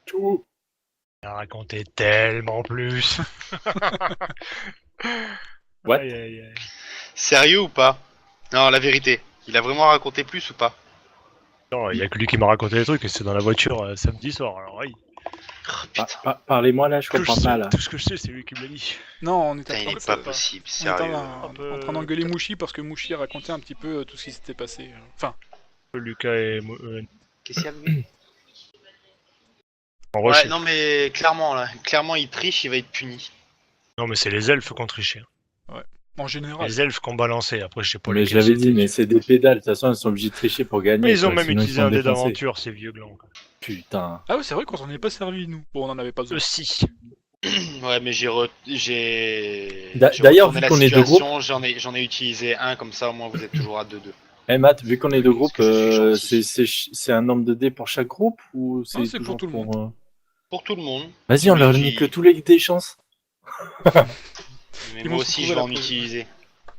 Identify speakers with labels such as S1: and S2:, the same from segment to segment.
S1: Tout.
S2: Il a raconté tellement plus.
S1: What?
S2: Aïe, aïe, aïe.
S3: Sérieux ou pas? Non, la vérité. Il a vraiment raconté plus ou pas?
S2: Non, il y a que lui qui m'a raconté les trucs et c'est dans la voiture samedi soir. Alors, oui.
S3: Oh, putain,
S1: Parlez-moi là, je comprends pas là.
S2: Tout ce que je sais, c'est lui qui me l'a dit.
S4: Non, on était
S3: putain, il
S4: en
S3: est
S4: fait,
S3: pas possible,
S4: on était
S3: sérieux.
S4: en train d'engueuler Mouchi parce que Mouchi racontait un petit peu tout ce qui s'était passé. Enfin,
S2: Lucas et.
S3: Qu'est-ce qu'il y a, bébé?
S2: En vrai,
S3: Ouais,
S2: c'est-
S3: non mais clairement là, clairement il triche, il va être puni.
S2: non, mais c'est les elfes qu'on trichait.
S4: en général.
S2: Les elfes qu'on balançait. Après, je sais pas
S1: Mais je
S2: lesquels
S1: l'avais dit,
S2: c'était.
S1: mais c'est des pédales. De toute façon, ils sont obligés de tricher pour gagner.
S2: Mais ils ont
S1: quoi,
S2: même
S1: sinon, ils
S2: utilisé
S1: sont
S2: un dé
S1: défoncés.
S2: d'aventure, ces vieux glands. Quoi.
S1: Putain.
S4: Ah ouais, c'est vrai qu'on s'en est pas servi, nous. Bon, on en avait pas besoin.
S2: Si.
S3: Ouais, mais j'ai
S1: D'ailleurs,
S3: retourné
S1: vu
S3: la
S1: qu'on est deux
S3: situation, j'en ai utilisé un, comme ça au moins vous êtes toujours à 2-2.
S1: Eh Matt, vu qu'on est deux
S3: Oui,
S1: groupes,
S3: parce que je suis gentil.
S1: c'est un nombre de dés pour chaque groupe ou c'est
S4: Non, c'est
S1: toujours
S4: pour tout le monde.
S3: Pour tout le monde.
S1: Vas-y, on
S3: Oui,
S1: leur
S3: qui-
S1: nique tous les dés chances.
S3: Mais
S4: Ils
S3: moi
S4: vont se
S3: aussi
S4: retrouver
S3: je vais
S4: la
S3: en
S4: prochaine.
S3: utiliser.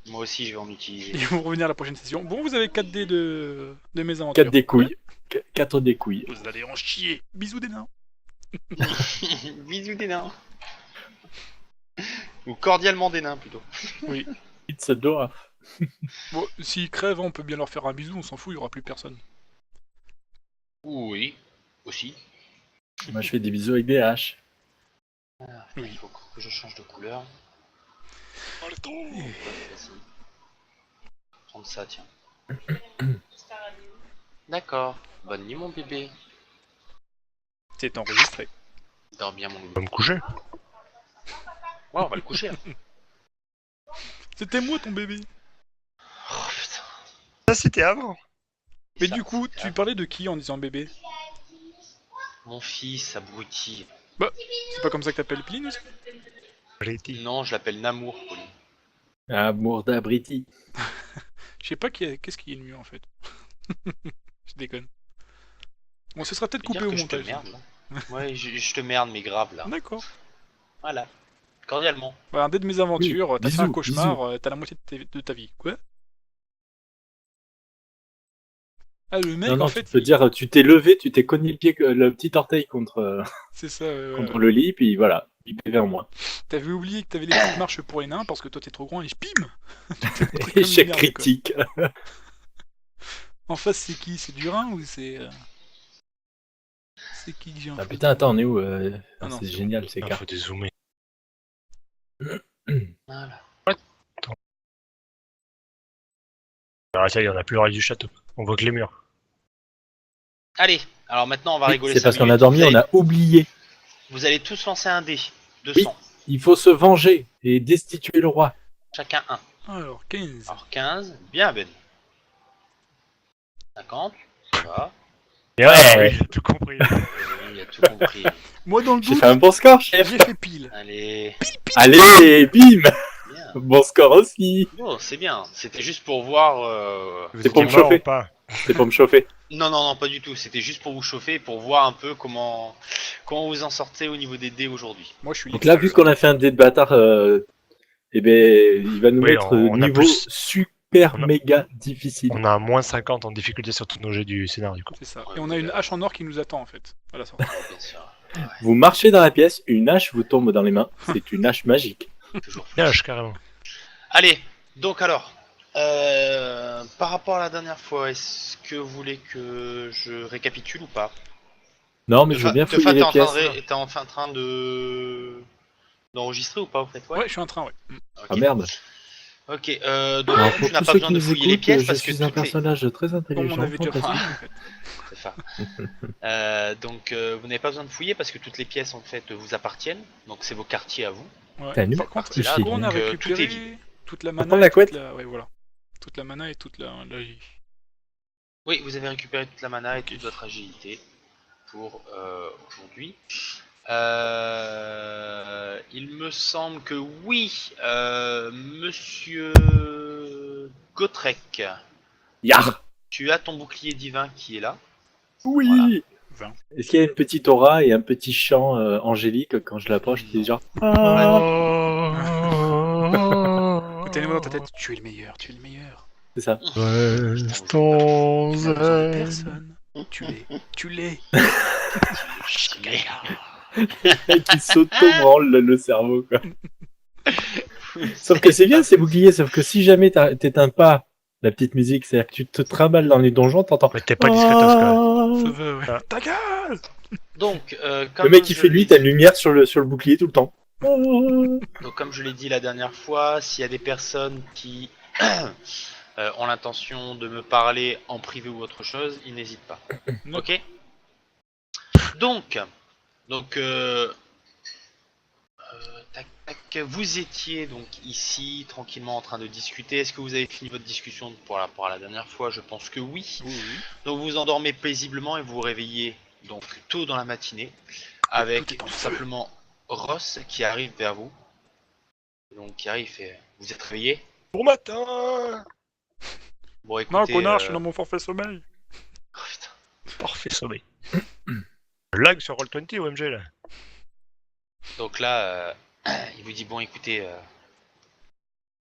S3: Moi aussi je vais en utiliser.
S4: Ils vont revenir à la prochaine session. Bon, vous avez 4 dés de mésaventures.
S1: 4 des couilles. 4 des couilles.
S4: Vous allez en chier. Bisous des nains.
S3: Bisous des nains. Ou cordialement des nains plutôt.
S1: It's a door.
S4: Bon, s'ils crèvent, on peut bien leur faire un bisou, on s'en fout, il y aura plus personne.
S3: Oui, aussi.
S1: Moi, je fais des bisous avec des haches.
S4: Oui.
S3: Il faut que je change de couleur. Vas-y. Prendre ça, tiens. D'accord. Bonne nuit mon bébé.
S4: C'est enregistré.
S3: Dors bien mon bébé.
S2: On va me coucher.
S3: Ouais, on va le coucher. Hein.
S4: C'était moi ton bébé.
S3: Oh putain.
S2: Ça, c'était avant.
S4: Mais
S3: Ça,
S4: du coup,
S3: c'est
S4: tu parlais de qui en disant bébé?
S3: Mon fils abruti.
S4: C'est pas comme ça que t'appelles Pline aussi?
S2: J'ai dit.
S3: Non, je l'appelle Namour, Pauline.
S1: Amour d'abriti.
S4: Je sais pas qu'est-ce qui est le mieux en fait. Je déconne. Bon, ce sera peut-être
S3: Tu veux
S4: coupé
S3: dire
S4: au
S3: que je te
S4: montage.
S3: merde là? Ouais, je te merde, mais grave là.
S4: D'accord.
S3: Voilà. Cordialement.
S4: Bah, un dé de mésaventures,
S1: Oui,
S4: t'as fait un
S1: bisous,
S4: cauchemar,
S1: bisous.
S4: t'as la moitié de ta vie. Quoi? Ah, le mec,
S1: Non, non,
S4: en fait,
S1: tu peux dire, tu t'es levé, tu t'es cogné le pied, le petit orteil contre,
S4: c'est ça.
S1: contre le lit, puis voilà, il PV en moins.
S4: T'avais oublié que t'avais les petites marches pour les nains parce que toi t'es trop grand et pim. Tu t'es pris comme une
S1: Échec
S4: merde, quoi.
S1: critique.
S4: En face, c'est qui? C'est Durin ou c'est. C'est qui que j'ai en
S1: Ah
S4: face?
S1: putain, attends, on est où
S4: Ah non,
S1: c'est
S4: c'est
S1: génial, ces
S2: Il
S1: cartes.
S2: faut dézoomer.
S3: Voilà.
S2: Ah, ça, il y en a plus le reste du château. On voit que les murs.
S3: Allez, alors maintenant on va
S1: Oui,
S3: rigoler.
S1: c'est
S3: 5
S1: parce qu'on a
S3: minutes.
S1: dormi,
S3: Vous
S1: on a oublié.
S3: Vous allez tous lancer un dé de
S1: Oui.
S3: 100.
S1: Il faut se venger et destituer le roi.
S3: Chacun un.
S4: Alors, 15.
S3: Alors 15, bien Ben. 50, ça va.
S2: Et ouais, il a tout compris.
S3: Oui, il a tout compris.
S4: Moi, dans le
S1: J'ai
S4: doute,
S1: fait un bon score, chef.
S4: j'ai fait pile.
S3: Allez,
S1: Allez, bim.
S3: bien.
S1: Bon score aussi.
S3: Bon, c'est bien. C'était juste pour voir.
S2: Vous
S1: C'est pour
S2: étiez
S1: me
S2: mort
S1: chauffer.
S2: ou pas?
S1: C'est pour me chauffer.
S3: Non, non, non, pas du tout. C'était juste pour vous chauffer, pour voir un peu comment vous en sortez au niveau des dés aujourd'hui.
S4: Moi, je suis
S1: Donc là, vu qu'on a fait un dé de bâtard, eh ben, il va nous
S2: Oui,
S1: mettre
S2: on a
S1: niveau
S2: plus-
S1: super
S2: on a-
S1: méga difficile.
S2: On a un moins 50 en difficulté sur tous nos jets du scénario, du coup.
S4: C'est ça. Et on a une hache en or qui nous attend en fait. À la sortie.
S3: Bien sûr.
S1: Vous marchez dans la pièce, une hache vous tombe dans les mains. C'est une hache magique.
S3: Toujours plus.
S2: Bien, carrément.
S3: Allez, donc alors, par rapport à la dernière fois, est-ce que vous voulez que je récapitule ou pas?
S1: Non, mais je veux bien
S3: Tefa,
S1: fouiller les pièces.
S3: t'es enfin en train d'enregistrer ou pas en fait?
S4: Ouais, je suis en train, ouais.
S3: Ok.
S1: Ah merde.
S3: Ok, donc
S1: Alors,
S3: tu
S1: pour
S3: n'as
S1: tous
S3: pas
S1: ceux
S3: besoin
S1: qui
S3: de
S1: nous
S3: fouiller les
S1: écoutent,
S3: pièces
S1: je
S3: parce que
S1: suis un
S3: toutes les...
S1: personnage très
S4: Comme
S1: intelligent.
S4: on avait déjà fait.
S1: fantastique.
S4: En fait.
S3: C'est ça. Donc vous n'avez pas besoin de fouiller parce que toutes les pièces en fait vous appartiennent, donc c'est vos quartiers à vous.
S4: Ouais.
S1: T'as une
S4: Par contre,
S3: partie là,
S4: du coup, on a
S3: donc, tout est
S4: récupéré
S3: vide.
S4: toute la
S1: On
S4: mana.
S1: prend la
S4: et toute
S1: couette
S4: Ouais, voilà. Toute la mana et toute la
S3: Oui, vous avez récupéré toute la mana et
S4: Ok.
S3: toute votre agilité pour aujourd'hui. Il me semble que oui, monsieur Gotrek,
S1: Yar.
S3: tu as ton bouclier divin qui est là.
S1: Oui.
S3: Voilà.
S4: 20.
S1: Est-ce qu'il y a une petite aura et un petit chant angélique quand je l'approche qui est genre ah.
S4: T'as une voix dans ta tête. Tu es le meilleur, tu es le meilleur.
S1: C'est ça.
S2: Restons
S4: Tu n'as besoin de
S2: zen.
S4: personne. Tu l'es. Tu l'es.
S3: Tu l'es.
S1: Qui s'auto-branle le cerveau, quoi. Sauf que c'est bien ces boucliers, sauf que si jamais t'éteins pas la petite musique, c'est-à-dire que tu te trimbales dans les donjons, t'entends.
S2: Mais t'es pas discretos, quoi.
S4: Ça va, ouais.
S2: Ah.
S4: Ta gueule.
S3: Donc,
S1: Le
S3: comme
S1: mec il
S3: je
S1: fait
S3: l'ai
S1: lui, t'as une lumière sur le bouclier tout le temps.
S3: Donc, comme je l'ai dit la dernière fois, s'il y a des personnes qui ont l'intention de me parler en privé ou autre chose, ils n'hésitent pas. Ok. Donc, tac, tac, vous étiez donc ici tranquillement en train de discuter. Est-ce que vous avez fini votre discussion pour rapport à la dernière fois? Je pense que oui.
S4: Oui.
S3: Donc vous vous endormez paisiblement et vous vous réveillez donc tôt dans la matinée avec
S4: Tout est en
S3: tout
S4: feu.
S3: simplement Ross qui arrive vers vous. Donc qui arrive et vous êtes réveillé?
S2: Bon matin.
S3: Bon écoutez.
S4: Non, connard, je suis dans mon forfait sommeil.
S3: Oh, putain.
S2: Parfait sommeil. Lag sur Roll20 ou MG là?
S3: Donc là, il vous dit bon écoutez,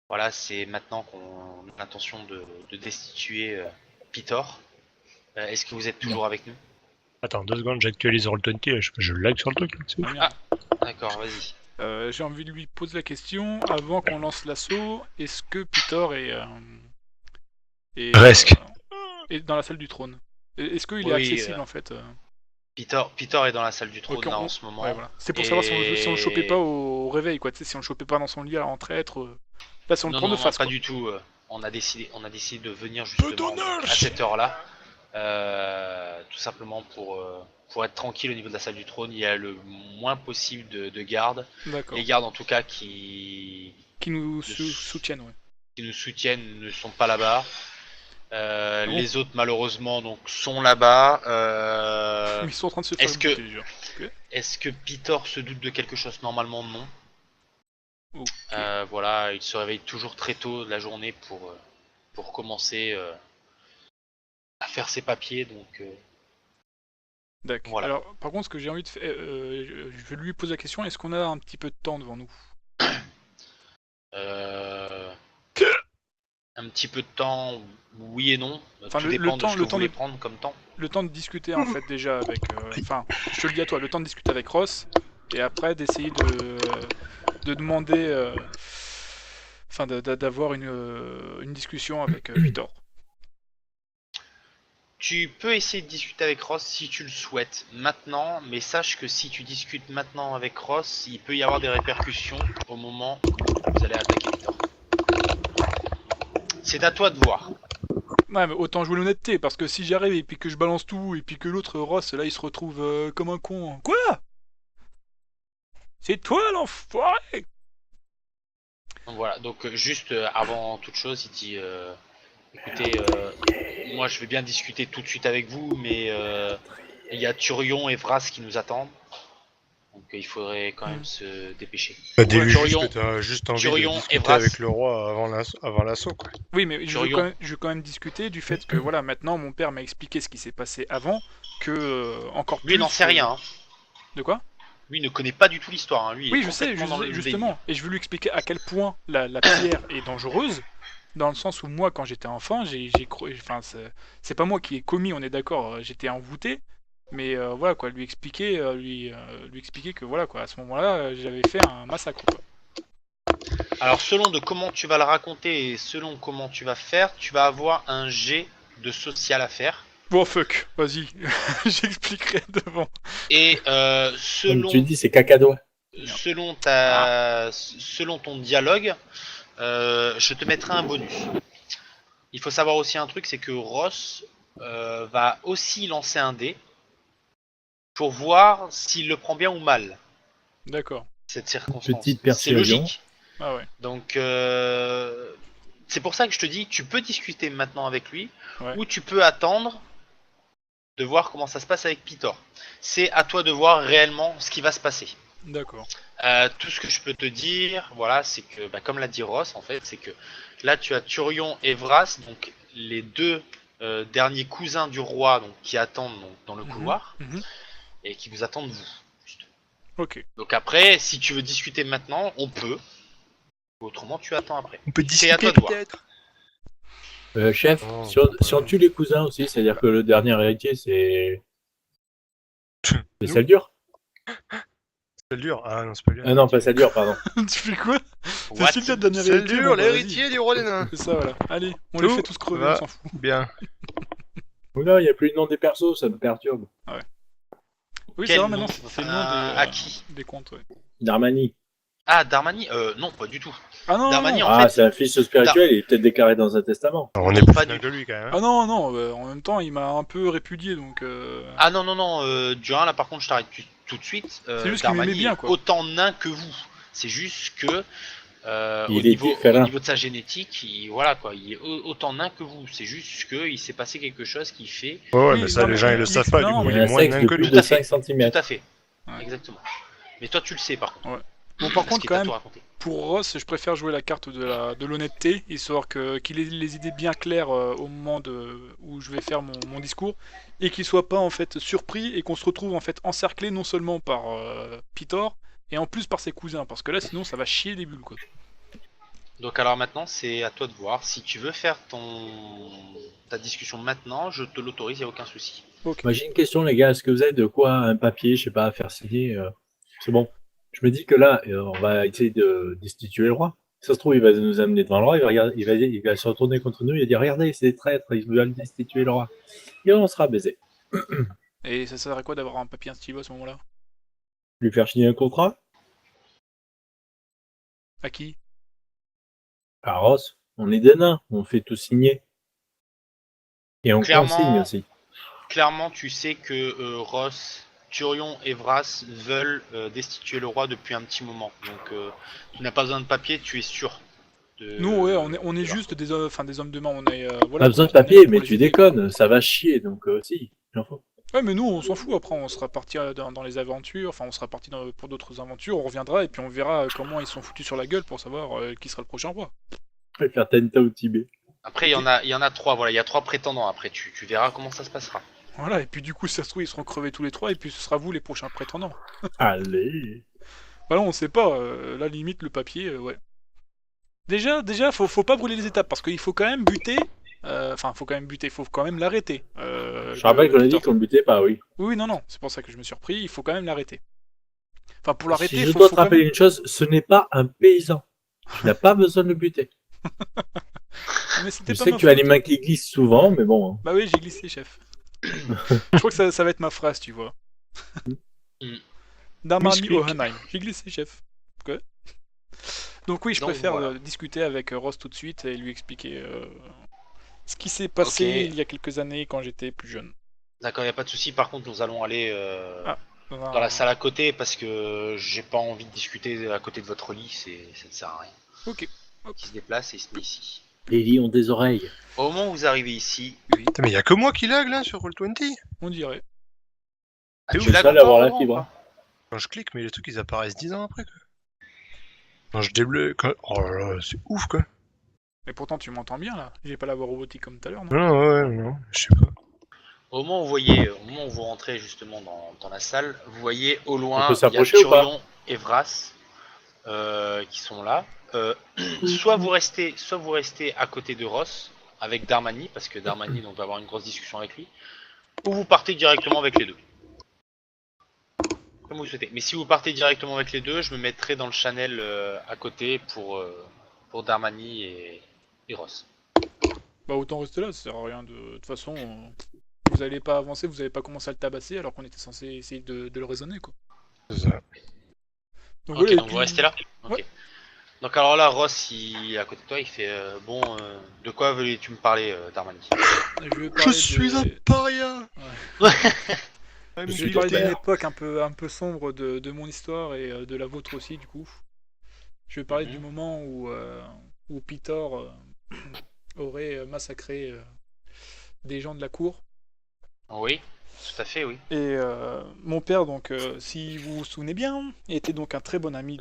S3: voilà c'est maintenant qu'on a l'intention de destituer Pitor. Est-ce que vous êtes toujours avec nous?
S2: Attends, 2 secondes, j'actualise Roll20, je lag sur le truc là-dessus.
S4: Ah, merde.
S3: D'accord, vas-y.
S4: J'ai envie de lui poser la question avant qu'on lance l'assaut. Est-ce que Pitor
S2: Presque.
S4: est dans la salle du trône? Est-ce qu'il est
S3: Oui,
S4: accessible en fait?
S3: Pitor est dans la salle du trône
S4: Ok,
S3: là en ce moment.
S4: Ouais, voilà. C'est pour savoir si on le chopait pas au réveil, quoi. Tu sais, si on le chopait pas dans son lit en traître. Là, si on le
S3: Non,
S4: prend
S3: non,
S4: de face.
S3: pas
S4: Quoi.
S3: du tout. On a décidé de venir justement à cette heure-là. Tout simplement pour être tranquille au niveau de la salle du trône. Il y a le moins possible de gardes.
S4: D'accord.
S3: Les gardes en tout cas qui
S4: nous soutiennent, ouais.
S3: qui nous soutiennent ne sont pas là-bas.
S4: bon.
S3: Les autres malheureusement donc sont là-bas.
S4: Ils sont en train de se faire
S3: est-ce que-
S4: buter, genre. Ok.
S3: Est-ce que Pitor se doute de quelque chose? Normalement non.
S4: Ok.
S3: Voilà, il se réveille toujours très tôt de la journée pour commencer à faire ses papiers. Donc
S4: D'accord.
S3: voilà.
S4: Alors, par contre, ce que j'ai envie de faire, je vais lui poser la question, est-ce qu'on a un petit peu de temps devant nous?
S3: Un petit peu de temps, oui et non.
S4: Enfin,
S3: Tout
S4: le
S3: dépend de
S4: temps-
S3: ce que
S4: le
S3: vous
S4: temps
S3: voulez
S4: de-
S3: prendre comme temps.
S4: Le temps de discuter en fait déjà avec. Enfin, je te le dis à toi, le temps de discuter avec Ross et après d'essayer de demander. Enfin, d'avoir une discussion avec Pitor.
S3: Tu peux essayer de discuter avec Ross si tu le souhaites maintenant, mais sache que si tu discutes maintenant avec Ross, il peut y avoir des répercussions au moment où vous allez attaquer Victor. C'est à toi de voir.
S4: Ouais, mais autant jouer l'honnêteté, parce que si j'arrive et puis que je balance tout, et puis que l'autre Ross, là, il se retrouve comme un con. Quoi? C'est toi l'enfoiré!
S3: Donc voilà, donc juste avant toute chose, il dit écoutez, moi je vais bien discuter tout de suite avec vous, mais il y a Turion et Vras qui nous attendent. Donc il faudrait quand même se dépêcher.
S2: Bah, dis-lui juste
S3: Turion-
S2: que t'as juste envie
S3: Turion
S2: de
S3: et
S2: discuter
S3: Vras.
S2: avec le roi avant l'assaut, quoi.
S4: Oui, mais je
S3: Turion.
S4: veux quand même discuter du fait que, voilà, maintenant, mon père m'a expliqué ce qui s'est passé avant, que encore plus...
S3: Lui il n'en sait rien. Hein.
S4: De quoi?
S3: Lui il ne connaît pas du tout l'histoire. Hein. Lui, il
S4: Oui,
S3: est
S4: je sais,
S3: complètement dans le
S4: justement. Et je veux lui expliquer à quel point la pierre est dangereuse, dans le sens où moi, quand j'étais enfant, enfin, c'est pas moi qui ai commis, on est d'accord, j'étais envoûté, mais voilà, quoi, lui expliquer que, voilà, quoi, à ce moment-là, j'avais fait un massacre, quoi.
S3: Alors selon de comment tu vas le raconter et selon comment tu vas faire, tu vas avoir un jet de social à faire.
S4: Bon, fuck, vas-y, j'expliquerai devant.
S3: Et
S1: Comme
S3: selon,
S1: tu dis, c'est cacadois.
S3: selon ton dialogue, je te mettrai un bonus. Il faut savoir aussi un truc, c'est que Ross va aussi lancer un dé pour voir s'il le prend bien ou mal,
S4: D'accord.
S3: cette circonstance.
S1: Petite
S3: C'est
S1: persuasion.
S3: logique.
S4: Ah ouais.
S3: Donc c'est pour ça que je te dis, tu peux discuter maintenant avec lui,
S4: Ouais.
S3: ou tu peux attendre de voir comment ça se passe avec Pitor. C'est à toi de voir réellement ce qui va se passer.
S4: D'accord.
S3: Tout ce que je peux te dire, voilà, c'est que, comme l'a dit Ross, en fait, c'est que là tu as Turion et Vras, donc les deux derniers cousins du roi, donc qui attendent donc, dans le couloir
S4: Mhm.
S3: et qui vous attendent vous. Juste.
S4: Ok.
S3: Donc après, si tu veux discuter maintenant, on peut. Autrement, tu attends après.
S2: On peut
S3: C'est à toi de voir.
S1: Chef,
S2: Oh,
S1: si on tue les cousins aussi, c'est-à-dire que le dernier héritier, c'est. C'est celle dure.
S2: C'est dur. Ah non, c'est pas lui.
S1: Ah non, pas ça dure, pardon.
S4: Tu fais quoi?
S3: What
S4: C'est Sylvia de dernier
S2: C'est
S4: héritier,
S2: dur,
S4: bon, bah,
S2: l'héritier du roi des nains.
S4: vas-y. C'est ça, voilà. Allez, on
S2: Tout
S4: les fait tous crever,
S2: va
S4: on s'en fout.
S2: Bien.
S1: Oula, il n'y a plus le nom des persos, ça me perturbe.
S4: Oui,
S3: Quel
S4: c'est vrai,
S3: nom
S4: maintenant, c'est le nom
S3: à qui
S4: des comptes, ouais.
S1: Darmani.
S3: Ah, Darmani Non, pas du tout.
S4: Ah non,
S3: Darmani,
S4: non,
S3: en
S1: Ah,
S3: fait,
S1: c'est un fils spirituel, il est peut-être déclaré dans un testament.
S2: Alors, on est
S3: Non,
S2: plus
S3: pas
S2: fin
S3: du
S2: que lui quand même.
S4: ah non, non, en même temps, il m'a un peu répudié, donc...
S3: Ah non, non, non, Durin, là par contre, je t'arrête tout de suite.
S4: C'est juste qu'il m'aimait
S3: Darmani
S4: bien,
S3: est
S4: quoi.
S3: autant nain que vous. C'est juste que
S1: Il
S3: au,
S1: est
S3: niveau,
S1: différent.
S3: au niveau de sa génétique, voilà quoi, il est autant nain que vous. C'est juste qu'il s'est passé quelque chose qui fait.
S2: Ouais,
S4: Oui,
S2: mais ça,
S4: non,
S2: les
S4: mais
S2: gens ils le
S4: il-
S2: savent pas, du
S4: non,
S2: coup
S1: Il
S2: il
S1: a
S2: est
S1: un
S2: moins
S1: sexe
S2: nain
S1: de
S2: que
S1: plus
S2: nous.
S1: de
S3: Tout à fait.
S1: 5 cm.
S3: Tout à fait.
S4: Ouais.
S3: Exactement. Mais toi, tu le sais par contre.
S4: Bon, par
S3: Parce
S4: contre,
S3: qu'il
S4: quand
S3: t'a
S4: même,
S3: tout raconté.
S4: pour Ross, je préfère jouer la carte de l'honnêteté, histoire qu'il ait les idées bien claires au moment où je vais faire mon discours, et qu'il soit pas en fait surpris, et qu'on se retrouve en fait encerclé non seulement par Pitor, et en plus par ses cousins, parce que là sinon ça va chier des bulles, quoi.
S3: Donc alors maintenant, c'est à toi de voir. Si tu veux faire ta discussion maintenant, je te l'autorise, il n'y a aucun souci.
S4: Ok.
S1: Moi, j'ai une question, les gars. Est-ce que vous avez de quoi un papier, je sais pas, à faire signer C'est bon. Je me dis que là, on va essayer de destituer le roi. Si ça se trouve, il va nous amener devant le roi, il va se retourner contre nous, il va dire regardez, c'est des traîtres, ils veulent destituer le roi. Et on sera baisé.
S4: Et ça sert à quoi d'avoir un papier, un stylo à ce moment-là?
S1: Lui faire signer un contrat
S4: À qui?
S1: à Ross. On est des nains, on fait tout signer. Et on
S3: Clairement-
S1: consigne aussi.
S3: Clairement, tu sais que Ross, Turion et Vras veulent destituer le roi depuis un petit moment. Donc tu n'as pas besoin de papier, tu es sûr.
S4: Nous, ouais, on est juste des hommes de main, on est... voilà,
S1: Pas besoin de
S4: on est
S1: papier,
S4: pour
S1: mais
S4: les
S1: tu
S4: aider.
S1: déconnes, ça va chier, donc si, il en faut.
S4: Ouais, mais nous, on s'en fout. Après, on sera parti dans les aventures. Enfin, on sera parti pour d'autres aventures. On reviendra et puis on verra comment ils sont foutus sur la gueule pour savoir qui sera le prochain roi.
S1: Je vais faire Tenta au Tibet.
S3: Après, il y en a trois. Voilà, il y a 3 prétendants. Après, tu verras comment ça se passera.
S4: Voilà. Et puis du coup, si ça se trouve, ils seront crevés tous les trois. Et puis ce sera vous les prochains prétendants.
S1: Allez.
S4: Bah là, on sait pas. Là, limite, le papier, ouais. Déjà, faut pas brûler les étapes parce qu'il faut quand même buter. Enfin, faut quand même buter. Faut quand même l'arrêter.
S1: Je rappelle qu'on a dit qu'on le butait pas, oui.
S4: Oui, non, non. C'est pour ça que je me suis repris. Il faut quand même l'arrêter. Enfin, pour l'arrêter,
S1: Si je
S4: faut
S1: dois te
S4: quand
S1: rappeler
S4: même...
S1: une chose, ce n'est pas un paysan. Tu n'as pas besoin de le buter.
S4: Mais c'était
S1: Je
S4: pas
S1: sais
S4: ma
S1: que tu as les
S4: faute.
S1: mains qui glissent souvent, mais bon.
S4: Bah oui, j'ai glissé, chef. Je crois que ça va être ma phrase, tu vois.
S3: Mm.
S4: Darmani
S2: Misclic.
S4: Ohenheim. J'ai glissé, chef. Ok. Donc oui, je
S3: Donc,
S4: préfère
S3: voilà.
S4: discuter avec Ross tout de suite et lui expliquer ce qui s'est passé
S3: Ok.
S4: il y a quelques années quand j'étais plus jeune.
S3: D'accord, il n'y a pas de souci. Par contre, nous allons aller
S4: Dans un-
S3: dans la salle à côté parce que j'ai pas envie de discuter à côté de votre lit. Ça ne sert à rien.
S4: Ok.
S3: Il se déplace et il se met ici.
S1: Les lits ont des oreilles.
S3: Au moment où vous arrivez ici,
S2: Putain, mais y a que moi qui lag là sur Roll20.
S4: On dirait.
S3: tu
S1: le
S3: l'as
S1: seul à
S3: encore
S1: avoir la
S3: avant,
S1: fibre.
S3: ou pas
S2: Quand je clique, mais les trucs ils apparaissent 10 ans après quoi. Quand je débloque. Oh là là, c'est ouf quoi.
S4: Mais pourtant, tu m'entends bien là. J'ai pas la voix robotique comme tout à l'heure, non?
S2: Non, ouais, non, je sais pas.
S3: Au moment où vous rentrez justement dans la salle, vous voyez au
S1: On
S3: loin
S1: peut
S3: il y a
S1: s'approcher ou pas
S3: Turion et Vras qui sont là. Soit vous restez à côté de Ross avec Darmani parce que Darmani donc va avoir une grosse discussion avec lui, ou vous partez directement avec les deux. Comme vous souhaitez. Mais si vous partez directement avec les deux, je me mettrai dans le channel à côté pour Darmani et Ross.
S4: Bah autant rester là, ça sert à rien de toute façon. Vous allez pas avancer, vous allez pas commencer à le tabasser alors qu'on était censé essayer de le raisonner, quoi.
S2: C'est ça.
S4: Donc,
S3: Ok,
S4: voilà, et
S3: donc
S4: puis-
S3: vous restez là. Ok.
S4: Ouais.
S3: Donc alors là, Ross, il est à côté de toi, il fait de quoi voulais-tu me parler, Darmani?
S4: Je vais
S2: Je
S4: parler
S2: suis un
S4: de-
S2: paria.
S4: Ouais.
S2: I'm
S4: Je vais parler
S2: guilty.
S4: d'une époque un peu sombre de mon histoire et de la vôtre aussi, du coup. Je vais parler
S3: Mhm.
S4: du moment où Pitor aurait massacré des gens de la cour.
S3: Oui, tout à fait, oui.
S4: Et mon père, donc, si vous vous souvenez bien, était donc un très bon ami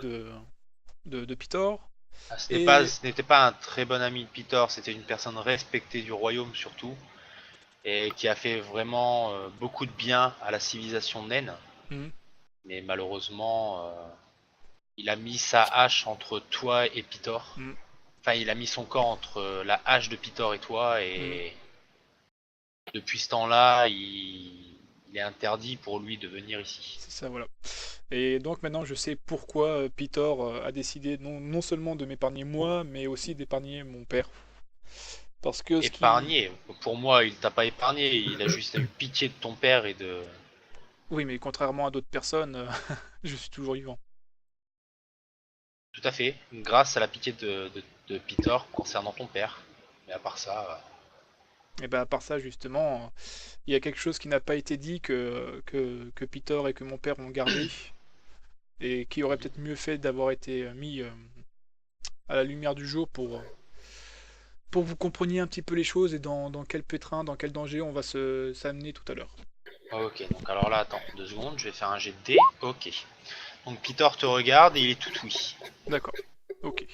S4: de Pitor.
S3: Ah, ce
S4: Et-
S3: n'était pas un très bon ami de Peter, c'était une personne respectée du royaume surtout, et qui a fait vraiment beaucoup de bien à la civilisation naine.
S4: Mhm.
S3: Mais malheureusement, il a mis sa hache entre toi et Pitor.
S4: Mhm.
S3: Enfin, il a mis son corps entre la hache de Pitor et toi, et depuis ce temps-là, il est interdit pour lui de venir ici.
S4: C'est ça, voilà. Et donc maintenant je sais pourquoi Pitor a décidé non seulement de m'épargner moi, mais aussi d'épargner mon père. Parce que ce qui...
S3: Épargné. Pour moi, il t'a pas épargné. Il a juste eu pitié de ton père et de.
S4: Oui, mais contrairement à d'autres personnes, je suis toujours vivant.
S3: Tout à fait. Grâce à la pitié de Peter concernant ton père. Mais à part ça.
S4: Et ben à part ça, justement, il y a quelque chose qui n'a pas été dit que Pitor et que mon père ont gardé, et qui aurait peut-être mieux fait d'avoir été mis à la lumière du jour pour que vous compreniez un petit peu les choses et dans quel pétrin, dans quel danger on va s'amener tout à l'heure.
S3: Ok, donc alors là, attends 2 secondes, je vais faire un jet de dés. Ok. Donc Peter te regarde et il est tout oui.
S4: D'accord, ok.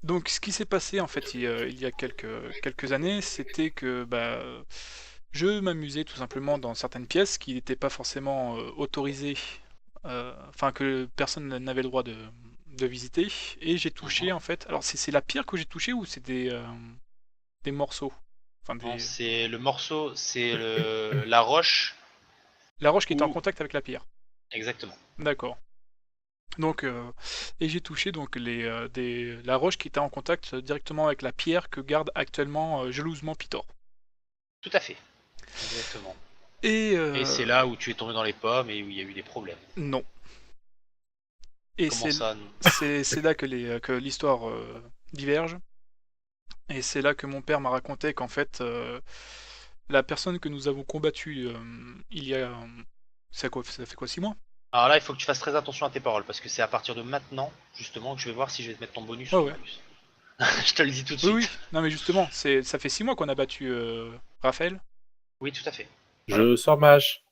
S4: Donc ce qui s'est passé en fait il y a quelques années, c'était que je m'amusais tout simplement dans certaines pièces qui n'étaient pas forcément autorisées, enfin que personne n'avait le droit de visiter, et j'ai touché en fait. Alors c'est la pierre que j'ai touché ou c'est des morceaux? Enfin
S3: Non,
S4: des...
S3: c'est le morceau, c'est la roche.
S4: La roche qui était en
S3: Ou
S4: contact avec la pierre.
S3: exactement.
S4: D'accord. Donc, et j'ai touché donc la roche qui était en contact directement avec la pierre que garde actuellement jalousement Pitor.
S3: Tout à fait. Exactement.
S4: Et
S3: Et c'est là où tu es tombé dans les pommes et où il y a eu des problèmes.
S4: non. Et
S3: Comment ça non
S4: c'est là que l'histoire diverge. Et c'est là que mon père m'a raconté qu'en fait, la personne que nous avons combattue il y a... ça fait quoi, 6 mois?
S3: Alors là, il faut que tu fasses très attention à tes paroles parce que c'est à partir de maintenant, justement, que je vais voir si je vais te mettre ton bonus
S4: Ouais,
S3: ou ton
S4: ouais.
S3: malus. Je te le dis tout de
S4: Oui, oui.
S3: suite.
S4: Non, mais justement, ça fait 6 mois qu'on a battu Raphaël.
S3: Oui, tout à fait.
S1: Je sors ma hache.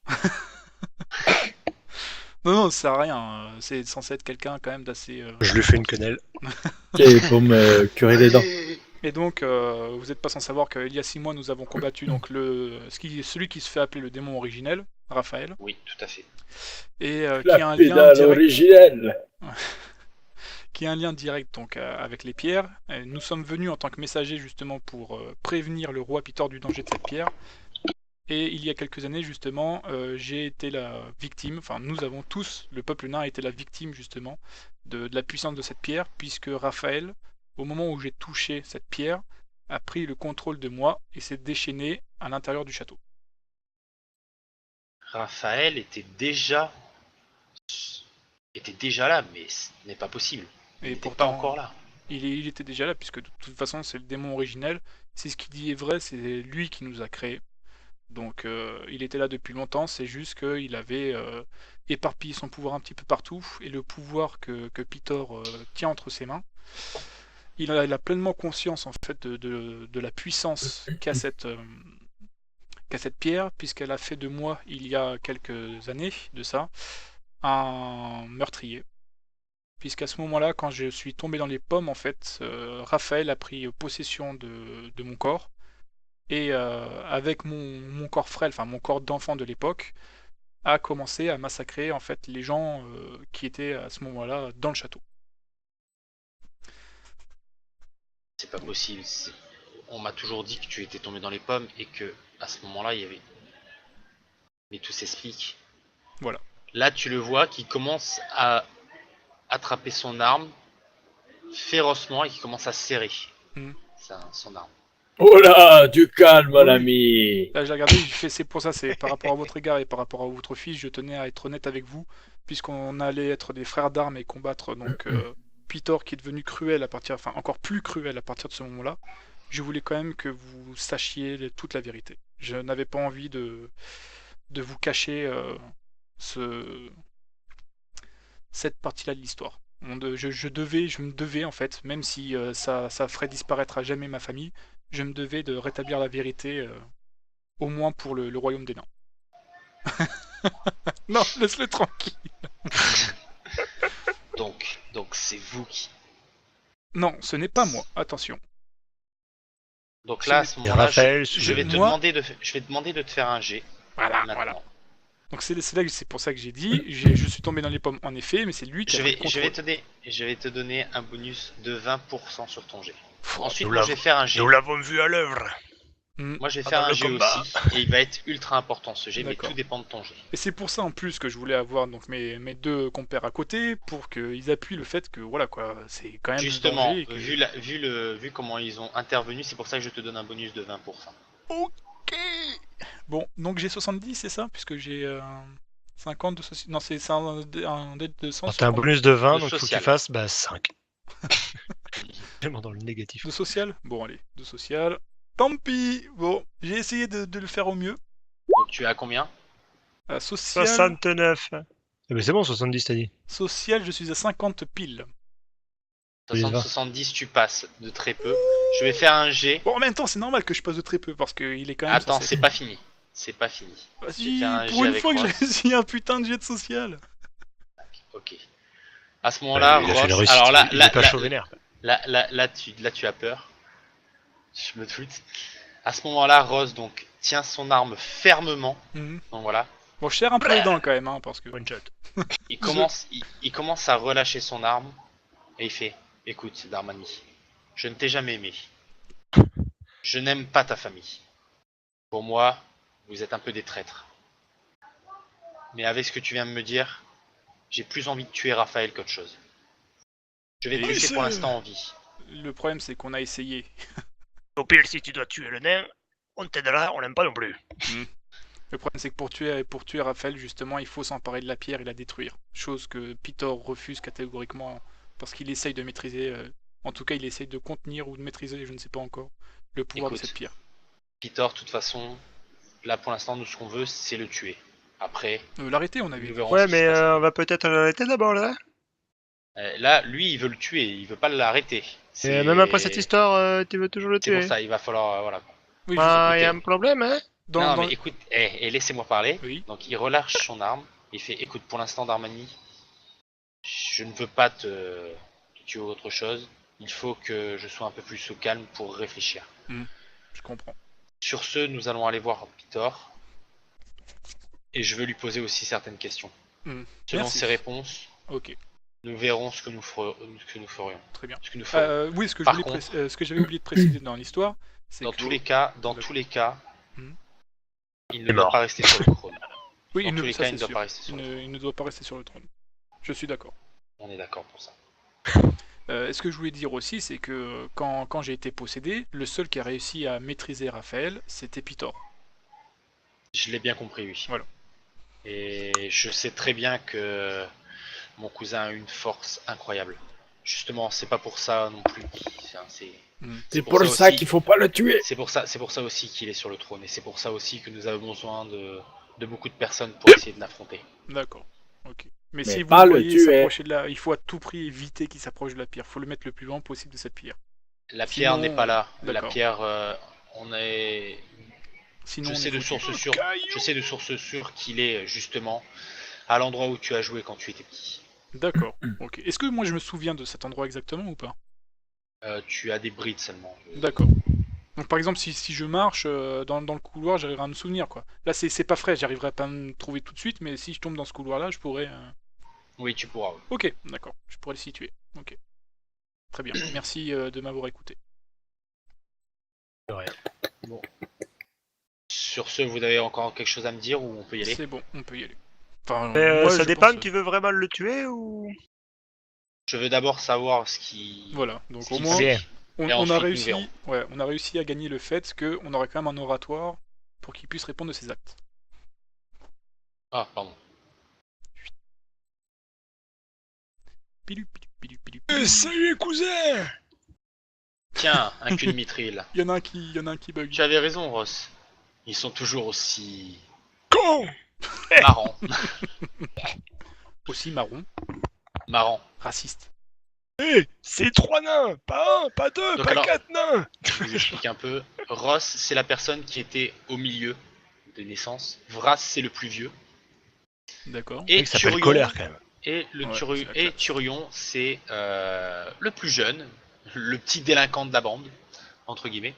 S4: Non, non, ça sert à rien. C'est censé être quelqu'un quand même d'assez...
S2: Je lui fais une quenelle.
S1: Ok, pour me curer les dents.
S4: Et donc, vous n'êtes pas sans savoir qu'il y a 6 mois, nous avons combattu donc celui qui se fait appeler le démon originel, Raphaël,
S3: Oui, tout à fait.
S4: et qui a
S1: La
S4: un lien
S1: pédale
S4: direct,
S1: originelle.
S4: qui a un lien direct donc avec les pierres. Et nous sommes venus en tant que messagers justement pour prévenir le roi Pitor du danger de cette pierre. Et il y a quelques années justement, j'ai été la victime. Enfin, nous avons tous, le peuple nain a été la victime justement de la puissance de cette pierre, puisque Raphaël, au moment où j'ai touché cette pierre, a pris le contrôle de moi et s'est déchaîné à l'intérieur du château.
S3: Raphaël était déjà là, mais ce n'est pas possible. Il
S4: Et
S3: n'était pas
S4: pourtant,
S3: encore là.
S4: il était déjà là, puisque de toute façon, c'est le démon originel. Si ce qu'il dit est vrai, c'est lui qui nous a créés. Donc il était là depuis longtemps, c'est juste qu'il avait éparpillé son pouvoir un petit peu partout, et le pouvoir que Pitor tient entre ses mains, il a pleinement conscience en fait de la puissance qu'a cette pierre, puisqu'elle a fait de moi, il y a quelques années de ça, un meurtrier. Puisqu'à ce moment-là, quand je suis tombé dans les pommes, en fait, Raphaël a pris possession de mon corps, et avec mon corps frêle, enfin mon corps d'enfant de l'époque, a commencé à massacrer en fait les gens qui étaient à ce moment-là dans le château.
S3: C'est pas possible. On m'a toujours dit que tu étais tombé dans les pommes et que à ce moment-là, il y avait. Mais tout s'explique.
S4: Voilà.
S3: Là, tu le vois qui commence à attraper son arme férocement et qui commence à serrer son arme.
S1: Oh là, du calme, mon ami.
S4: Là, j'ai regardé, j'ai fait c'est pour ça, c'est par rapport à votre égard et par rapport à votre fils, je tenais à être honnête avec vous, puisqu'on allait être des frères d'armes et combattre donc Pitor qui est devenu cruel à partir, enfin encore plus cruel à partir de ce moment-là. Je voulais quand même que vous sachiez toute la vérité. Je n'avais pas envie de vous cacher cette partie-là de l'histoire. Je me devais en fait, même si ça ferait disparaître à jamais ma famille, je me devais de rétablir la vérité, au moins pour le royaume des nains. Non, laisse-le tranquille.
S3: Donc c'est vous qui.
S4: Non, ce n'est pas moi, attention.
S3: Donc là, à ce moment-là,
S2: Raphaël,
S3: je vais te demander de te faire un G.
S4: Voilà,
S3: maintenant.
S4: voilà. Donc c'est pour ça que j'ai dit, je suis tombé dans les pommes en effet, mais c'est lui qui a pris le contrôle.
S3: Je vais te donner un bonus de 20% sur ton G.
S4: Pff,
S3: Ensuite, moi, je vais faire un G.
S2: Nous l'avons vu à l'œuvre.
S3: Moi, je vais
S2: Ah,
S3: faire
S2: dans
S3: un
S2: le
S3: jet
S2: combat.
S3: aussi, et il va être ultra important ce jet, mais
S4: D'accord.
S3: tout dépend de ton jet.
S4: Et c'est pour ça en plus que je voulais avoir donc mes deux compères à côté pour qu'ils appuient le fait que voilà quoi, c'est quand même le
S3: Justement,
S4: danger. Et que...
S3: vu comment ils ont intervenu, c'est pour ça que je te donne un bonus de 20%.
S4: Ok. Bon, donc j'ai 70, c'est ça, puisque j'ai 50 de social. Non, c'est un dette de 100
S2: Alors,
S4: sur
S2: t'as un
S4: combien
S2: bonus de 20,
S3: De
S2: donc il faut que tu
S3: social.
S2: fasses 5. Tellement dans le négatif.
S4: De social. Bon allez, de social. Tant pis. Bon, j'ai essayé de le faire au mieux.
S3: Donc tu es à combien?
S4: Social.
S2: 69. Eh ben c'est bon, 70 t'as dit.
S4: Social, je suis à 50 piles.
S3: 60-70, tu passes de très peu. Je vais faire un jet.
S4: Bon, en même temps, c'est normal que je passe de très peu parce qu'il est quand même.
S3: Attends,
S4: censé-
S3: c'est pas fini. C'est pas fini. Je vais
S4: Vas-y,
S3: faire un
S4: pour
S3: jet
S4: une
S3: avec
S4: fois que j'ai
S3: Ross.
S4: réussi un putain de jet de social.
S3: Ok. À ce moment-là,
S2: il a fait une
S3: Ross.
S2: réussite,
S3: Alors là,
S2: il est pas chaud vénère.
S3: là, tu as peur. Je me doute. À ce moment-là, Ross donc tient son arme fermement.
S4: Mhm.
S3: Donc voilà.
S4: Bon, je serre un peu les dents quand même, hein, parce que.
S2: One shot.
S3: Il commence à relâcher son arme et il fait: écoute, Darmani, je ne t'ai jamais aimé. Je n'aime pas ta famille. Pour moi, vous êtes un peu des traîtres. Mais avec ce que tu viens de me dire, j'ai plus envie de tuer Raphaël qu'autre chose. Je vais te
S4: Et
S3: laisser
S4: c'est-
S3: pour l'instant en vie.
S4: Le problème, c'est qu'on a essayé.
S2: Au pire, si tu dois tuer le nain, on t'aidera, on l'aime pas non plus.
S4: Le problème, c'est que pour tuer Raphaël, justement, il faut s'emparer de la pierre et la détruire. Chose que Pitor refuse catégoriquement parce qu'il essaye de maîtriser. En tout cas, il essaye de contenir ou de maîtriser, je ne sais pas encore, le pouvoir de
S3: Écoute.
S4: cette pierre.
S3: Peter, de toute façon, là pour l'instant, nous ce qu'on veut, c'est le tuer. Après,
S4: L'arrêter, on avait
S3: nous
S4: dit.
S3: verrons
S2: Ouais,
S3: ce qui se
S2: mais
S3: passera.
S2: on va peut-être l'arrêter d'abord là.
S3: Là, lui, il veut le tuer, il veut pas l'arrêter.
S2: Et même après cette histoire, tu veux toujours le
S3: C'est pour
S2: tuer.
S3: ça, il va falloir, voilà.
S4: Oui,
S2: Ah,
S3: sais.
S2: y a un problème, hein.
S3: Non, mais écoute, laissez-moi parler.
S4: Oui.
S3: Donc, il relâche son arme. Il fait: écoute, pour l'instant, Darmani, je ne veux pas te tuer ou autre chose. Il faut que je sois un peu plus au calme pour réfléchir.
S4: Je comprends.
S3: Sur ce, nous allons aller voir Pitor. Et je veux lui poser aussi certaines questions. Selon
S4: Merci.
S3: ses réponses,
S4: Ok,
S3: nous verrons ce que nous ferions.
S4: très bien.
S3: Ce que nous ferions.
S4: Oui, ce que
S3: Par
S4: je voulais
S3: contre-
S4: ce que j'avais oublié de préciser dans l'histoire, c'est
S3: Dans
S4: que
S3: tous les cas,
S4: Mhm.
S3: il ne doit pas rester sur le trône.
S4: oui,
S3: Dans tous les
S4: ça,
S3: cas,
S4: c'est
S3: il ne doit
S4: sûr.
S3: pas rester sur le trône.
S4: Il ne doit pas rester sur le trône. Je suis d'accord.
S3: On est d'accord pour ça.
S4: Ce que je voulais dire aussi, c'est que quand j'ai été possédé, le seul qui a réussi à maîtriser Raphaël, c'était Pitor.
S3: Je l'ai bien compris, oui.
S4: Voilà.
S3: Et je sais très bien que mon cousin a une force incroyable. Justement, c'est pas pour ça non plus.
S1: C'est pour ça
S3: aussi-
S1: qu'il faut pas le tuer.
S3: C'est pour ça aussi qu'il est sur le trône. Et c'est pour ça aussi que nous avons besoin de beaucoup de personnes pour essayer de l'affronter.
S4: D'accord. Ok. Mais
S1: Mais
S4: si vous
S1: pas
S4: le
S1: le
S4: voyez
S1: tuer.
S4: s'approcher de là, il faut à tout prix éviter qu'il s'approche de la pierre. Il faut le mettre le plus loin possible de cette pierre.
S3: La pierre
S4: Sinon,
S3: n'est pas là. La
S4: d'accord.
S3: pierre, on est.
S4: Sinon,
S3: Je
S4: on
S3: sais
S4: est
S3: de
S4: foutu.
S3: source sûre qu'il est justement à l'endroit où tu as joué quand tu étais petit.
S4: D'accord. Ok. Est-ce que moi je me souviens de cet endroit exactement ou pas?
S3: Tu as des brides seulement.
S4: D'accord. Donc par exemple, si je marche dans le couloir, j'arriverai à me souvenir quoi. Là, c'est pas frais, j'arriverai pas à me trouver tout de suite, mais si je tombe dans ce couloir-là, je pourrais.
S3: Oui, tu pourras. Oui.
S4: Ok, d'accord. Je pourrais le situer. Ok. Très bien. Merci de m'avoir écouté.
S2: De rien.
S3: Bon. Sur ce, vous avez encore quelque chose à me dire ou on peut y aller?
S4: C'est bon, on peut y aller. Enfin,
S2: Mais
S4: moi,
S2: ça
S4: je
S2: dépend,
S4: pense,
S2: tu veux vraiment le tuer ou.
S3: Je veux d'abord savoir ce qui.
S4: Voilà. Donc
S3: ce
S4: au
S3: qu'il
S4: moins,
S3: sait.
S2: Bien.
S4: on
S3: Et
S4: a
S3: ensuite, nous
S4: réussi.
S3: verrons.
S4: Ouais, on a réussi à gagner le fait qu'on aurait quand même un oratoire pour qu'il puisse répondre de ses actes.
S3: Ah, pardon.
S4: Pilu, pilu, pilu, pilu, pilu.
S2: Salut cousin.
S3: Tiens, un cul de mithril.
S4: Il y en a un qui bug.
S3: Tu avais raison, Ross. Ils sont toujours aussi
S2: Con.
S3: marrants.
S4: Aussi marron,
S3: Marrants.
S4: raciste.
S2: C'est 3 nains, pas 1, pas 2,
S3: Donc
S2: pas
S3: alors-
S2: 4 nains.
S3: Je vous explique un peu. Ross, c'est la personne qui était au milieu de naissance. Vras, c'est le plus vieux.
S4: D'accord.
S3: Et
S2: Il s'appelle
S3: Turion,
S2: Colère quand même.
S3: et le
S4: Ouais,
S3: Turu-
S4: c'est la
S3: et
S4: classe.
S3: Turion, c'est le plus jeune, le petit délinquant de la bande, entre guillemets.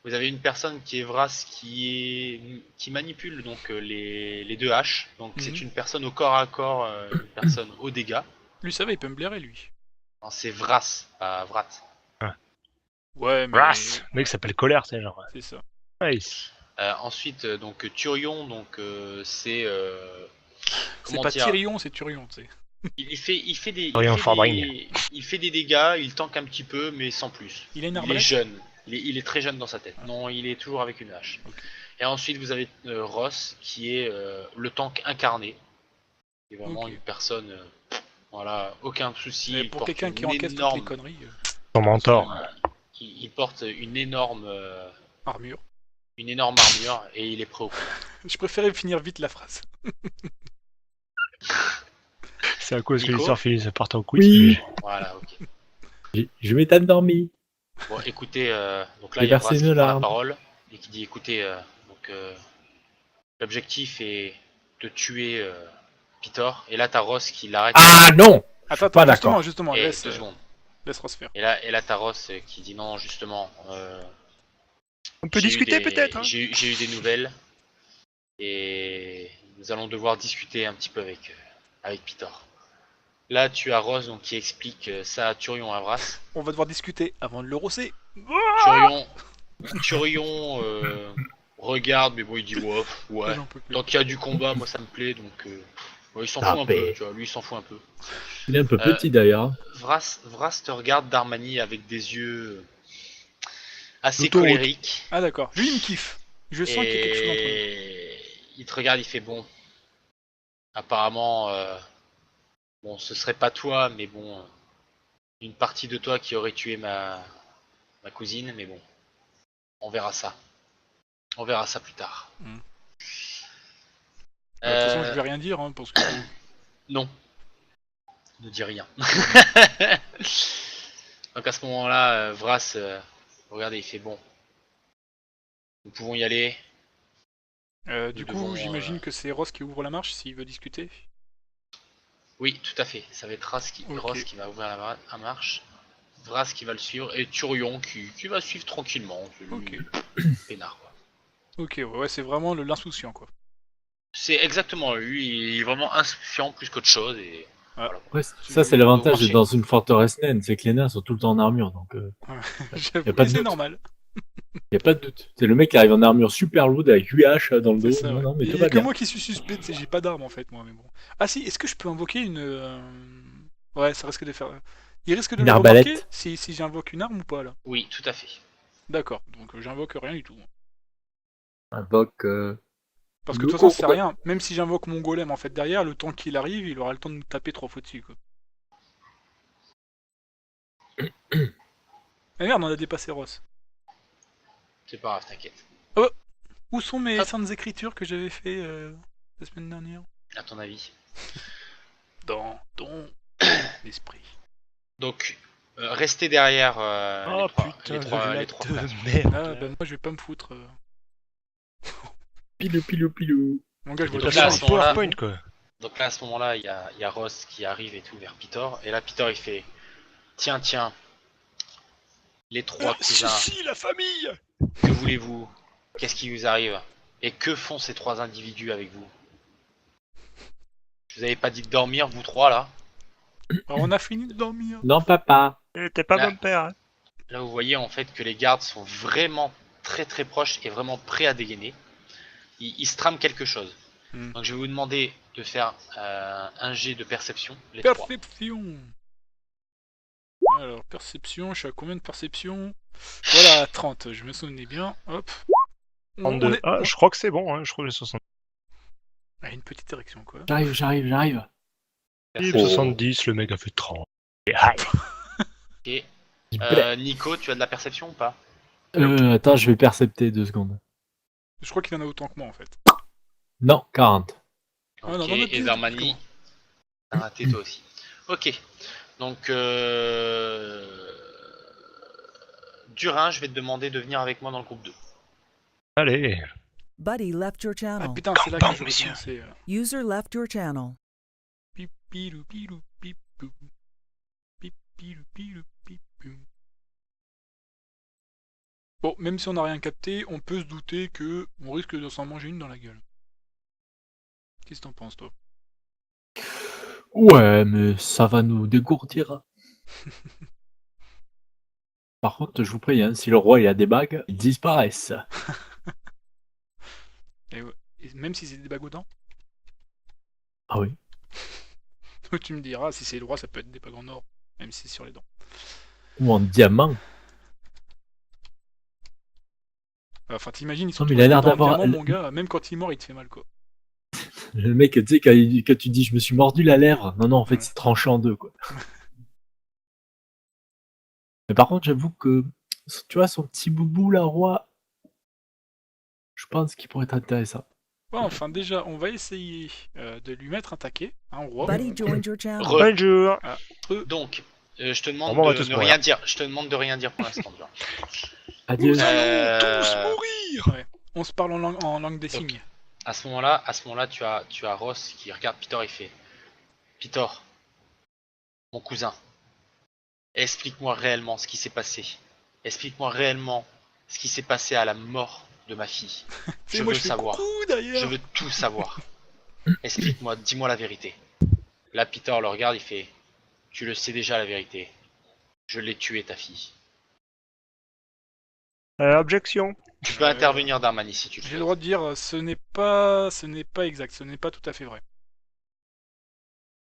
S3: Vous avez une personne qui est Vras qui manipule donc les deux haches. Donc
S4: Mhm.
S3: c'est une personne au corps à corps, une personne au dégâts.
S4: Lui, ça va, il peut me blairer, lui.
S3: Non, c'est Vras, pas Vrat.
S4: Ouais, mais.
S2: Brass. Le mec s'appelle Colère, c'est genre.
S4: C'est ça.
S5: Nice.
S3: Ensuite, donc Turion, donc c'est
S4: C'est
S3: comment
S4: pas
S3: dire,
S4: Tyrion, c'est Turion, tu sais.
S5: Turion Fordring.
S3: il fait des dégâts, il tank un petit peu, mais sans plus.
S4: Il a une
S3: Il est
S4: arbalète.
S3: jeune, il est très jeune dans sa tête.
S4: Ah.
S3: Non, il est toujours avec une hache.
S4: Ok.
S3: Et ensuite, vous avez Ross, qui est le tank incarné. C'est vraiment
S4: Ok.
S3: une personne, voilà, aucun souci.
S4: Mais
S3: il
S4: pour
S3: porte
S4: quelqu'un qui
S3: une
S4: encaisse toutes les
S3: énorme,
S4: conneries,
S5: Ton mentor.
S3: il porte une énorme
S4: armure.
S3: armure et il est prêt au combat.
S4: Je préférais finir vite la phrase.
S5: C'est à cause que
S3: Nico
S5: l'histoire finit par ton quiz.
S1: Oui.
S3: Voilà, ok.
S1: Je m'étais endormi.
S3: Bon, écoutez, donc là,
S1: J'ai
S3: il y a
S1: versé
S3: Brass qui
S1: une
S3: prend la
S1: larme.
S3: parole et qui dit, écoutez, l'objectif est de tuer Pitor. Et là, t'as Ross qui l'arrête.
S1: Ah non.
S4: Attends,
S1: pas
S4: justement,
S3: Et
S4: laisse
S3: 2 secondes.
S4: Ross faire.
S3: Et là t'as Ross qui dit non, justement.
S5: On peut discuter peut-être. Hein.
S3: J'ai eu des nouvelles et nous allons devoir discuter un petit peu avec Pitor. Là, tu as Ross donc qui explique ça à Turion à Brass.
S4: On va devoir discuter avant de le rosser.
S3: Turion regarde, mais bon, il dit ouais.
S4: J'en peux plus.
S3: Tant qu'il y a du combat, moi ça me plaît, donc ouais, il s'en
S1: Ah,
S3: fout un peu, tu vois, lui il s'en fout un peu.
S1: Il est un peu petit d'ailleurs.
S3: Vras te regarde d'Armani avec des yeux assez
S5: D'autoroute.
S3: colériques.
S4: Ah d'accord, lui il me kiffe. Je sens qu'il y a quelque chose entre nous.
S3: Et il te regarde, il fait bon. Apparemment, bon, ce serait pas toi, mais bon, une partie de toi qui aurait tué ma cousine, mais bon, on verra ça. On verra ça plus tard.
S4: De toute façon, je
S3: Euh,
S4: vais rien dire, hein, parce que...
S3: Non. Ne dis rien. Donc à ce moment-là, Vras, regardez, il fait bon. Nous pouvons y aller.
S4: du
S3: Nous
S4: coup,
S3: devons,
S4: j'imagine que c'est Ross qui ouvre la marche s'il veut discuter.
S3: Oui, tout à fait. Ça va être Ross qui
S4: Ok.
S3: va ouvrir la marche. Vras qui va le suivre et Turion qui va suivre tranquillement.
S4: Ok.
S3: Peinard, quoi.
S4: Ok, ouais, c'est vraiment l'insouciant, quoi.
S3: C'est exactement lui. Il est vraiment insouciant plus qu'autre chose. Et voilà.
S1: Ouais, ça c'est
S3: Au
S1: l'avantage
S3: marché.
S1: d'être dans une forteresse naine, c'est que les nains sont tout le temps en armure, donc
S4: J'avoue,
S1: y a pas de
S4: c'est
S1: doute.
S4: normal.
S1: y a pas de doute. C'est le mec qui arrive en armure super lourde avec 8 haches dans le dos.
S4: C'est ça,
S1: Non,
S4: ouais.
S1: non, mais
S4: Il
S1: tout
S4: y a
S1: va
S4: que
S1: bien.
S4: moi qui suis suspect, tu sais, j'ai pas d'arme en fait, moi, mais bon. Ah si, est-ce que je peux invoquer une... Ouais, ça risque de faire... Il risque de
S1: Une
S4: le
S1: arbalète.
S4: remarquer si j'invoque une arme ou pas, là.
S3: Oui, tout à fait.
S4: D'accord, donc j'invoque rien du tout.
S1: Invoque.
S4: Parce que
S1: Le
S4: de toute façon, c'est
S1: courbe.
S4: rien. Même si j'invoque mon golem, en fait, derrière, le temps qu'il arrive, il aura le temps de nous taper 3 fois dessus, quoi. Ah merde, on a dépassé Ross.
S3: C'est pas grave, t'inquiète.
S4: Où sont mes
S3: Hop.
S4: saintes écritures que j'avais fait la semaine dernière?
S3: À ton avis.
S4: Dans ton esprit.
S3: Donc, restez derrière
S5: Oh putain,
S3: les trois
S5: de
S3: frères.
S5: merde.
S4: Ah, bah moi, je vais pas me foutre.
S1: Pilou, pilou, pilou.
S4: Mon gars, je vois
S3: Donc
S4: déjà
S3: là, à
S4: un
S3: ce moment-là-
S5: PowerPoint quoi.
S3: Donc là, à ce moment-là, il y a Ross qui arrive et tout vers Pitor. Et là, Pitor, il fait tiens, les trois cousins,
S5: Si, la famille.
S3: que voulez-vous? Qu'est-ce qui vous arrive? Et que font ces trois individus avec vous? Je vous avais pas dit de dormir, vous trois, là?
S4: Alors, on a fini de dormir.
S1: Non, papa.
S5: T'es pas
S3: Là.
S5: bon père. Hein.
S3: Là, vous voyez, en fait, que les gardes sont vraiment très très proches et vraiment prêts à dégainer. Ils se trament quelque chose.
S4: Hmm.
S3: Donc, je vais vous demander de faire un jet de perception, les trois.
S4: Perception. Alors, perception, je suis à combien de perception? Voilà, 30, je me souvenais bien. Hop. On
S5: 32.
S4: est...
S5: Ah, je crois que c'est bon, hein. Je crois que j'ai 60.
S4: Ah, une petite érection, quoi.
S1: J'arrive.
S5: Et
S3: Perception.
S5: 70, le mec a fait 30. Et hype.
S3: Et
S1: Bleh.
S3: Nico, tu as de la perception ou pas?
S1: Attends, je vais percepter 2 secondes.
S4: Je crois qu'il en a autant que moi, en fait.
S1: Non, 40.
S4: Ah, non,
S3: Ok,
S4: non, non,
S3: et Zarmani, t'as raté toi aussi. Ok, donc Durin, je vais te demander de venir avec moi dans le groupe 2.
S5: Allez.
S6: Buddy left your
S4: Ah
S6: channel.
S4: putain, c'est là
S5: Gang
S4: que je vais
S5: messieurs.
S4: commencer.
S6: User left your channel.
S4: Pipilou, pilou, pipou. Pipilou, pilou, pipou. Bon, même si on n'a rien capté, on peut se douter que on risque de s'en manger une dans la gueule. Qu'est-ce que t'en penses, toi?
S1: Ouais, mais ça va nous dégourdir. Par contre, je vous préviens, si le roi il a des bagues, ils disparaissent.
S4: Et même si c'est des bagues aux dents.
S1: Ah oui.
S4: Tu me diras, si c'est le roi, ça peut être des bagues en or, même si c'est sur les dents.
S1: Ou en diamant.
S4: Enfin, t'imagines, ils sont
S1: Non,
S4: tous
S1: mais il a l'air
S4: en
S1: d'avoir-
S4: diamant, mon gars. Même quand il mord, il te fait mal, quoi.
S1: Le mec, tu sais, quand tu dis je me suis mordu la lèvre, non, en fait,
S4: Ouais.
S1: c'est tranché en deux, quoi. Mais par contre, j'avoue que, tu vois, son petit boubou, la roi, je pense qu'il pourrait être intéressant.
S4: Bon, enfin, déjà, on va essayer de lui mettre un taquet, hein, au roi.
S6: Buddy joined your channel.
S5: Bonjour.
S3: Donc, je te demande
S5: Bon, on va
S3: de
S5: tous
S3: ne
S5: mourir.
S3: rien dire. Je te demande de rien dire pour l'instant. tu vois.
S1: Adieu.
S3: Euh,
S4: Ouais. On se parle en langue des
S3: Donc,
S4: signes.
S3: À ce moment-là, tu as Ross qui regarde Pitor et fait Pitor, mon cousin, explique-moi réellement ce qui s'est passé. Explique-moi réellement ce qui s'est passé à la mort de ma fille. Je
S4: Moi,
S3: veux
S4: je fais
S3: savoir.
S4: coucou derrière.
S3: Je veux tout savoir. Explique-moi, dis-moi la vérité. Là, Pitor le regarde, il fait tu le sais déjà la vérité. Je l'ai tué ta fille.
S5: Objection.
S3: Tu peux intervenir Darmani si tu le
S4: J'ai
S3: fais.
S4: le droit de dire, ce n'est pas exact, ce n'est pas tout à fait vrai.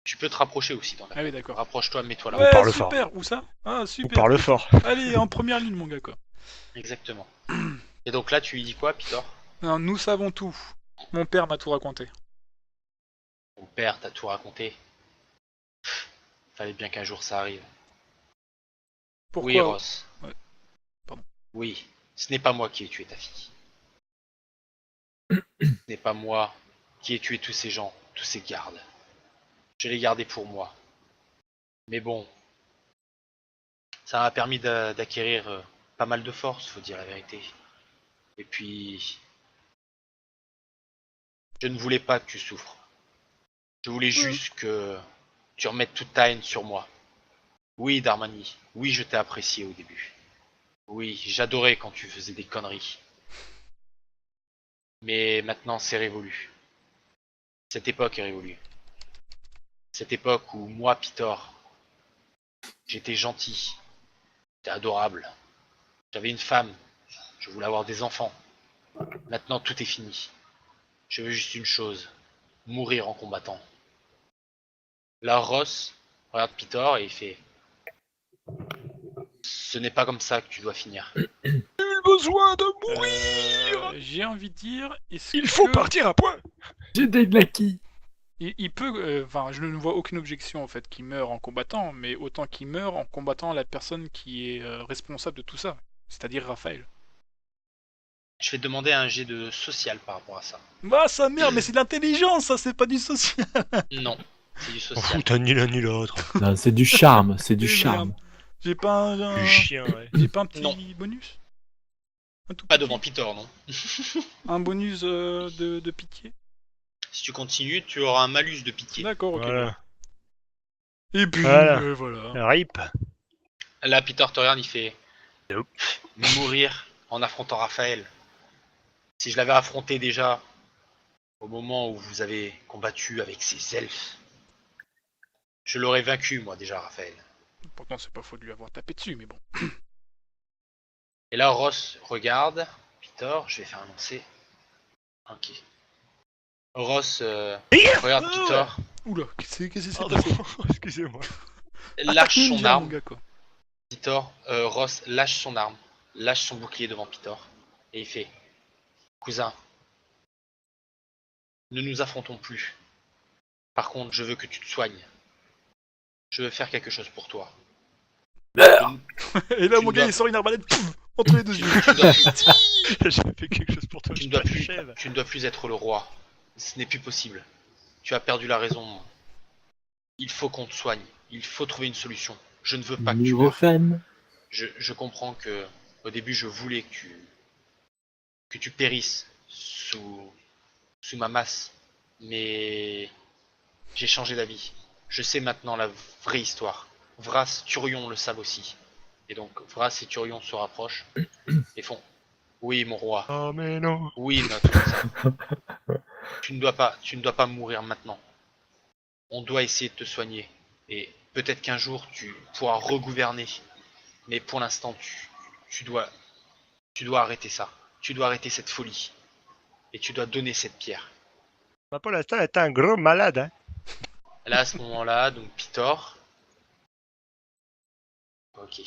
S3: Tu peux te rapprocher aussi dans la...
S4: Ah oui, d'accord.
S3: Rapproche-toi, mets-toi là.
S5: Ouais. parle
S4: super. Où ça? Ah,
S5: On
S4: super.
S5: parle fort.
S4: Allez, en première ligne, mon gars, quoi.
S3: Exactement. Et donc là, tu lui dis quoi, Pitor?
S4: Non, nous savons tout. Mon père m'a tout raconté.
S3: Ton père t'a tout raconté. Fallait bien qu'un jour ça arrive.
S4: Pourquoi?
S3: Oui, Ross.
S4: Ouais. Pardon.
S3: Oui, ce n'est pas moi qui ai tué ta fille. Ce n'est pas moi qui ai tué tous ces gens, tous ces gardes. Je l'ai gardé pour moi. Mais bon, ça m'a permis d'acquérir pas mal de force, faut dire la vérité. Et puis, je ne voulais pas que tu souffres. Je voulais juste que tu remettes toute ta haine sur moi. Oui, Darmani, oui, je t'ai apprécié au début. Oui, j'adorais quand tu faisais des conneries. Mais maintenant, c'est révolu. Cette époque est révolue. Cette époque où moi, Pitor, j'étais gentil, j'étais adorable. J'avais une femme, je voulais avoir des enfants. Maintenant, tout est fini. Je veux juste une chose, mourir en combattant. Là, Ross regarde Pitor et il fait ce n'est pas comme ça que tu dois finir.
S5: Besoin de
S4: J'ai envie de dire,
S5: Il faut partir à point.
S1: J'ai des Lucky.
S4: Il peut, enfin, je ne vois aucune objection en fait qu'il meure en combattant, mais autant qu'il meure en combattant la personne qui est responsable de tout ça, c'est-à-dire Raphaël.
S3: Je vais te demander un jet de social par rapport à ça.
S4: Bah sa mère, mais c'est de l'intelligence, ça, c'est pas du social.
S3: Non, c'est du
S5: On
S3: social.
S5: fout t'as ni l'un ni l'autre.
S1: Non, c'est du charme, c'est du
S4: Eh,
S1: charme.
S4: merde. J'ai pas un,
S5: Du chien, ouais.
S4: j'ai pas un petit
S3: Non.
S4: bonus. Un tout
S3: Pas
S4: petit.
S3: devant Pitor, non.
S4: Un bonus de pitié.
S3: Si tu continues, tu auras un malus de pitié.
S4: D'accord, ok.
S5: Voilà.
S4: Et puis
S5: Voilà.
S4: voilà.
S5: Rip.
S3: Là, Peter te regarde, il fait
S5: Nope.
S3: mourir en affrontant Raphaël. Si je l'avais affronté déjà au moment où vous avez combattu avec ces elfes, je l'aurais vaincu, moi, déjà, Raphaël.
S4: Pourtant, c'est pas faux de lui avoir tapé dessus, mais bon.
S3: Et là, Ross regarde Peter, je vais faire annoncer. Ok. Ross regarde Peter,
S4: Oula, qu'est-ce qui s'est
S5: Pardon.
S4: passé?
S5: Excusez-moi.
S3: lâche son
S4: Ninja, mon
S3: arme.
S4: gars, quoi.
S3: Peter, Ross lâche son arme, lâche son bouclier devant Peter, et il fait cousin, ne nous affrontons plus. Par contre, je veux que tu te soignes. Je veux faire quelque chose pour toi.
S4: Et là,
S3: Tu
S4: mon
S3: ne
S4: gars,
S3: dois-
S4: il sort une arbalète pouf, entre les deux
S3: Tu,
S4: yeux.
S3: tu dois plus,
S5: J'ai fait quelque chose pour toi.
S3: tu
S5: je
S3: ne dois
S5: t'achève.
S3: plus, tu ne dois plus être le roi. Ce n'est plus possible. Tu as perdu la raison. Il faut qu'on te soigne. Il faut trouver une solution. Je ne veux pas que tu
S1: Niveau
S3: meurs.
S1: fan.
S3: Je comprends que au début je voulais que tu périsses sous ma masse, mais j'ai changé d'avis. Je sais maintenant la vraie histoire. Vras, Turion le savent aussi. Et donc Vras et Turion se rapprochent et font oui mon roi,
S5: Oh mais non.
S3: oui notre cousin. Tu ne dois pas mourir maintenant. On doit essayer de te soigner et peut-être qu'un jour tu pourras regouverner. Mais pour l'instant tu dois arrêter ça. Tu dois arrêter cette folie. et tu dois donner cette pierre.
S5: Pour l'instant, elle était un gros malade. Hein.
S3: Là, à ce moment-là, donc Pitor. Ok.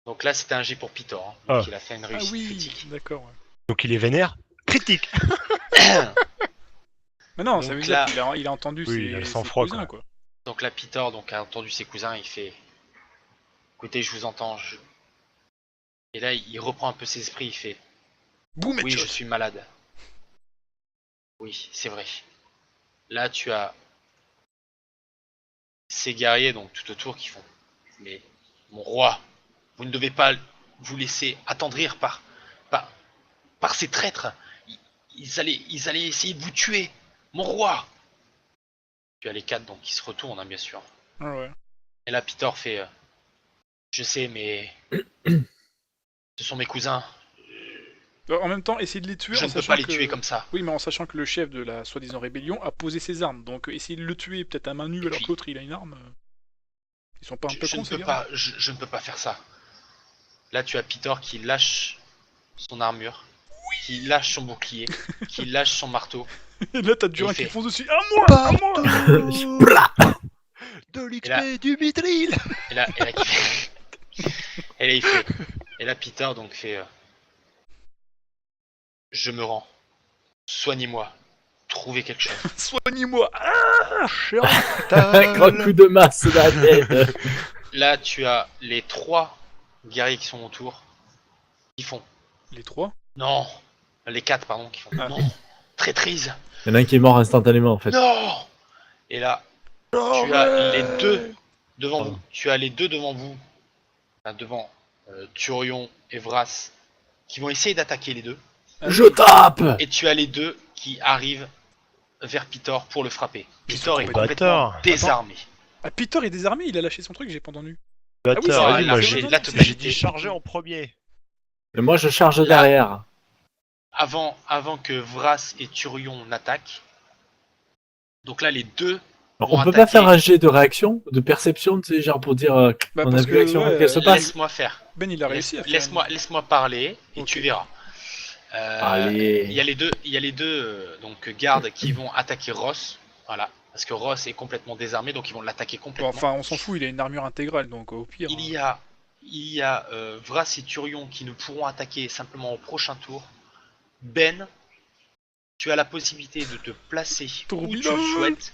S3: Donc là, c'était un G pour Pitor. Hein. Donc
S5: Ah.
S3: il a fait une
S4: Ah
S3: réussite
S4: oui,
S3: critique.
S4: d'accord. Ouais.
S5: Donc il est vénère. Critique.
S4: Mais non, ça
S3: Donc
S4: veut dire
S3: là-
S4: qu'il a entendu
S5: Oui, il a
S4: ses,
S5: le
S4: ses
S5: sang-froid,
S4: cousins, quoi.
S3: Donc là, Pitor a entendu ses cousins, il fait écoutez, je vous entends. Et là, il reprend un peu ses esprits, il fait
S4: Boum,
S3: oui, je
S4: headshot.
S3: suis malade. Oui, c'est vrai. Là, tu as ces guerriers, donc tout autour, qui font mais mon roi, vous ne devez pas vous laisser attendrir par ces traîtres. Ils allaient essayer de vous tuer. Mon roi. Tu as les 4 donc qui se retournent, hein, bien sûr.
S4: Ah ouais.
S3: Et là, Pitor fait je sais, mais ce sont mes cousins.
S4: En même temps, essayer de les tuer
S3: Je
S4: en
S3: ne peux
S4: sachant
S3: pas les
S4: que...
S3: tuer comme ça.
S4: Oui, mais en sachant que le chef de la soi-disant rébellion a posé ses armes. Donc essayer de le tuer peut-être à main nue
S3: Et
S4: alors
S3: puis-
S4: que l'autre il a une arme. Ils sont pas un peu
S3: Je
S4: cons
S3: ne
S4: ces
S3: peux
S4: gars.
S3: pas, je ne peux pas faire ça. Là, tu as Pitor qui lâche son armure, qui lâche son bouclier, qui lâche son marteau.
S4: Et là t'as Durin
S3: Il
S4: qui
S3: fait-
S4: fonce dessus. À moi, à moi.
S5: De l'XP,
S3: Et là-
S5: du mitril.
S3: Et là, il fait. Et là, Peter donc fait. Je me rends. Soignez-moi. Trouvez quelque chose.
S4: Soignez-moi.
S1: Un grand coup de masse dans la tête.
S3: Là, tu as les 3 guerriers qui sont autour. Qui font.
S4: Les 3.
S3: Non. Les 4, pardon, qui font.
S4: Ah.
S3: Non. Traîtrise.
S1: Il y en a un qui est mort instantanément en fait.
S3: Non. Et là, tu as les 2 devant vous. Tu as les 2 devant vous. Enfin, devant Turion et Vras. Qui vont essayer d'attaquer les 2.
S1: Je tape.
S3: Et tu as les 2 qui arrivent vers Pitor pour le frapper. Pitor est
S4: sont
S3: complètement
S5: bâtards.
S3: désarmé.
S4: Ah, Peter est désarmé, il a lâché son truc, j'ai pas entendu.
S5: Bâtard,
S4: oui, c'est
S3: Ah,
S4: vrai,
S5: vas-y,
S3: là,
S5: moi,
S3: j'ai
S5: j'ai
S3: la totalité.
S5: j'ai dit charger en premier.
S1: Et moi je charge derrière.
S3: Avant que Vras et Turion n'attaquent. Donc là, les 2
S1: Alors,
S3: vont
S1: on peut pas
S3: attaquer.
S1: faire un jet de réaction, de perception, tu sais, genre pour dire
S4: Bah,
S1: on a
S4: parce
S1: vu
S4: que,
S1: l'action
S4: ouais,
S1: qu'elle se passe.
S3: Laisse-moi faire.
S4: Ben il a réussi à faire.
S3: Laisse-moi parler et
S4: Ok.
S3: tu verras.
S1: Allez.
S3: Il y a les deux donc gardes qui vont attaquer Ross. Voilà. Parce que Ross est complètement désarmé, donc ils vont l'attaquer
S4: Bon,
S3: complètement.
S4: enfin, on s'en fout, il a une armure intégrale, donc au pire.
S3: Il y a Vras et Turion qui ne pourront attaquer simplement au prochain tour. Ben, tu as la possibilité de te placer où tu
S4: Tourbillon.
S3: le souhaites.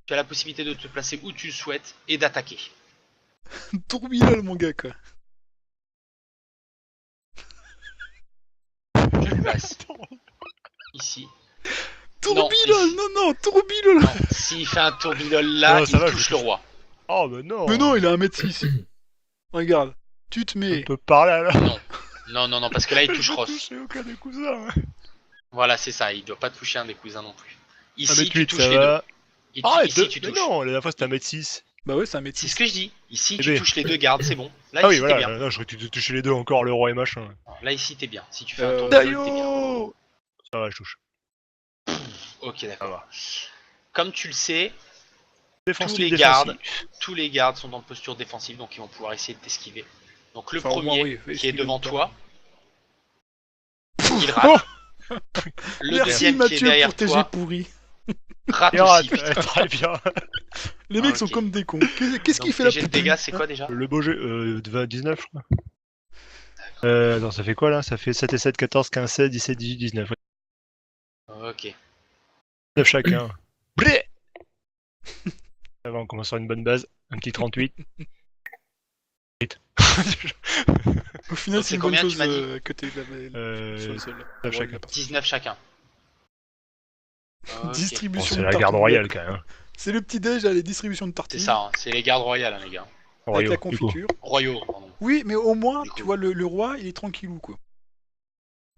S3: Tu as la possibilité de te placer où tu le souhaites et d'attaquer.
S4: Tourbillon, mon gars, quoi.
S3: Je le place ici.
S4: Tourbillon, non, tourbillon.
S3: Non, s'il fait un tourbillon là,
S5: Non, ça
S3: il
S5: va,
S3: touche
S5: je
S3: le
S5: touche.
S3: roi.
S5: Oh, mais non.
S4: Mais non, il a 1m6. Regarde, tu te mets.
S5: On peut parler alors.
S3: Non, parce que là il touche
S5: Je
S3: Ross.
S5: touche aucun des cousins.
S3: Voilà, c'est ça, il doit pas toucher un des cousins non plus. Ici, tu
S5: 1m8,
S3: touches
S5: ça
S3: les 2.
S5: va. Ah,
S3: Ici, tu touches.
S5: non, la dernière fois c'était 1m6.
S4: Bah ouais, c'est
S3: C'est
S4: 1m6.
S3: ce que je dis. Ici,
S5: Eh
S3: tu
S5: ben.
S3: touches les 2 gardes, c'est bon. Là,
S5: Ah oui,
S3: ici, t'es
S5: voilà,
S3: bien.
S5: non, j'aurais dû toucher les deux encore, le roi et machin.
S3: Là, ici, t'es bien. Si tu fais un tourbillon, t'es bien.
S5: Dayo. Ça va, je touche.
S3: Ok,
S5: Ça
S3: d'accord.
S5: va.
S3: Comme tu le sais,
S5: Défensif,
S3: les
S5: défensif.
S3: gardes. tous les gardes sont en posture défensive, donc ils vont pouvoir essayer de t'esquiver. Donc le
S4: Enfin, au moins,
S3: premier,
S4: oui,
S3: qui est
S4: esquiver
S3: devant
S4: ou pas.
S3: toi, il rate. Le
S4: Merci
S3: deuxième qui est
S4: Mathieu
S3: derrière
S4: pour tes jets
S3: toi,
S4: pourris.
S3: rate
S5: Il rate,
S3: aussi. putain.
S5: très bien.
S4: Les mecs
S3: Ah,
S4: sont
S3: ok.
S4: comme des cons. Qu'est-ce qu'il
S3: Donc
S4: fait
S3: tes
S4: là,
S3: jets de
S4: putain
S3: dégâts, c'est quoi déjà
S5: Le beau jeu, 19 je crois. Attends, ça fait quoi là? Ça fait 7 et 7, 14, 15, 16, 17, 18, 19.
S3: Ok.
S5: 9 chacun. Blé. Ça va, on commence sur une bonne base. Un petit 38.
S4: Au final,
S3: Donc,
S4: c'est
S3: c'est
S4: une bonne
S3: combien, tu
S4: chose
S3: m'as dit
S4: que t'es sur le sol.
S5: 9 chacun.
S3: 19 chacun. Ok.
S5: Bon,
S4: Distribution
S5: c'est
S4: de
S5: la garde
S4: tartines.
S5: royale quand même.
S4: C'est le petit déj, là, les distributions de
S3: C'est
S4: tartines.
S3: ça, hein, c'est les gardes royales, hein, les gars.
S4: Avec
S5: Royaux,
S4: la
S5: du coup.
S4: confiture.
S3: Royaux, pardon.
S4: Oui, mais au moins,
S3: Du coup.
S4: tu vois, le roi, il est tranquillou, quoi.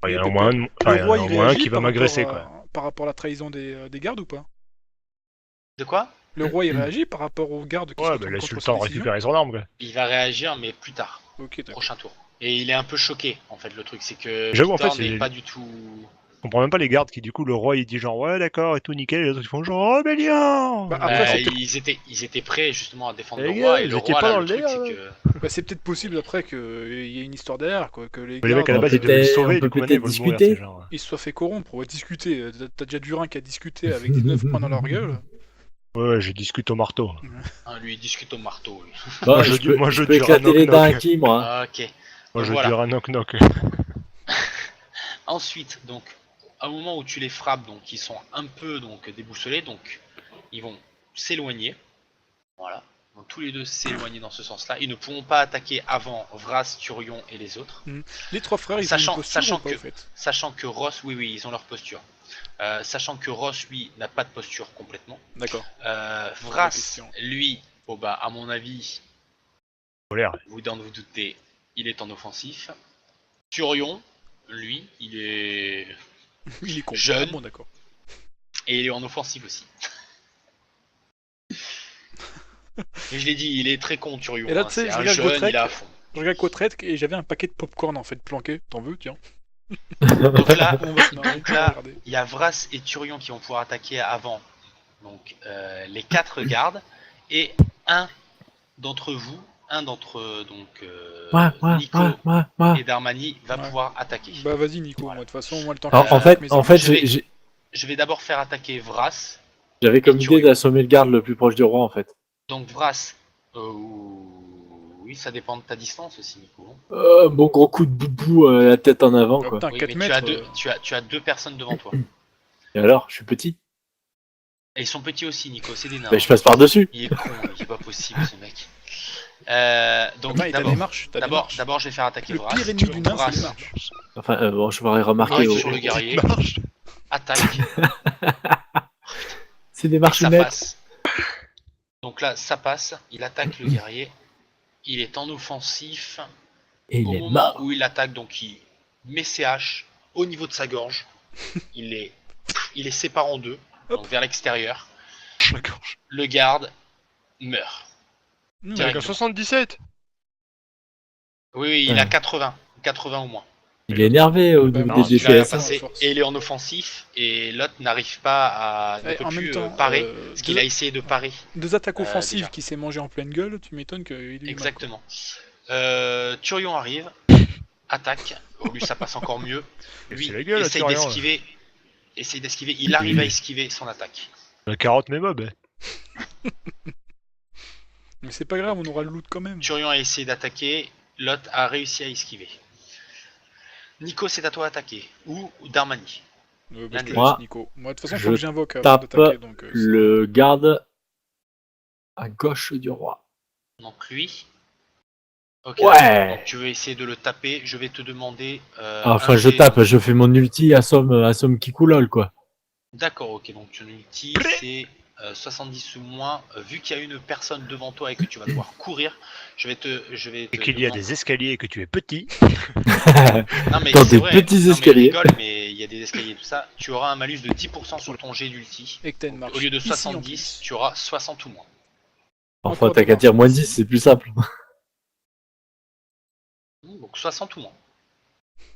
S5: Il y en a
S4: Mais
S5: au moins un,
S4: le
S5: enfin, il y en a
S4: roi,
S5: au
S4: il
S5: moins un
S4: réagit
S5: qui va
S4: par
S5: m'agresser
S4: rapport
S5: quoi.
S4: Par rapport à la trahison des gardes ou pas?
S3: De quoi?
S4: Le roi, il réagit par rapport aux gardes qui se
S5: Ouais,
S4: retournent
S5: bah laisse
S4: contre
S5: le
S4: sa
S5: temps de
S4: décision.
S5: récupérer son arme quoi.
S3: Il va réagir, mais plus tard,
S4: Ok, d'accord.
S3: prochain tour. Et il est un peu choqué, en fait, le truc, c'est que
S5: J'avoue, en
S3: Peter
S5: fait,
S3: n'est
S5: c'est-
S3: pas du tout
S5: Je comprends même pas les gardes qui, du coup, le roi il dit genre ouais, d'accord et tout, nickel, et les autres ils font genre oh, Bélian
S4: Bah, après,
S3: ils étaient prêts justement à défendre
S5: Les
S3: le
S5: gars,
S3: roi, et
S5: vous
S3: le
S5: étiez
S3: roi,
S5: pas
S3: là,
S5: dans
S3: le
S5: le
S3: truc, c'est
S5: délire,
S3: que...
S4: bah, c'est peut-être possible après qu'il y ait une histoire derrière, quoi. Que les
S5: Mais les mecs, à la
S4: gardes,
S5: base, ils devaient le sauver,
S1: on
S5: du
S1: peut
S5: coup, maintenant, ils
S1: peut-être
S5: veulent mourir,
S1: discuter.
S5: c'est genre.
S4: ils se soient fait corrompre. On va discuter. T'as déjà Durin qui a discuté avec 19 points dans leur gueule.
S5: Ouais, je discute au marteau.
S3: Hein, lui, il discute au marteau, lui.
S1: Bon,
S5: je dis- moi,
S1: je
S5: je
S1: peux
S5: dirais
S1: éclater les
S5: knock-knock.
S1: dents à qui, moi?
S3: Ah, ok.
S5: Moi,
S3: Donc,
S5: je
S3: voilà.
S5: dirais knock-knock.
S3: Ensuite, donc, au moment où tu les frappes, donc ils sont un peu donc déboussolés, donc ils vont s'éloigner. Voilà. Donc tous les deux s'éloigner dans ce sens-là. Ils ne pourront pas attaquer avant Vras, Turion et les autres.
S4: Les trois frères, ils
S3: Sachant-
S4: ont une posture
S3: sachant
S4: ou pas,
S3: que-
S4: au fait
S3: Sachant que Ross, oui, ils ont leur posture. Sachant que Ross, lui, n'a pas de posture complètement.
S4: D'accord. La
S3: Vras,
S4: question.
S3: lui, bon bah, à mon avis,
S5: Colère.
S3: vous d'en vous doutez, il est en offensif. Turion, lui, il est...
S4: Il est con.
S3: Jeune.
S4: Ah bon, d'accord.
S3: Et il est en offensive aussi. Mais je l'ai dit, il est très con, Turion.
S4: Et là,
S3: hein,
S4: tu sais,
S3: c'est
S4: je
S3: un
S4: regarde
S3: jeune,
S4: Gotrek.
S3: il est à fond.
S4: Je regarde Quotret et j'avais un paquet de popcorn en fait planqué. T'en veux, tiens.
S3: Donc là,
S4: On va se marrer,
S3: donc
S4: on va
S3: là,
S4: regarder.
S3: il y a Vras et Turion qui vont pouvoir attaquer avant. Donc les 4 gardes et un d'entre vous, Nico et Darmani va
S4: Ouais.
S3: pouvoir attaquer.
S4: Bah vas-y Nico,
S3: Voilà.
S4: moi de toute façon, moi le temps
S1: Alors,
S4: que
S1: en
S4: je
S1: fait,
S4: fasse mes
S1: en fait,
S3: Je vais-
S1: j'ai-
S3: Je vais d'abord faire attaquer Vras.
S1: j'avais comme
S3: Et
S1: idée
S3: Turion.
S1: d'assommer le garde le plus proche du roi, en fait.
S3: Donc Vras, oui, ça dépend de ta distance aussi, Nico.
S1: Bon gros coup de boubou, la tête en avant,
S4: Oh,
S1: quoi.
S4: putain,
S3: Oui,
S4: 4
S3: mais
S4: mètres.
S3: tu as deux personnes devant toi.
S1: Et alors, je suis petit.
S3: Et ils sont petits aussi, Nico, c'est des nains.
S1: Ben, je passe par-dessus.
S3: Il est con, il est pas possible ce mec. Donc
S4: Thomas, et t'as des marches. T'as des marches.
S3: d'abord, je vais faire attaquer
S4: Le
S3: Vras.
S4: pire ennemi du nain,
S3: Vras,
S4: c'est les marches.
S1: Enfin, bon, je m'aurais remarqué.
S3: arrive
S1: au-
S3: sur le guerrier,
S5: Marche.
S3: attaque,
S1: C'est des
S3: et
S1: marches
S3: ça
S1: humaines.
S3: passe. Donc là, ça passe, il attaque le guerrier, il est en offensif.
S1: Et
S3: Au
S1: il est
S3: moment
S1: mort.
S3: où il attaque, donc il met ses haches au niveau de sa gorge, il les sépare en deux, donc vers l'extérieur.
S5: D'accord.
S3: Le garde meurt.
S5: Avec un
S3: Directement.
S5: 77.
S3: Oui, il a 80 au moins.
S1: Il est énervé au
S4: Bah,
S1: niveau
S4: non,
S1: des
S3: Il a rien
S1: DPS.
S3: passé,
S4: force.
S3: et il est en offensif, et l'autre n'arrive pas à... ne
S4: Eh,
S3: peut
S4: en
S3: plus
S4: même temps,
S3: parer, parce qu'il a essayé de parer.
S4: 2 attaques offensives
S3: déjà.
S4: qui s'est mangé en pleine gueule, tu m'étonnes qu'il ait eu mal,
S3: Exactement. Turion arrive, attaque, lui ça passe encore mieux. Lui
S5: C'est la gueule,
S3: essaye
S5: Turion,
S3: d'esquiver, il arrive à esquiver son attaque.
S5: La carotte, mes mobs.
S4: quoi. Mais c'est pas grave, on aura le loot quand même.
S3: Turion a essayé d'attaquer, l'autre a réussi à esquiver. Nico, c'est à toi d'attaquer, ou Darmani.
S4: Bah, je te
S3: Moi,
S4: laisse, Nico. Moi, de toute façon,
S1: je
S4: faut que j'invoque avant
S1: tape
S4: d'attaquer. Donc,
S1: Le garde à gauche du roi.
S3: Donc lui. Ok.
S1: Ouais.
S3: Donc tu veux essayer de le taper, je vais te demander...
S1: Enfin,
S3: un
S1: je
S3: jet-
S1: tape, je fais mon ulti, assomme Kikulol, quoi.
S3: D'accord, ok, donc ton ulti c'est 70 ou moins. Vu qu'il y a une personne devant toi et que tu vas devoir courir, je vais te
S5: Et qu'il y a
S3: demander-
S5: des escaliers et que tu es petit.
S3: Non, mais
S1: Dans
S3: c'est
S1: des
S3: vrai.
S1: petits
S3: Non, mais
S1: escaliers.
S3: rigole, mais il y a des escaliers et tout ça. Tu auras un malus de 10% sur ton jet d'ulti.
S4: et que t'as une marche.
S3: Au lieu de
S4: ici, en
S3: 70,
S4: plus.
S3: tu auras 60 ou moins.
S1: Parfois,
S4: Encore
S1: t'as
S4: des
S1: qu'à dire
S4: marches.
S1: moins 10, c'est plus simple.
S3: Donc 60 ou moins.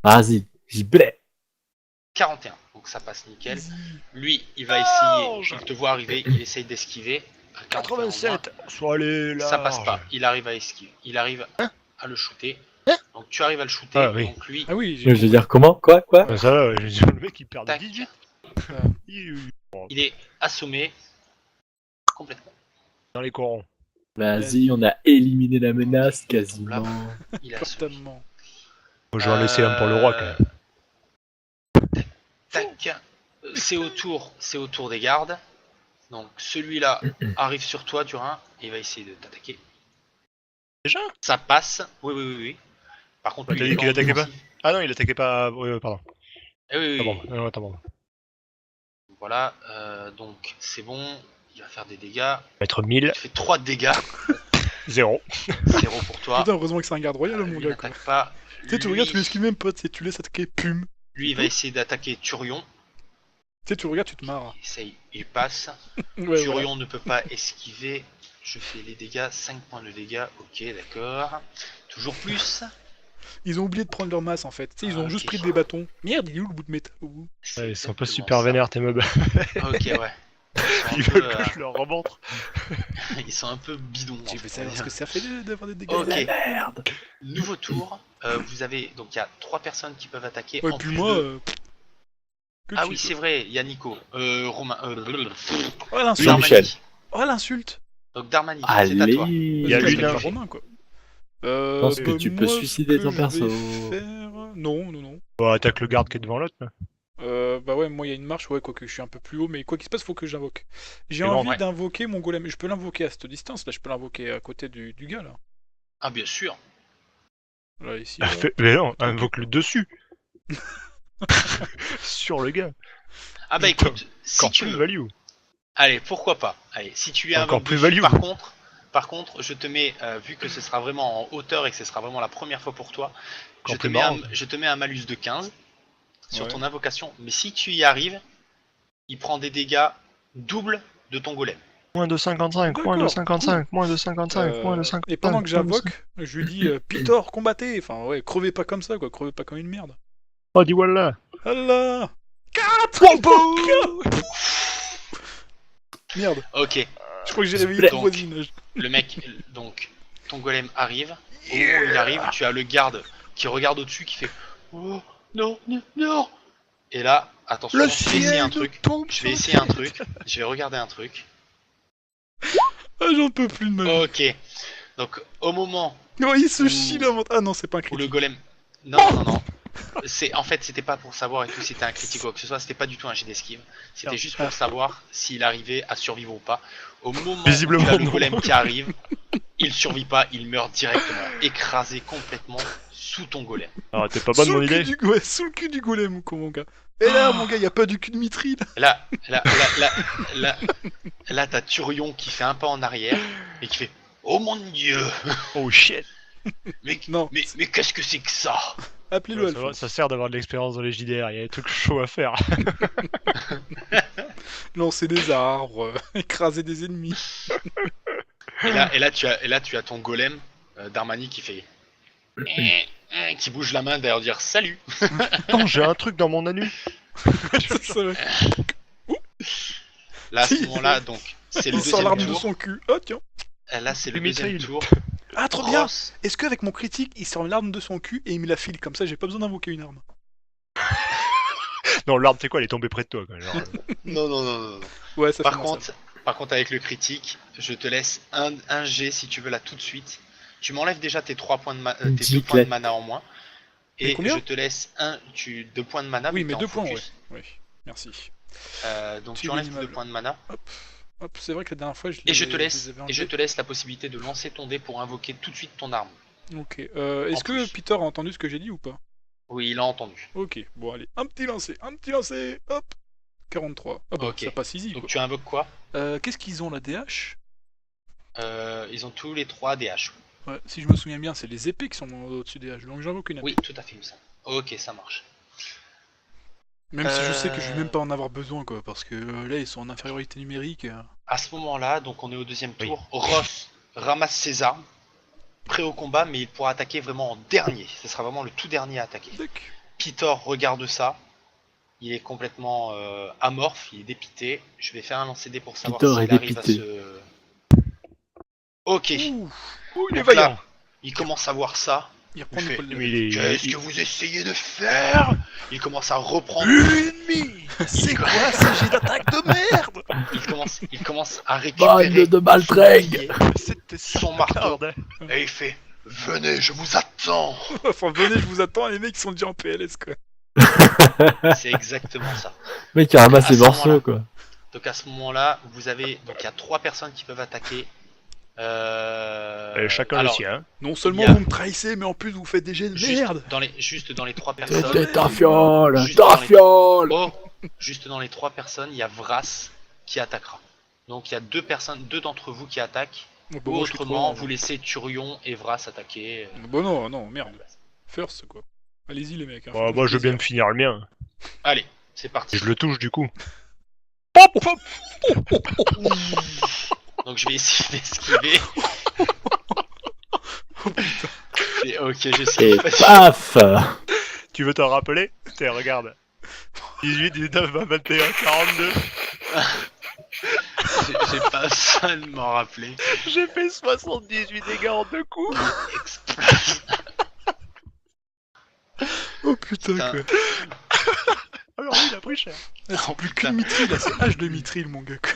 S1: Vas-y, j'y blais.
S3: 41, donc ça passe nickel.
S4: Easy.
S3: Lui, il va essayer,
S5: Large.
S3: il te voit arriver, il essaye d'esquiver. À 41 au moins.
S5: 87. Soit allé là.
S3: Ça passe pas, il arrive à esquiver, il arrive à le shooter. Donc tu arrives à le shooter,
S5: Ah, oui.
S3: donc lui,
S4: Ah oui,
S1: Je veux dire, comment? Quoi?
S5: Ah, ça va, j'ai dit, le mec il perd de
S3: tac,
S5: 18.
S3: il est assommé complètement.
S5: Dans les corons.
S1: Vas-y, on a éliminé la menace quasiment.
S3: Il est assommé.
S4: totalement.
S5: Moi je vais en laisser un pour le roi quand même.
S3: Tac, c'est au tour des gardes. Donc celui-là arrive sur toi, Durin, et il va essayer de t'attaquer.
S5: Déjà?
S3: Ça passe, oui. Par contre,
S5: Bah,
S3: lui,
S5: t'as
S3: il
S5: dit
S3: est
S5: qu'il
S3: en
S5: attaquait pas?
S3: offensive.
S5: Ah non, il attaquait pas. Pardon.
S3: Eh oui,
S5: Attends,
S3: oui.
S5: bon. Non, attends, bon.
S3: Voilà, donc c'est bon, il va faire des dégâts.
S5: Mettre 1000,
S3: Il fait 3 de dégâts,
S5: 0.
S3: 0 pour toi.
S4: Putain, heureusement que c'est un garde royal, mon
S3: Lui
S4: gars. Quoi.
S3: n'attaque pas.
S4: Tu sais, tu regardes, tu l'esquives même pas, tu laisses attaquer, pum.
S3: Lui, il va essayer d'attaquer Turion.
S4: Tu sais, tu regardes, tu te marres.
S3: Il essaye, il passe.
S4: Ouais,
S3: Turion
S4: voilà.
S3: ne peut pas esquiver. Je fais les dégâts, 5 points de dégâts. Ok, d'accord. Toujours plus.
S4: Ils ont oublié de prendre leur masse en fait. Tu sais, ils ont
S3: Ah,
S4: juste
S3: ok.
S4: pris des bâtons. Merde, il est où le bout de métal au bout
S3: C'est
S5: Ouais, ils sont pas
S3: exactement
S5: super
S3: ça.
S5: vénères tes mobs.
S3: Ok, ouais.
S5: Ils
S3: Ils sont, un
S5: veulent
S3: peu,
S5: que je leur remontre.
S3: ils sont un peu bidons. en
S4: Tu
S3: fait,
S4: veux
S3: on
S4: savoir
S3: va
S4: ce que
S3: dire.
S4: ça fait d'avoir des dégâts
S3: Ok.
S1: Merde.
S3: Nouveau tour. Vous avez donc il y a 3 personnes qui peuvent attaquer.
S4: Ouais,
S3: en
S4: puis
S3: plus
S4: moi.
S3: de-
S4: Que
S3: Ah
S4: tu
S3: oui,
S4: veux.
S3: c'est vrai. Il y a Nico, Romain,
S4: Oh l'insulte
S1: Jean-Michel.
S4: Oh l'insulte
S3: Donc Darmani, c'est à
S1: Allez.
S3: toi.
S5: Il y a
S4: Vas-y,
S5: lui,
S4: attaque
S5: non.
S4: Romain quoi.
S1: pense que tu peux
S4: moi,
S1: suicider
S4: ce
S1: ton
S4: que
S1: perso.
S4: je vais faire- Non.
S5: Bon, attaque le garde qui est devant l'autre. là.
S4: Bah ouais, moi il y a une marche, ouais, quoique je suis un peu plus haut, mais quoi qu'il se passe, faut que j'invoque. J'ai
S5: C'est bon,
S4: envie
S3: ouais.
S4: d'invoquer mon golem. Je peux l'invoquer à cette distance, là, je peux l'invoquer à côté du gars, là.
S3: Ah bien sûr.
S4: Là, ici. Là.
S5: Mais non, invoque-le dessus. Sur le gars.
S3: Ah bah
S5: Putain,
S3: écoute, si
S5: Encore
S3: tu
S5: plus
S3: veux.
S5: value.
S3: Allez, pourquoi pas. Allez, si tu lui
S5: Encore
S3: invoques
S5: plus
S3: dessus,
S5: value.
S3: par contre, je te mets, vu que ce sera vraiment en hauteur et que ce sera vraiment la première fois pour toi,
S5: Encore plus marrant.
S3: je te mets un malus de 15 sur
S4: Ouais.
S3: ton invocation. Mais si tu y arrives, il prend des dégâts double de ton golem.
S5: Moins de 55, moins de
S4: D'accord,
S5: 55, moins de 55, moins de 55.
S4: Et pendant que j'invoque, je lui dis Pitor, combattez. Enfin, ouais, crevez pas comme ça, quoi, crevez pas comme une merde.
S5: Oh, dis voilà.
S4: Allah 4 Merde,
S3: Ok,
S4: je crois que j'ai réveillé
S3: Donc,
S4: tout le voisinage.
S3: le mec, donc, ton golem arrive. Au moment où il arrive, tu as le garde qui regarde au-dessus, qui fait Oh non, non, non. Et là, attention, je vais essayer un truc. Je vais essayer un truc. Je vais regarder un truc.
S4: Ah, j'en peux plus de ma vie.
S3: Ok. Donc, au moment
S4: Oh, il se
S3: Ouh.
S4: chie là. Ah non, c'est pas un
S3: où le
S4: critique.
S3: golem. Non. En fait, c'était pas pour savoir et tout, c'était un critique ou quoi que ce soit, c'était pas du tout un jet d'esquive. C'était
S5: Non.
S3: juste pour savoir s'il arrivait à survivre ou pas. Au moment
S5: Visiblement,
S3: où tu as le
S5: non.
S3: golem qui arrive, il survit pas, il meurt directement, écrasé complètement sous ton golem.
S5: Ah, t'es pas bonne
S4: Sous
S5: mon
S4: le cul
S5: idée.
S4: ouais, sous le cul du golem, quoi, mon gars. Et là, mon gars, y a pas du cul de Mitri, là.
S3: Là, t'as Turion qui fait un pas en arrière et qui fait Oh mon dieu,
S5: Oh shit.
S3: mais,
S4: Non.
S3: mais qu'est-ce que c'est que ça?
S4: Appelez-le
S5: Ça,
S4: Alphonse.
S5: ça sert d'avoir de l'expérience dans les JDR, il y a des trucs chauds à faire.
S4: Lancer des arbres, écraser des ennemis.
S3: Et là, tu as ton golem d'Armani qui fait qui bouge la main d'ailleurs dire salut.
S5: Attends, j'ai un truc dans mon anus.
S4: Ça va.
S3: Là à ce moment-là, donc c'est le
S4: Il sort l'arme
S3: deuxième
S4: de
S3: tour.
S4: son cul. Oh tiens.
S3: Là c'est le
S5: Dimitri.
S3: deuxième tour.
S4: Ah, trop bien.
S3: Ross,
S4: Est-ce qu'avec mon critique, il sort l'arme de son cul et il me la file comme ça, j'ai pas besoin d'invoquer une arme.
S5: Non, l'arme, c'est quoi? Elle est tombée près de toi. Quoi. Genre,
S3: Non.
S4: Ouais, ça
S3: Par
S4: fait moins ça.
S3: contre, avec le critique, je te laisse un G si tu veux là tout de suite. Tu m'enlèves déjà tes 3 points de tes 2 points de mana en moins.
S4: Mais
S3: Et
S4: combien
S3: je te laisse 2 points de mana.
S4: Oui,
S3: vu que
S4: mais
S3: t'es en
S4: 2 points, ouais.
S3: focus.
S4: Oui, merci.
S3: Donc
S4: Tu
S3: tu enlèves tes
S4: minimal.
S3: 2 points de mana.
S4: Hop, c'est vrai que la dernière fois,
S3: Et je te
S4: les
S3: laisse,
S4: avais
S3: et je
S4: enlevés.
S3: te laisse la possibilité de lancer ton dé pour invoquer tout de suite ton arme.
S4: Ok. Est-ce
S3: En
S4: que
S3: plus.
S4: Peter a entendu ce que j'ai dit ou pas?
S3: Oui, il a entendu.
S4: Ok, bon allez, un petit lancer, hop 43. Ah bah,
S3: Ok.
S4: ça passe easy,
S3: Donc
S4: quoi.
S3: tu invoques quoi?
S4: Qu'est-ce qu'ils ont, la DH?
S3: Ils ont tous les 3 DH.
S4: Ouais, si je me souviens bien, c'est les épées qui sont au-dessus des DH, donc j'invoque une épée.
S3: Oui, tout à fait, il me semble. Ok, ça marche.
S4: Même si je sais que je vais même pas en avoir besoin, quoi, parce que là, ils sont en infériorité numérique.
S3: À ce moment-là, donc on est au deuxième tour. Ross ramasse ses armes, prêt au combat, mais il pourra attaquer vraiment en dernier. Ce sera vraiment le tout dernier à attaquer.
S4: Tac.
S3: Peter regarde ça. Il est complètement amorphe, il est dépité. Je vais faire un lancer dé pour savoir
S1: Peter
S3: s'il
S1: est
S3: arrive
S1: dépité.
S3: à se... Ok.
S4: Ouh,
S5: il est
S3: Donc là,
S5: vaillant.
S3: il commence à voir ça.
S4: il reprend
S3: Il fait-
S4: l'épaule de
S5: Mais il est-
S3: Qu'est-ce que vous essayez de faire? Il commence à reprendre.
S4: Ennemi.
S3: C'est quoi
S4: ce jet d'attaque de merde?
S3: Il commence à récupérer
S1: de maltringue.
S5: C'était
S3: son marteau.
S5: merde.
S3: et il fait Venez, je vous attends.
S4: Enfin, venez, je vous attends, les mecs sont déjà en PLS, quoi.
S3: C'est exactement ça.
S1: Mec, il ramasse
S3: À
S1: ses
S3: ce moment-là.
S1: morceaux, quoi.
S3: Donc à ce moment-là, vous avez donc il y a 3 personnes qui peuvent attaquer.
S5: Chacun
S3: alors,
S5: le sien. Hein.
S4: Non seulement
S3: il y a-
S4: vous me trahissez, mais en plus vous faites des jets de merde.
S3: juste dans les 3 personnes.
S1: C'était ta fiole,
S3: Juste dans
S1: ta
S3: les-
S1: fiole.
S3: Oh, juste dans les 3 personnes, il y a Vras qui attaquera. Donc il y a 2 personnes, 2 d'entre vous qui attaquent.
S4: Bon, bah,
S3: Ou
S4: moi, je suis
S3: autrement,
S4: trop-
S3: vous laissez Turion et Vras attaquer.
S4: Bon, non, merde. First, quoi. Allez-y, les mecs. hein,
S5: Bon,
S4: faites-vous
S5: moi, je veux bien
S4: plaisir.
S5: me finir le mien.
S3: Allez, c'est parti.
S5: Et je le touche du coup.
S3: Donc je vais essayer d'esquiver. Et Ok, j'essaie.
S1: Et paf.
S5: Tu veux t'en rappeler? Tiens, regarde. 18, 19, 20, 21, 42.
S3: J'ai pas ça de m'en rappeler.
S5: J'ai fait 78 dégâts en 2 coups.
S3: Explose.
S4: Oh putain,
S3: Putain.
S4: quoi.
S5: Alors lui, il a pris cher.
S4: Ah, c'est
S3: Oh,
S4: plus
S3: putain.
S4: qu'une mitrille, là, c'est H de mitrille, mon gars. Quoi.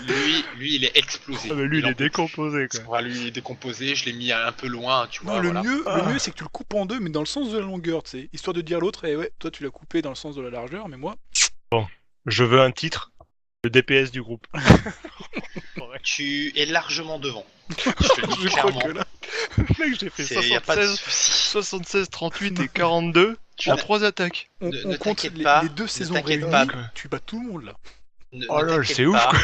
S3: Lui, il est explosé.
S5: Ah, mais lui, il
S3: en
S5: est
S3: peut plus.
S5: décomposé, quoi.
S3: Voilà, lui, il est décomposé. Je l'ai mis un peu loin, tu
S4: Non,
S3: vois.
S4: le
S3: Voilà.
S4: mieux, c'est que tu le coupes en deux, mais dans le sens de la longueur, tu sais. Histoire de dire à l'autre, eh ouais, toi tu l'as coupé dans le sens de la largeur, mais moi.
S5: Je veux un titre. Le DPS du groupe.
S3: Tu es largement devant. Je te le dis
S4: Je crois
S3: clairement.
S4: que là.
S5: Mec, j'ai fait
S3: Y a pas de
S5: 76,
S3: souci.
S5: 76, 38 et 42
S3: Tu
S5: en
S3: n'as-
S5: 3 attaques.
S4: On,
S3: Ne-
S4: on
S3: ne
S4: compte
S3: t'inquiète
S4: les,
S3: pas,
S4: les 2
S3: ne
S4: saisons
S3: t'inquiète
S4: réunies,
S3: pas.
S4: tu bats tout le monde là.
S5: Oh là,
S3: t'inquiète
S5: c'est ouf,
S3: pas.
S5: quoi.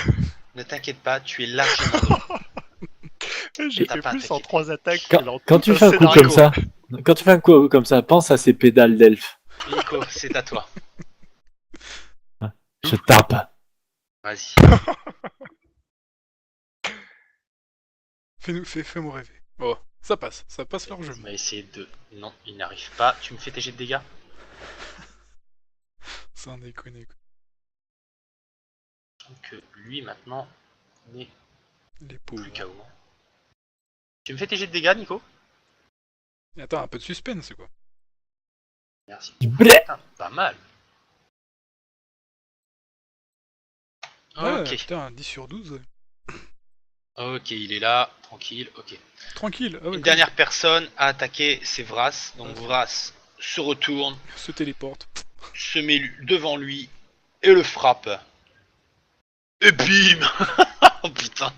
S3: Ne t'inquiète pas, tu es largement devant.
S5: J'ai
S3: T'as
S5: fait
S3: pas
S5: plus en
S3: attaqué.
S5: 3 attaques que dans
S1: Quand
S5: tout
S1: tu fais un coup
S5: scénario.
S1: comme ça, quand tu fais un coup comme ça, pense à ces pédales d'elfe.
S3: Nico, c'est à toi.
S1: Je tape.
S3: Vas-y.
S4: Fais-moi rêver. Oh, ça passe
S3: On
S4: largement.
S3: va essayer de. Non, il n'arrive pas. Tu me fais tes jets de dégâts.
S4: Sans déconner quoi.
S3: Donc lui maintenant n'est
S4: Les pauvres.
S3: plus KO. Tu me fais tes jets de dégâts, Nico?
S4: Attends, un peu de suspense quoi.
S3: Merci.
S1: Bleh.
S3: Putain, pas mal.
S4: Ah,
S3: Ok.
S4: putain, 10 sur 12.
S3: Ok, il est là, tranquille, ok.
S4: Tranquille. Ah ouais,
S3: Une
S4: quand
S3: dernière personne à attaquer, c'est Vras. Donc Vras se retourne,
S4: même. Se téléporte.
S3: se met devant lui et le frappe. Et bim. Oh putain.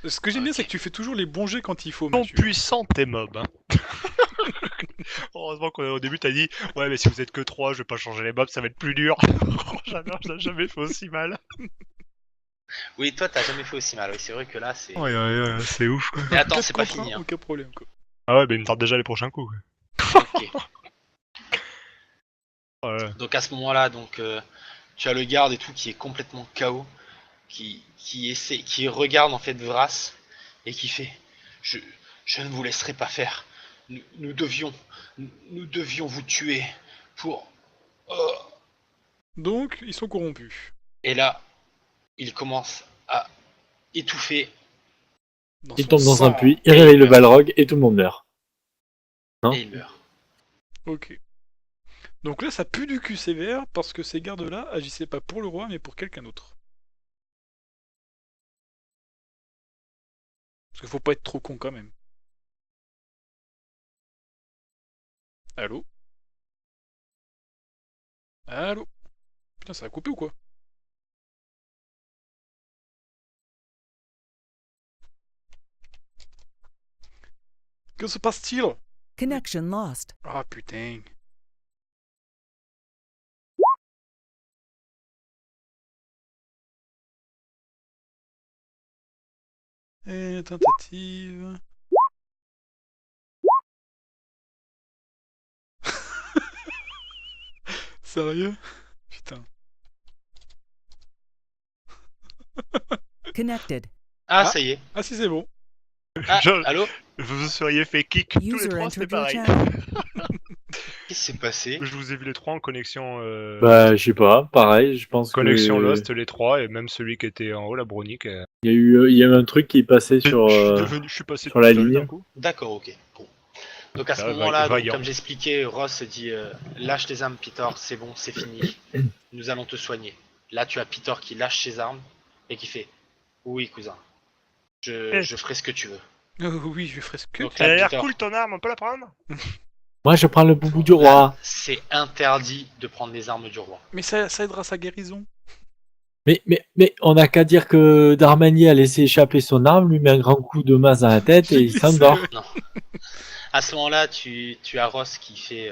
S4: Ce que j'aime bien,
S3: Ok.
S4: c'est que tu fais toujours les bons jets quand il faut,
S5: Non
S4: Mathieu.
S5: puissant tes mobs. Hein. Heureusement qu'au début t'as dit ouais mais si vous êtes que 3 je vais pas changer les mobs ça va être plus dur. Jamais, je n'ai jamais fait aussi mal.
S3: Oui, toi t'as jamais fait aussi mal. Oui, c'est vrai que là c'est.
S5: Ouais, c'est ouf quoi.
S3: Mais attends,
S4: 4
S3: c'est pas
S4: contre 1,
S3: fini. Hein.
S4: aucun problème quoi.
S5: Ah ouais mais il me tarde déjà les prochains coups. Quoi.
S3: Ok.
S5: Ouais.
S3: Donc à ce moment-là, donc tu as le garde et tout qui est complètement KO, qui regarde en fait Vras et qui fait je ne vous laisserai pas faire. Nous devions vous tuer pour.
S4: Donc, ils sont corrompus.
S3: Et là, il commence à étouffer.
S4: Dans
S1: Il
S4: son
S1: tombe dans un
S4: sang.
S1: puits, il réveille le Balrog et tout le monde meurt. Non.
S3: Et il meurt.
S4: Ok. Donc là, ça pue du cul sévère parce que ces gardes-là agissaient pas pour le roi mais pour quelqu'un d'autre. Parce qu'il faut pas être trop con quand même. Allô? Allô? Putain, ça a coupé ou quoi? Que se passe-t-il?
S6: Connection lost.
S4: Ah putain. Et tentative. Sérieux? Putain.
S6: Connected.
S3: Ah,
S4: Ah.
S3: ça y est.
S4: Ah si, c'est bon.
S3: Ah,
S5: Je-
S3: allô?
S5: Vous vous seriez fait kick tous les
S6: User
S5: 3 c'était
S6: entered your
S5: pareil.
S6: channel.
S3: Qu'est-ce qui s'est passé?
S5: Je vous ai vu les 3 en connexion.
S1: Bah, je sais pas, pareil, je pense
S5: Connexion
S1: que
S5: Lost les 3 et même celui qui était en haut la Bronique.
S1: il y a eu un truc qui passait sur
S5: Je suis passé
S1: sur la
S5: tout seul
S1: ligne.
S5: d'un coup.
S3: D'accord, ok. Bon. Donc à ce
S5: Là,
S3: moment-là, donc,
S5: vaillant.
S3: comme j'expliquais, Ross dit lâche tes armes, Peter, c'est bon, c'est fini. Nous allons te soigner. Là, tu as Peter qui lâche ses armes et qui fait oui, cousin. Je ferai ce que tu veux.
S4: Oh oui, je ferai ce que.
S3: Donc
S5: Elle a
S3: là,
S5: l'air
S3: Peter,
S5: cool ton arme, on peut la prendre?
S1: Moi, je prends le boubou du
S3: là,
S1: roi.
S3: c'est interdit de prendre les armes du roi.
S4: Mais ça aidera sa guérison.
S1: Mais on n'a qu'à dire que Darmanier a laissé échapper son arme, lui met un grand coup de masse dans la tête et
S4: J'ai
S1: il
S4: glissé,
S1: s'endort.
S4: ouais.
S3: Non. À ce moment-là, tu as Ross qui fait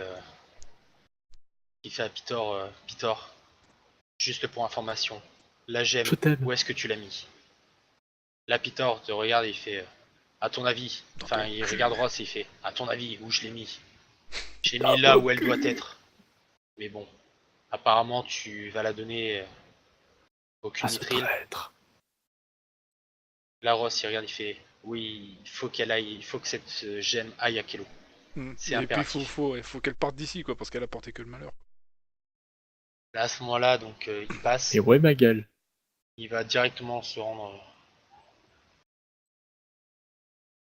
S3: à Peter, Peter, juste pour information, la gemme,
S1: Je t'aime.
S3: où est-ce que tu l'as mis? Là, Peter te regarde et il fait à ton avis, enfin, il regarde Ross et il fait à ton avis, où je l'ai mis? Je l'ai mis là où elle doit être. Mais bon, apparemment, tu vas la donner aucune
S1: Ah, ce
S3: mithril.
S1: traître.
S3: Là, Ross, il regarde, il fait oui, il faut qu'elle aille, il faut que cette gemme aille à Kelo. C'est
S4: Et puis
S3: impératif.
S4: faut qu'elle parte d'ici, quoi, parce qu'elle a porté que le malheur.
S3: Là, à ce moment-là, donc il passe,
S1: Et ouais, ma gueule.
S3: il va directement se rendre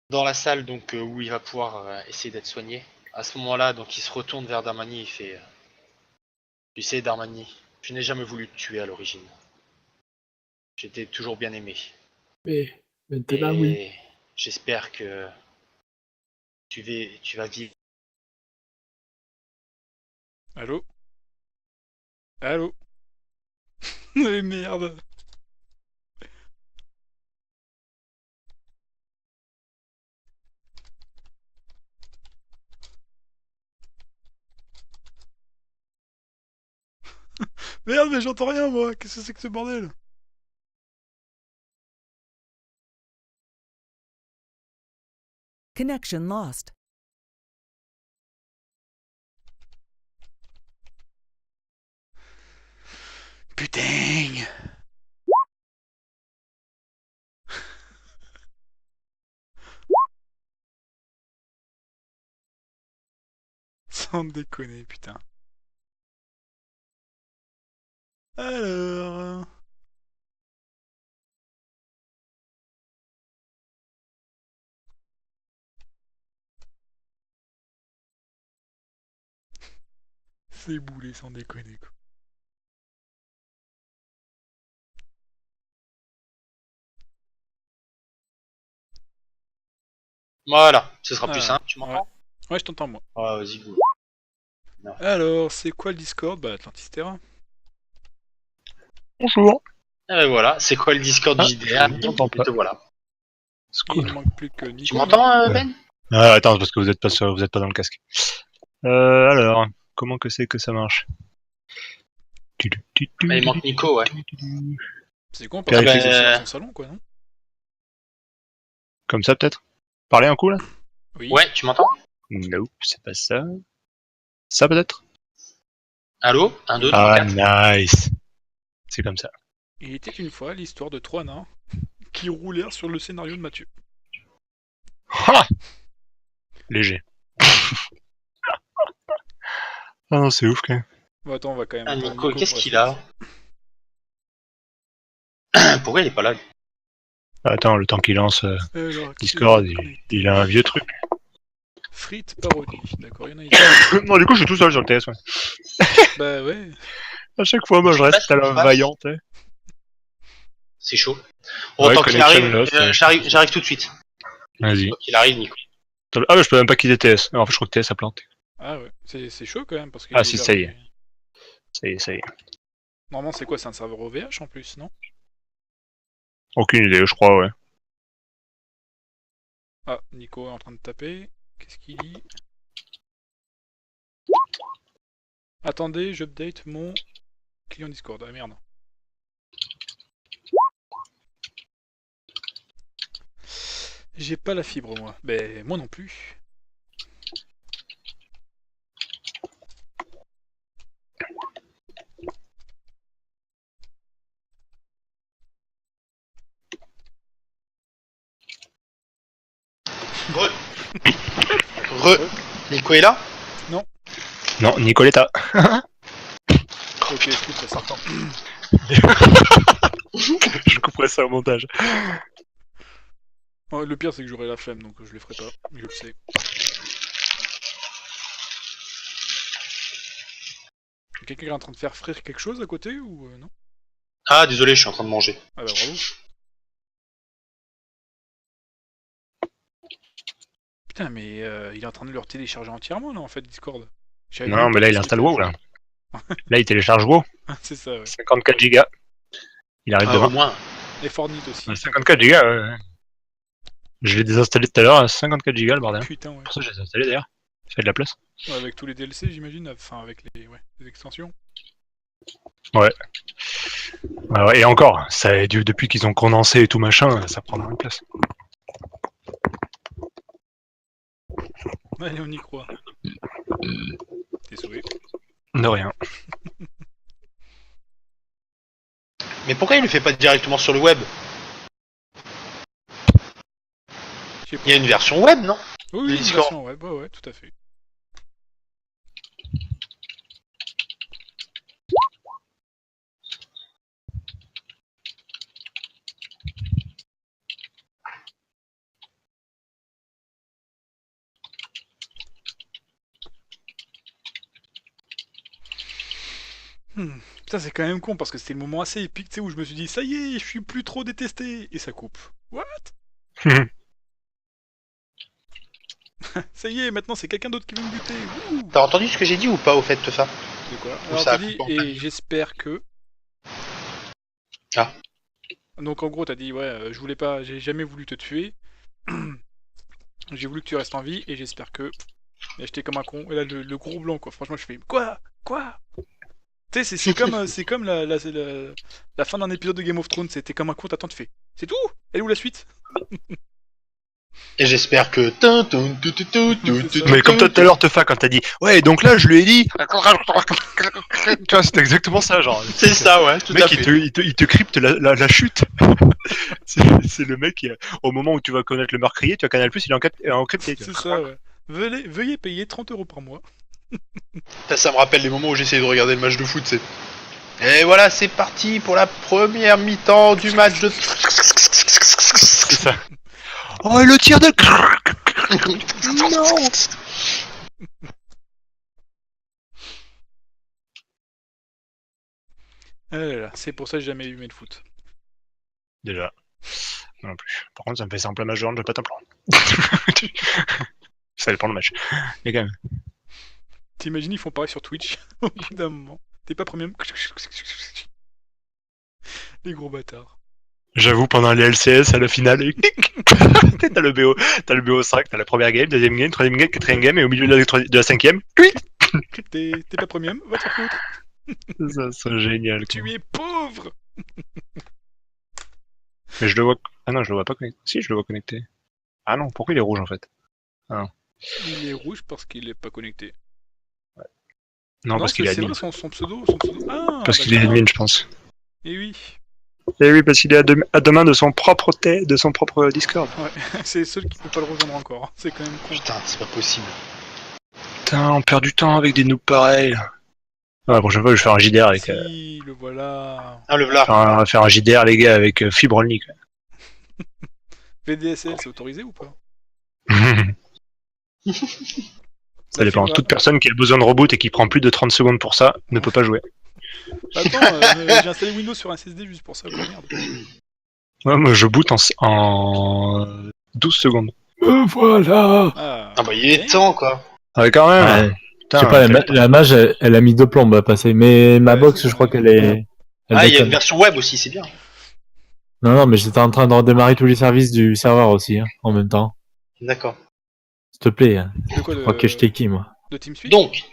S3: dans la salle donc où il va pouvoir essayer d'être soigné. À ce moment-là, donc il se retourne vers Darmani, il fait tu sais Darmani, je n'ai jamais voulu te tuer à l'origine. J'étais toujours bien aimé.
S1: Mais maintenant, oui.
S3: Et j'espère que tu vas vivre.
S4: Allô? Allô? Mais merde! Merde, mais j'entends rien, moi! Qu'est-ce que c'est que ce bordel?
S6: Connection lost.
S4: Putain! Sans déconner, putain. Alors... C'est boulé, sans déconner, quoi.
S3: Voilà, ce sera plus
S4: Ah,
S3: simple, tu m'entends?
S4: Ouais, je t'entends, moi.
S3: Ah, vas-y, go.
S4: Alors, c'est quoi le Discord? Bah, Atlantis Terra.
S5: Bonjour.
S3: Et ben voilà, c'est quoi le Discord
S5: Ah,
S3: du JDR?
S5: je t'entends
S3: Et
S5: pas.
S3: te voilà.
S5: C'est
S4: Il
S5: cool.
S4: ne manque plus que Nico.
S3: Tu m'entends, Ben?
S5: Attends, parce que vous êtes pas sur, vous êtes pas dans le casque. Alors, comment que c'est que ça marche?
S3: Mais il manque Nico, ouais.
S4: C'est con, parce
S3: Ah
S4: que
S3: ben,
S4: c'est dans son salon, quoi, non?
S5: Comme ça peut-être? Parler un coup là?
S4: Oui.
S3: Ouais, tu m'entends?
S5: Nope, c'est pas ça. Ça peut-être?
S3: Allô? 1, 2, 3,
S5: Ah
S3: 4.
S5: nice. C'est comme ça.
S4: Il était une fois l'histoire de trois nains qui roulèrent sur le scénario de Mathieu.
S5: Ha Léger. Ah non, c'est ouf quand même.
S4: Bon, attends, on va quand même
S3: Ah,
S4: attendre
S3: Nico, qu'est-ce
S4: pour
S3: qu'il
S4: essayer
S3: a? Pourquoi il est pas là? lui
S5: Attends, le temps qu'il lance
S4: de- Alors, qui
S5: Discord,
S4: est connecté
S5: il a un vieux truc.
S4: Frites parodie, d'accord, il y en a ici.
S5: Non, du coup, je suis tout seul sur le TS, ouais.
S4: Bah ouais.
S5: À chaque fois, moi, je
S3: Je sais
S5: reste
S3: pas
S5: à
S3: ce qui
S5: la
S3: se passe.
S5: vaillante. Hein.
S3: C'est chaud. Bon,
S5: Ouais,
S3: tant qu'il
S5: connection
S3: arrive,
S5: lost, ouais.
S3: j'arrive tout de suite.
S5: Vas-y.
S3: Tant qu'il arrive, Nico.
S5: Ah, mais je peux même pas quitter TS. En fait, je crois que TS a planté.
S4: Ah ouais, c'est chaud quand même, parce que...
S5: Ah, si, ça y est. Ça y est, ça y est.
S4: Normalement, c'est quoi? C'est un serveur OVH en plus, non?
S5: Aucune idée, je crois, ouais.
S4: Ah, Nico est en train de taper. Qu'est-ce qu'il dit? Attendez, j'update mon client Discord. Ah merde. J'ai pas la fibre, moi. Ben, moi non plus.
S3: Nico est là?
S5: Non, Nicoletta.
S4: Ok, je coupe ça.
S5: Je couperai ça au montage.
S4: Oh, le pire, c'est que j'aurai la flemme, donc je le ferai pas. Je le sais. Quelqu'un qui est en train de faire frire quelque chose à côté ou non?
S3: Ah, désolé, je suis en train de manger.
S4: Ah bah bravo. Putain, mais il est en train de leur télécharger entièrement là en fait Discord. J'avais
S5: Non,
S4: même
S5: mais
S4: pas
S5: là,
S4: vu
S5: il
S4: ce
S5: installe
S4: qu'il
S5: WoW, là. Là, il télécharge WoW.
S4: fait. C'est ça, ouais.
S5: 54 gigas. Il arrive
S3: Au
S5: demain.
S3: moins.
S4: Et Fortnite aussi.
S5: Ouais, 54 gigas, ouais. Je l'ai désinstallé tout à l'heure à 54 gigas, le bordel.
S4: Putain, ouais.
S5: Pour ça, je l'ai installé d'ailleurs. Ça fait de la place.
S4: Ouais, avec tous les DLC, j'imagine. Enfin, avec les extensions.
S5: Ouais, et encore, ça, depuis qu'ils ont condensé et tout machin, ça prendra une place.
S4: Allez, on y croit. T'es sauvé.
S5: De rien.
S3: Mais pourquoi il le fait pas directement sur le web?
S4: Je sais pas.
S3: Il y a une version web, non?
S4: Oui, oui, une
S3: Discord.
S4: version web, ouais, tout à fait. Putain, c'est quand même con parce que c'était le moment assez épique, tu sais, où je me suis dit, ça y est, je suis plus trop détesté. Et ça coupe. What? Ça y est, maintenant c'est quelqu'un d'autre qui veut me buter. Wouh.
S3: T'as entendu ce que j'ai dit ou pas au fait de ça?
S4: C'est quoi?
S3: Ou
S4: Alors
S3: ça
S4: t'as
S3: a
S4: dit,
S3: coupé en
S4: et j'espère que.
S3: Ah.
S4: Donc en gros, t'as dit, ouais, je voulais pas, j'ai jamais voulu te tuer. J'ai voulu que tu restes en vie et j'espère que. Et j'étais comme un con. Et là, le gros blanc, quoi. Franchement, je fais quoi? Quoi? Tu sais, c'est comme la fin d'un épisode de Game of Thrones. C'était comme un con, t'attends, tu fais. C'est tout? Elle est où la suite?
S3: Et j'espère que...
S5: Mais comme toi tout à l'heure, Tefa, quand t'as dit ouais, donc là je lui ai dit. Tu vois, c'était exactement ça, genre.
S3: C'est ça, ouais, tout
S5: Le
S3: à
S5: mec,
S3: fait.
S5: il te crypte la chute. c'est le mec qui, au moment où tu vas connaître le meurtrier, tu as Canal Plus, il est encrypté.
S4: C'est ça, ouais. Veuillez payer 30 € par mois.
S3: Ça me rappelle les moments où j'essayais de regarder le match de foot, c'est... Et voilà, c'est parti pour la première mi-temps du match de...
S5: C'est ça. Oh, et le tir de.
S3: Non.
S4: Ah là là, c'est pour ça que j'ai jamais aimé le foot.
S5: Déjà. Moi non plus. Par contre, ça me fait ça en plein match de hand, je vais pas t'en prendre. Ça dépend le match. Mais quand même.
S4: T'imagines, ils font pareil sur Twitch au bout d'un moment. T'es pas premium. Les gros bâtards.
S5: J'avoue, pendant les LCS, à la finale, t'as le BO5, t'as la première game, deuxième game, troisième game, quatrième game, et au milieu de la cinquième,
S4: T'es pas premium, va te foutre.
S5: ça serait génial. Quoi.
S4: Tu es pauvre.
S5: Mais je le vois. Ah non, je le vois pas connecté. Si, je le vois connecté. Ah non, pourquoi il est rouge en fait?
S4: Il est rouge parce qu'il est pas connecté.
S5: Non, parce qu'il est
S4: c'est
S5: admin.
S4: vrai, son pseudo. Ah,
S5: Parce qu'il est
S4: d'accord.
S5: admin, je pense.
S4: Et oui.
S5: Et oui, parce qu'il est à deux mains de son propre Discord.
S4: Ouais, c'est le seul qui peut pas le rejoindre encore. C'est quand même con.
S3: Putain, c'est pas possible.
S5: Putain, on perd du temps avec des noobs pareils. Ouais, la prochaine fois, je vais faire un JDR avec.
S4: Si, le voilà.
S3: Ah, le v'là.
S5: On va faire un JDR, les gars, avec fibre only.
S4: VDSL, c'est autorisé ou pas?
S5: Ça dépend. Toute personne qui a besoin de reboot et qui prend plus de 30 secondes pour ça ne peut pas jouer.
S4: Attends, j'ai installé Windows sur un SSD juste pour ça, quoi, merde.
S5: Ouais, moi je boot en 12 secondes.
S1: Voilà.
S3: Ah bah il est temps, quoi.
S5: Ah ouais, quand même.
S1: Ouais.
S5: Putain,
S1: Je sais pas, la mage, elle a mis 2 plombes à passer, mais ma
S4: Ouais,
S1: box,
S4: c'est
S1: je crois qu'elle est... elle
S3: Ah, il y a
S1: déconne.
S3: une version web aussi, c'est bien.
S1: Non, mais j'étais en train de redémarrer tous les services du serveur aussi, hein, en même temps.
S3: D'accord.
S1: S'il te plaît, hein.
S4: De quoi
S1: Je crois que je t'ai qui, moi.
S4: De TeamSpeak?
S3: Donc,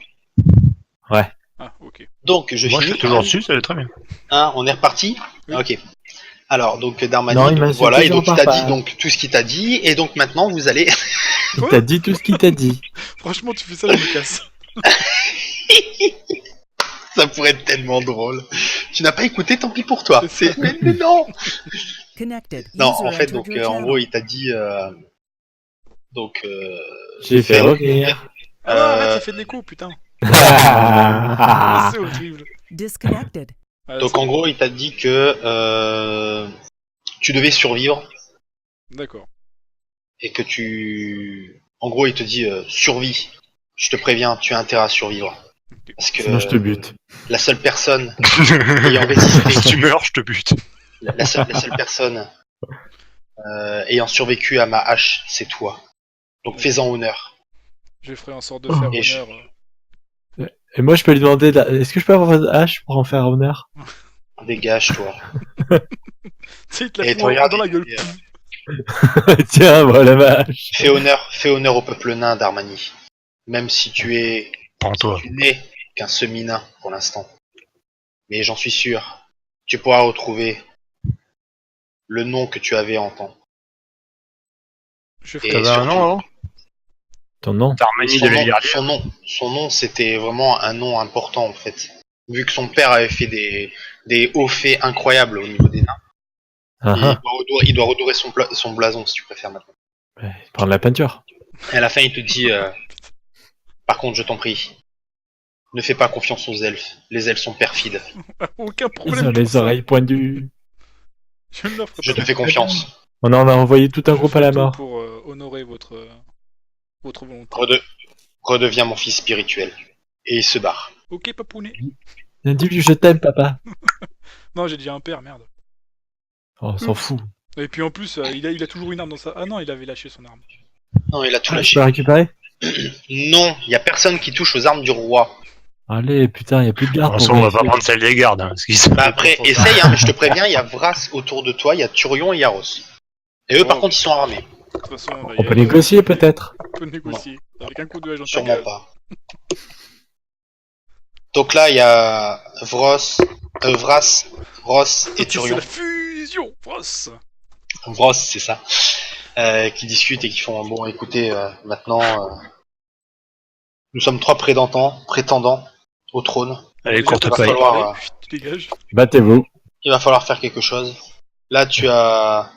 S4: Ah, ok.
S3: donc je
S5: moi je
S3: finis.
S5: suis toujours dessus, ça va très bien.
S3: Hein, on est reparti.
S4: Oui.
S3: Ok. Alors, donc Darmani,
S1: Non, il
S3: donc,
S1: m'insulte
S3: voilà, et donc il
S1: toujours
S3: t'a
S1: pas.
S3: dit donc tout ce qu'il t'a dit, et donc maintenant vous allez...
S1: Il t'a dit tout ce qu'il t'a dit.
S4: Franchement, tu fais ça, je me casse.
S3: Ça pourrait être tellement drôle. Tu n'as pas écouté, tant pis pour toi.
S4: C'est ça.
S3: Mais non.
S6: Connected.
S3: Non,
S6: User
S3: en fait,
S6: entered
S3: donc
S6: your
S3: en
S6: channel.
S3: gros, il t'a dit... donc...
S1: J'ai fait revenir.
S4: Ah, arrête, ça fait de l'écho, putain.
S1: Ah.
S4: C'est horrible.
S6: Disconnected.
S4: Ah,
S3: Donc
S4: c'est
S3: en
S4: bon.
S3: gros, il t'a dit que tu devais survivre
S4: D'accord.
S3: et que tu... En gros, il te dit survie. Je te préviens, tu as intérêt à survivre. Parce que
S1: Sinon, je te bute.
S3: la seule personne ayant résisté,
S5: Si tu meurs, je te bute.
S3: la seule personne ayant survécu à ma hache, c'est toi. Donc fais-en honneur.
S4: Je ferai en sorte de faire
S3: Et je-
S4: honneur.
S1: Et moi, je peux lui demander, est-ce que je peux avoir une hache pour en faire honneur?
S3: Dégage, toi.
S4: Tu sais, il te la
S3: Et
S4: fout
S3: tu regardes,
S4: dans la gueule.
S1: Tiens, voilà ma hache.
S3: fais honneur au peuple nain d'Armani. Même si tu
S5: Prends-toi.
S3: n'es qu'un semi-nain pour l'instant. Mais j'en suis sûr, tu pourras retrouver le nom que tu avais en temps.
S4: Je
S3: Et
S4: ferai.
S5: T'avais un
S3: surtout-
S5: nom avant?
S1: Ton nom?
S5: T'Armani de la Liardière.
S3: son nom, c'était vraiment un nom important en fait. Vu que son père avait fait des hauts faits incroyables au niveau des nains.
S1: Ah ah.
S3: Il doit redorer son blason si tu préfères maintenant.
S1: Ouais, prendre la peinture.
S3: Et à la fin, il te dit par contre, je t'en prie, ne fais pas confiance aux elfes. Les elfes sont perfides.
S4: Aucun
S1: Ils
S4: problème.
S1: ont
S4: pour
S1: les
S4: ça.
S1: oreilles pointues.
S4: Je ne leur ferai
S3: Je
S4: pas.
S3: te fais confiance.
S1: On en a envoyé tout un
S4: Je
S1: groupe
S4: ferai
S1: à la
S4: tout
S1: mort.
S4: pour honorer votre volonté.
S3: Redeviens mon fils spirituel. Et il se barre.
S4: Ok, papounet.
S1: Il a dit je t'aime, papa.
S4: Non, j'ai dit un père, merde.
S1: Oh, on s'en fout.
S4: Et puis en plus, il a toujours une arme dans sa... Ah non, il avait lâché son arme.
S3: Non, il a tout
S1: Ah, je
S3: lâché.
S1: peux la récupérer?
S3: Non, il y a personne qui touche aux armes du roi.
S1: Allez, putain, y a plus de
S5: De
S1: garde.
S5: toute façon, on va pas prendre celle des gardes. Hein, parce qu'ils sont-
S3: Bah après, essaye, hein, mais je te préviens, il y a Vras autour de toi, il y a Turion et Yaros. Et eux, par
S4: Oh.
S3: contre, ils sont armés.
S4: De toute façon, on va y
S1: On peut
S4: aller.
S1: négocier peut-être.
S4: On peut négocier. Avec un coup de hache dans ta
S3: Sûrement
S4: gueule.
S3: pas. Donc là, il y a Vras, Ross et
S4: C'est
S3: Turion.
S4: la fusion, Frost.
S3: Vras, c'est ça. Qui discutent et qui font bon, écoutez, maintenant, nous sommes 3 prétendants au trône.
S5: Allez,
S4: Déjà,
S5: courte
S3: il va
S5: paille.
S3: falloir,
S4: Allez, chut, tu dégages.
S1: Battez-vous.
S3: Il va falloir faire quelque chose. Là, tu as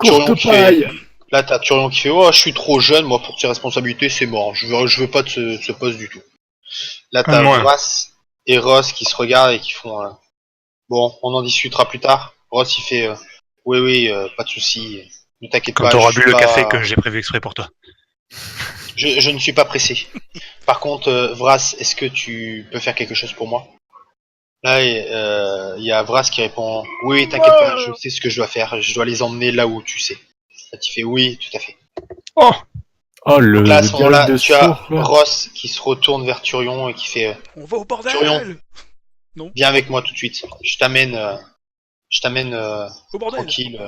S3: Turion
S1: Courte
S3: qui
S1: paille.
S3: Là, t'as Turion qui fait oh, je suis trop jeune, moi, pour tes responsabilités, c'est mort. Je veux pas de ce poste du tout. Là, t'as
S5: Moi.
S3: Vras et Ross qui se regardent et qui font bon, on en discutera plus tard. Ross, il fait oui, pas de souci. Ne t'inquiète
S5: Quand
S3: pas.
S5: t'auras
S3: je
S5: bu
S3: suis
S5: le
S3: pas-
S5: café que j'ai prévu exprès pour toi.
S3: Je ne suis pas pressé. Par contre, Vras, est-ce que tu peux faire quelque chose pour moi? Là, il y a Vras qui répond oui, t'inquiète pas, je sais ce que je dois faire. Je dois les emmener là où tu sais. Là, tu fais oui, tout à fait.
S5: Oh,
S1: Oh, le
S3: Donc là, à ce moment-là,
S1: dialogue de
S3: tu as
S1: sourd, quoi.
S3: Ross qui se retourne vers Turion et qui fait
S4: On va au bordel.
S3: Turion. viens avec moi tout de suite. Je t'amène
S4: Au bordel.
S3: tranquille.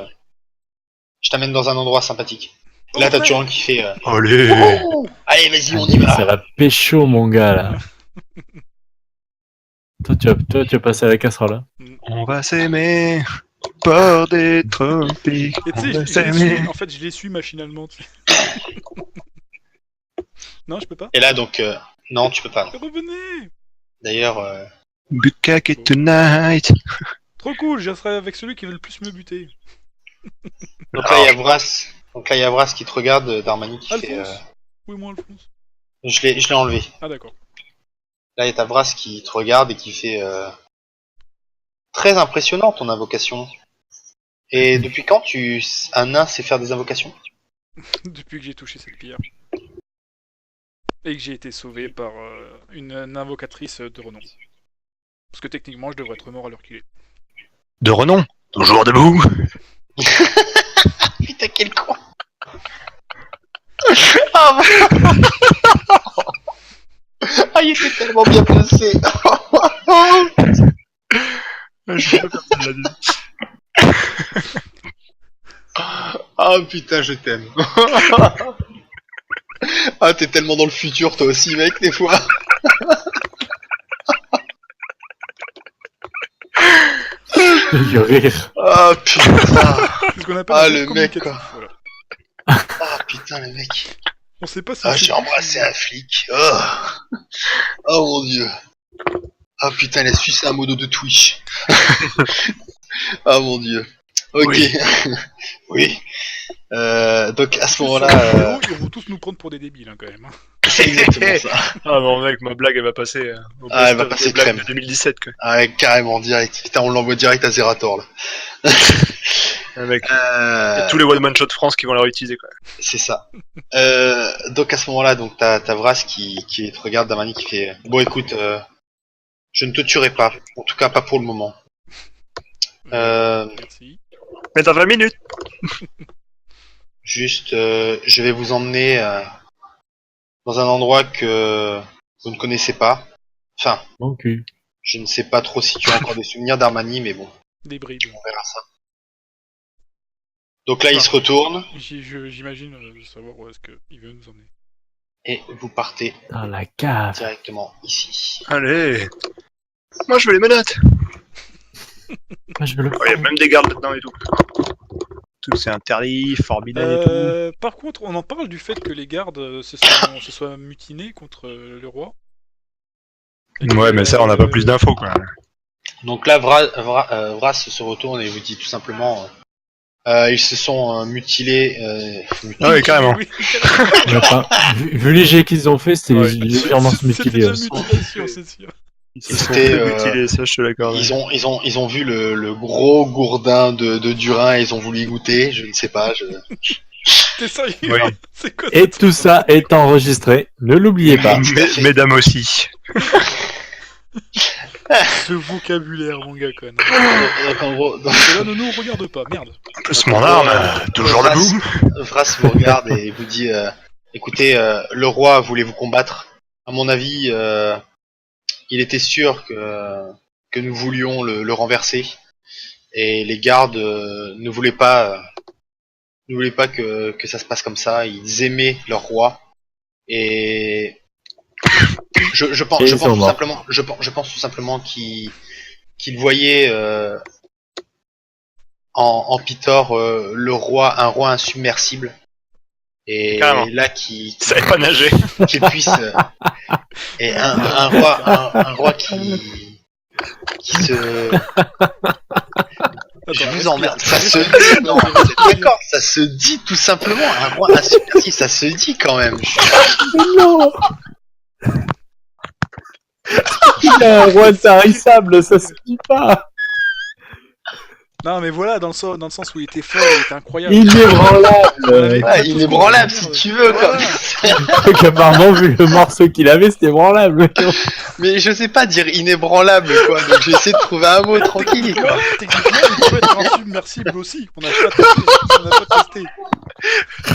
S3: Je t'amène dans un endroit sympathique.
S4: Au
S3: Là, t'as
S4: bordel.
S3: Turion qui fait
S5: allez.
S3: oh allez, vas-y, on y va.
S1: Ça va pécho, mon gars, là. Toi, tu vas passer à la casserole, hein.
S5: On va s'aimer. Bord des tropiques.
S4: Et tu
S5: On
S4: sais,
S5: va
S4: je
S5: s'aimer.
S4: l'essuie. En fait, je l'essuie machinalement. tu sais. Non, je peux pas.
S3: Et là, donc, non, tu peux pas.
S4: Revenez.
S3: D'ailleurs,
S5: Bukkake tonight.
S4: Trop cool, je serai avec celui qui veut le plus me buter.
S3: donc là, il y a Vras. Donc là, il y a Vras qui te regarde, Darmani qui fait.
S4: Alphonse. Oui, moi, Alphonse.
S3: Je l'ai enlevé.
S4: Ah, d'accord.
S3: Là, il y a ta Vras qui te regarde et qui fait. Très impressionnant ton invocation. Et depuis quand un nain sait faire des invocations?
S4: Depuis que j'ai touché cette pierre. Et que j'ai été sauvé par une invocatrice de renom. Parce que techniquement, je devrais être mort à l'heure qu'il est.
S5: De renom. Toujours debout.
S3: Putain, quel con. Ah, ah, il était tellement bien placé.
S5: Je peux pas faire celle-là.
S3: Ah putain, je t'aime. Ah, t'es tellement dans le futur, toi aussi, mec, des fois.
S1: Le rire.
S3: Ah putain.
S4: C'est ce qu'on appelle
S3: Ah,
S4: un
S3: le
S4: geste
S3: mec,
S4: communicatif, voilà.
S3: Ah putain, le mec.
S4: On sait pas si
S3: Ah,
S4: c'est-
S3: j'ai embrassé un flic. Oh. Oh mon dieu. Ah putain, il a sucé un modo de Twitch. Ah mon dieu. Ok.
S5: Oui.
S3: Oui. Donc à ce
S4: Tous
S3: moment-là,
S4: sur le vidéo, ils vont tous nous prendre pour des débiles, hein, quand même. Hein.
S3: c'est exactement ça.
S5: Ah non mec, ma blague elle va passer. Au
S3: Ah, elle va
S5: best-of
S3: passer
S5: des blagues
S3: crème.
S5: de 2017 quoi.
S3: Ah, ouais, carrément direct. Putain, on l'envoie direct à Zerator là.
S5: Ah, mec. Il y a tous les one man shot de France qui vont la réutiliser quoi.
S3: C'est ça. Donc à ce moment-là, donc t'as Vras qui te regarde, Damani qui fait bon écoute, je ne te tuerai pas, en tout cas pas pour le moment.
S4: Merci.
S5: Mais dans 20 minutes.
S3: Juste, je vais vous emmener dans un endroit que vous ne connaissez pas. Enfin,
S1: Mon cul.
S3: je ne sais pas trop si tu as encore des souvenirs d'Armani, mais bon,
S4: Des brides.
S3: on verra ça. Donc là, il se retourne
S4: J'imagine savoir où est-ce qu'il veut nous emmener.
S3: et vous partez
S1: Dans la cave.
S3: directement ici.
S5: Allez. Moi je veux les menottes.
S1: Moi, je veux le
S5: Il y a même des gardes là-dedans et tout. Tout c'est interdit, formidable et tout.
S4: Par contre, on en parle du fait que les gardes se soient mutinés contre le roi. Et que,
S5: Ouais, mais ça on n'a pas plus d'infos quoi.
S3: Donc là, Vras se retourne et vous dit tout simplement ils se sont mutilés.
S5: Ah ouais, carrément.
S4: Oui,
S1: Ouais, enfin, vu les jets qu'ils ont fait, c'était
S5: Ouais.
S1: légèrement se
S4: C'était
S1: mutiler
S4: de la
S1: aussi.
S4: mutilation, c'est sûr.
S5: Ils se sont
S3: C'était,
S5: fait mutiler, ça je te l'accorde.
S3: ils ont vu le gros gourdin de Durin et ils ont voulu y goûter. Je ne sais pas.
S4: T'es sérieux?
S5: Oui.
S4: C'est quoi
S1: Et tout ça est enregistré. Ne l'oubliez pas.
S3: Tout à fait.
S5: Mesdames aussi.
S4: Ce vocabulaire, mon gars, con.
S7: Donc, en gros, donc,
S4: Et là, ne nous regarde pas, merde.
S5: Plus mon arme, toujours
S7: Vras-
S5: debout.
S7: Vras vous regarde et vous dit écoutez, le roi voulait vous combattre. À mon avis, il était sûr que nous voulions le renverser. Et les gardes ne voulaient pas que ça se passe comme ça. Ils aimaient leur roi. Et je pense
S1: Et ils sont
S7: tout
S1: morts.
S7: simplement, je pense tout simplement qu'ils voyaient en Pitor un roi insubmersible. Et
S5: Carrément.
S7: là
S5: Il savait pas nager.
S7: qu'il puisse et un roi qui se je vous emmerde, ça se dit, non, vous êtes d'accord, ça se dit tout simplement, un roi insubmersible, ça se dit quand même.
S1: Non. Il a un roi tarissable, ça se dit pas.
S4: Non, mais voilà, dans le sens où il était fort, il était incroyable.
S1: Inébranlable.
S7: Ouais, inébranlable si tu veux, quoi.
S1: Apparemment, vu le morceau qu'il avait, c'était branlable.
S7: Mais je sais pas dire inébranlable, quoi, donc j'ai essayé de trouver un mot tranquille, quoi.
S4: Techniquement, il peut être insubmersible aussi. On n'a pas testé.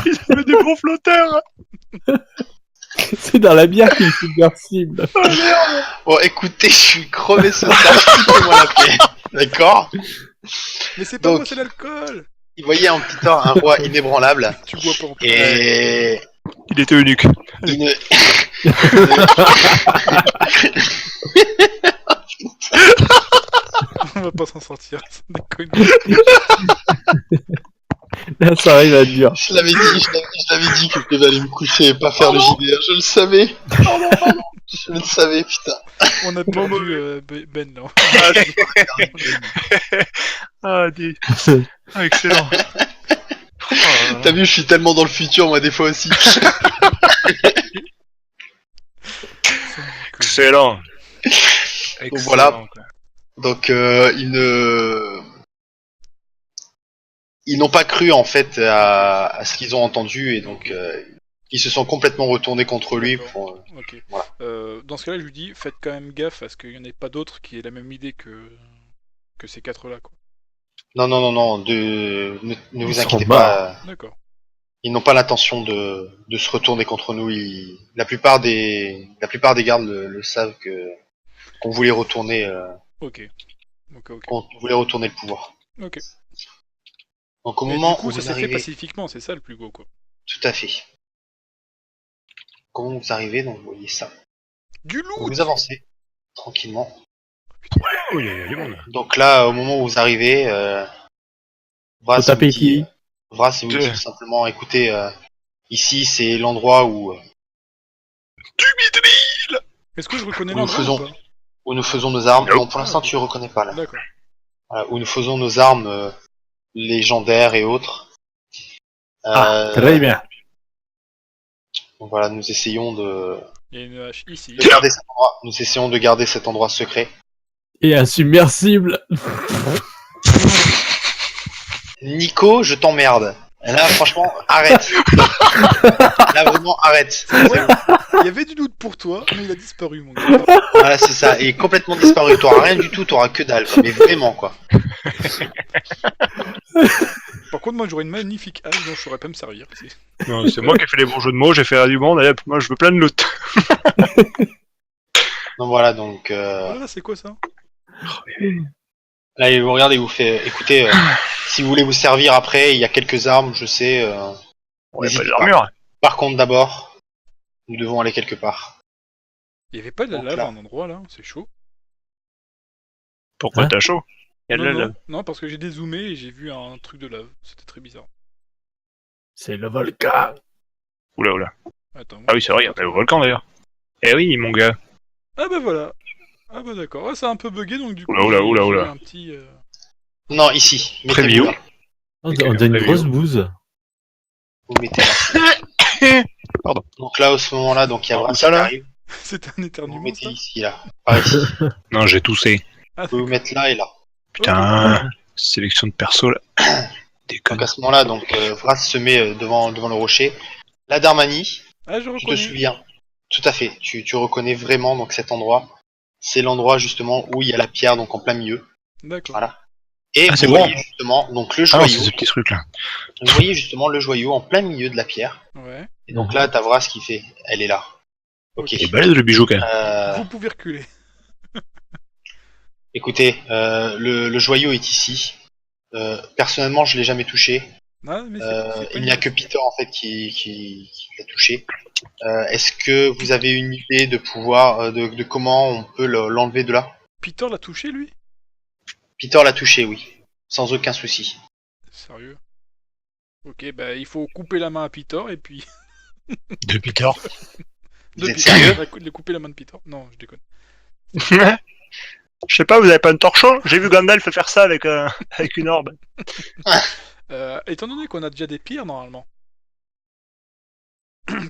S5: Il avait des gros flotteurs.
S1: C'est dans la bière qu'il est submersible.
S7: Bon, écoutez, je suis crevé ce soir, foutez-moi la paix, d'accord?
S4: Mais c'est pas
S7: Donc-
S4: moi, c'est l'alcool.
S7: Il voyait en Pitor un roi inébranlable,
S4: Tu bois pas en plus.
S7: et
S5: Il était eunuque.
S7: il ne...
S4: On va pas s'en sortir. C'est des conneries.
S1: Là, ça arrive à être dur.
S7: Je l'avais dit que je devais aller me coucher et pas faire le JDR, je le savais. Je le savais, putain.
S4: On a perdu Ben là.
S5: Ah, dis. Ah, excellent.
S7: T'as vu, je suis tellement dans le futur, moi, des fois aussi.
S5: Excellent.
S7: Donc voilà. Donc, ils n'ont pas cru, en fait, à ce qu'ils ont entendu, et donc, ils se sont complètement retournés contre lui pour...
S4: Ok.
S7: Voilà.
S4: Dans ce cas-là, je lui dis, faites quand même gaffe à ce qu'il n'y en ait pas d'autres qui aient la même idée que ces quatre-là, quoi.
S7: Non, ne
S1: Ils
S7: vous
S1: sont
S7: inquiétez
S1: morts.
S7: pas.
S4: D'accord.
S7: Ils n'ont pas l'intention de se retourner contre nous. La plupart des gardes le savent qu'on voulait retourner,
S4: Ok. Ok.
S7: qu'on voulait retourner le pouvoir.
S4: Ok.
S7: Donc au
S4: Mais
S7: moment
S4: du coup,
S7: où
S4: ça
S7: vous
S4: s'est fait
S7: arrivez,
S4: pacifiquement, c'est ça le plus beau, quoi.
S7: tout à fait. Comment vous arrivez, donc vous voyez ça.
S4: Du loup.
S7: Vous avancez tranquillement.
S5: Oh, il y a du monde.
S7: Donc là, au moment où vous arrivez, Vras
S1: Faut taper
S7: me dit-
S1: qui
S7: Vras, il me dit tout simplement, écoutez, ici c'est l'endroit où
S4: Est-ce que je reconnais
S7: Nous
S4: l'endroit
S7: faisons.
S4: ou pas
S7: nous faisons nos armes.
S5: Nope.
S7: Non, pour l'instant tu reconnais pas là.
S4: D'accord.
S7: Voilà, où nous faisons nos armes légendaires et autres.
S1: Ah, très bien.
S7: Donc voilà, nous essayons de
S4: Il y a une hache ici.
S7: garder cet endroit. Nous essayons de garder cet endroit secret.
S1: Et insubmersible.
S7: Nico, je t'emmerde. Là, franchement, arrête. Là, vraiment, arrête.
S4: Il y avait du doute pour toi, mais il a disparu, mon gars.
S7: Voilà, c'est ça. Il est complètement disparu. T'auras rien du tout, t'auras que dalle. Quoi. Mais vraiment, quoi.
S4: Par contre, moi, j'aurais une magnifique hache dont je saurais pas me servir.
S5: Non, c'est moi qui ai fait les bons jeux de mots, j'ai fait du monde, allez, hop, moi je veux plein de loot.
S7: Donc voilà, donc
S4: Voilà, c'est quoi ça?
S7: là, il vous regarde et vous fait, écoutez, si vous voulez vous servir après, il y a quelques armes, je sais.
S5: On a
S7: n'hésitez
S5: pas d'armure.
S7: Par contre, d'abord, nous devons aller quelque part.
S4: Il y avait pas de la
S7: Donc
S4: lave
S7: là.
S4: à un endroit là, c'est chaud.
S5: Pourquoi
S1: Hein
S5: t'as chaud? Il y a de
S4: Non,
S5: la
S4: non,
S5: lave.
S4: non, parce que j'ai dézoomé et j'ai vu un truc de lave. C'était très bizarre.
S1: C'est le volcan.
S5: Oula, oula.
S4: Attends.
S5: Ah oui, c'est vrai, il y a le volcan d'ailleurs. Eh oui, mon gars.
S4: Ah bah voilà. Ah bah d'accord. Ah, ça a un peu bugué donc du coup.
S5: Oula, oula,
S4: j'ai
S5: oula,
S4: eu
S5: oula.
S4: un petit.
S7: Non, ici.
S5: Très
S7: Mettez-vous
S5: bio.
S7: là.
S1: On a une grosse bouse.
S7: Vous mettez là.
S5: Pardon.
S7: Donc là, au ce moment-là, donc il y a
S5: Alors,
S7: Vras
S5: ça,
S7: qui
S5: là
S7: arrive.
S4: C'est un
S7: Vous
S4: éternuement
S7: mettez
S4: ça.
S7: ici, là. Par ici.
S5: Non, j'ai toussé.
S4: Ah,
S7: Vous pouvez vous mettre là et là.
S5: Putain, sélection de perso là. Déconne.
S7: Donc à ce moment-là, donc Vras se met devant le rocher. La Darmanie,
S4: Ah, je
S7: tu te
S4: reconnais.
S7: souviens. Tout à fait. Tu reconnais vraiment donc cet endroit. c'est l'endroit justement où il y a la pierre, donc en plein milieu.
S4: D'accord.
S7: Voilà. Et
S5: Ah, c'est
S7: vous
S5: bon.
S7: voyez justement donc le
S5: Ah non, c'est
S7: joyau.
S5: ce petit truc là.
S7: Vous voyez justement le joyau en plein milieu de la pierre.
S4: Ouais.
S7: Et donc là, t'as Vras qui fait. Elle est là. Ok.
S5: Il est balèze le bijou quand même.
S4: Vous pouvez reculer.
S7: Écoutez, le joyau est ici. Personnellement, je l'ai jamais touché.
S4: Ah, mais c'est pas
S7: Il n'y a
S4: une-
S7: que Peter en fait qui l'a touché. Est-ce que vous avez une idée de pouvoir de comment on peut l'enlever de là?
S4: Peter l'a touché, lui?
S7: Peter l'a touché, oui, sans aucun souci.
S4: Sérieux? Ok, bah il faut couper la main à Peter et puis...
S5: De Peter.
S7: Vous êtes
S4: Peter.
S7: sérieux?
S4: De couper la main de Peter. Non, je déconne.
S5: Je sais pas, vous avez pas un torchon? J'ai vu Gandalf faire ça avec, avec une orbe.
S4: Étant donné qu'on a déjà des pierres, normalement.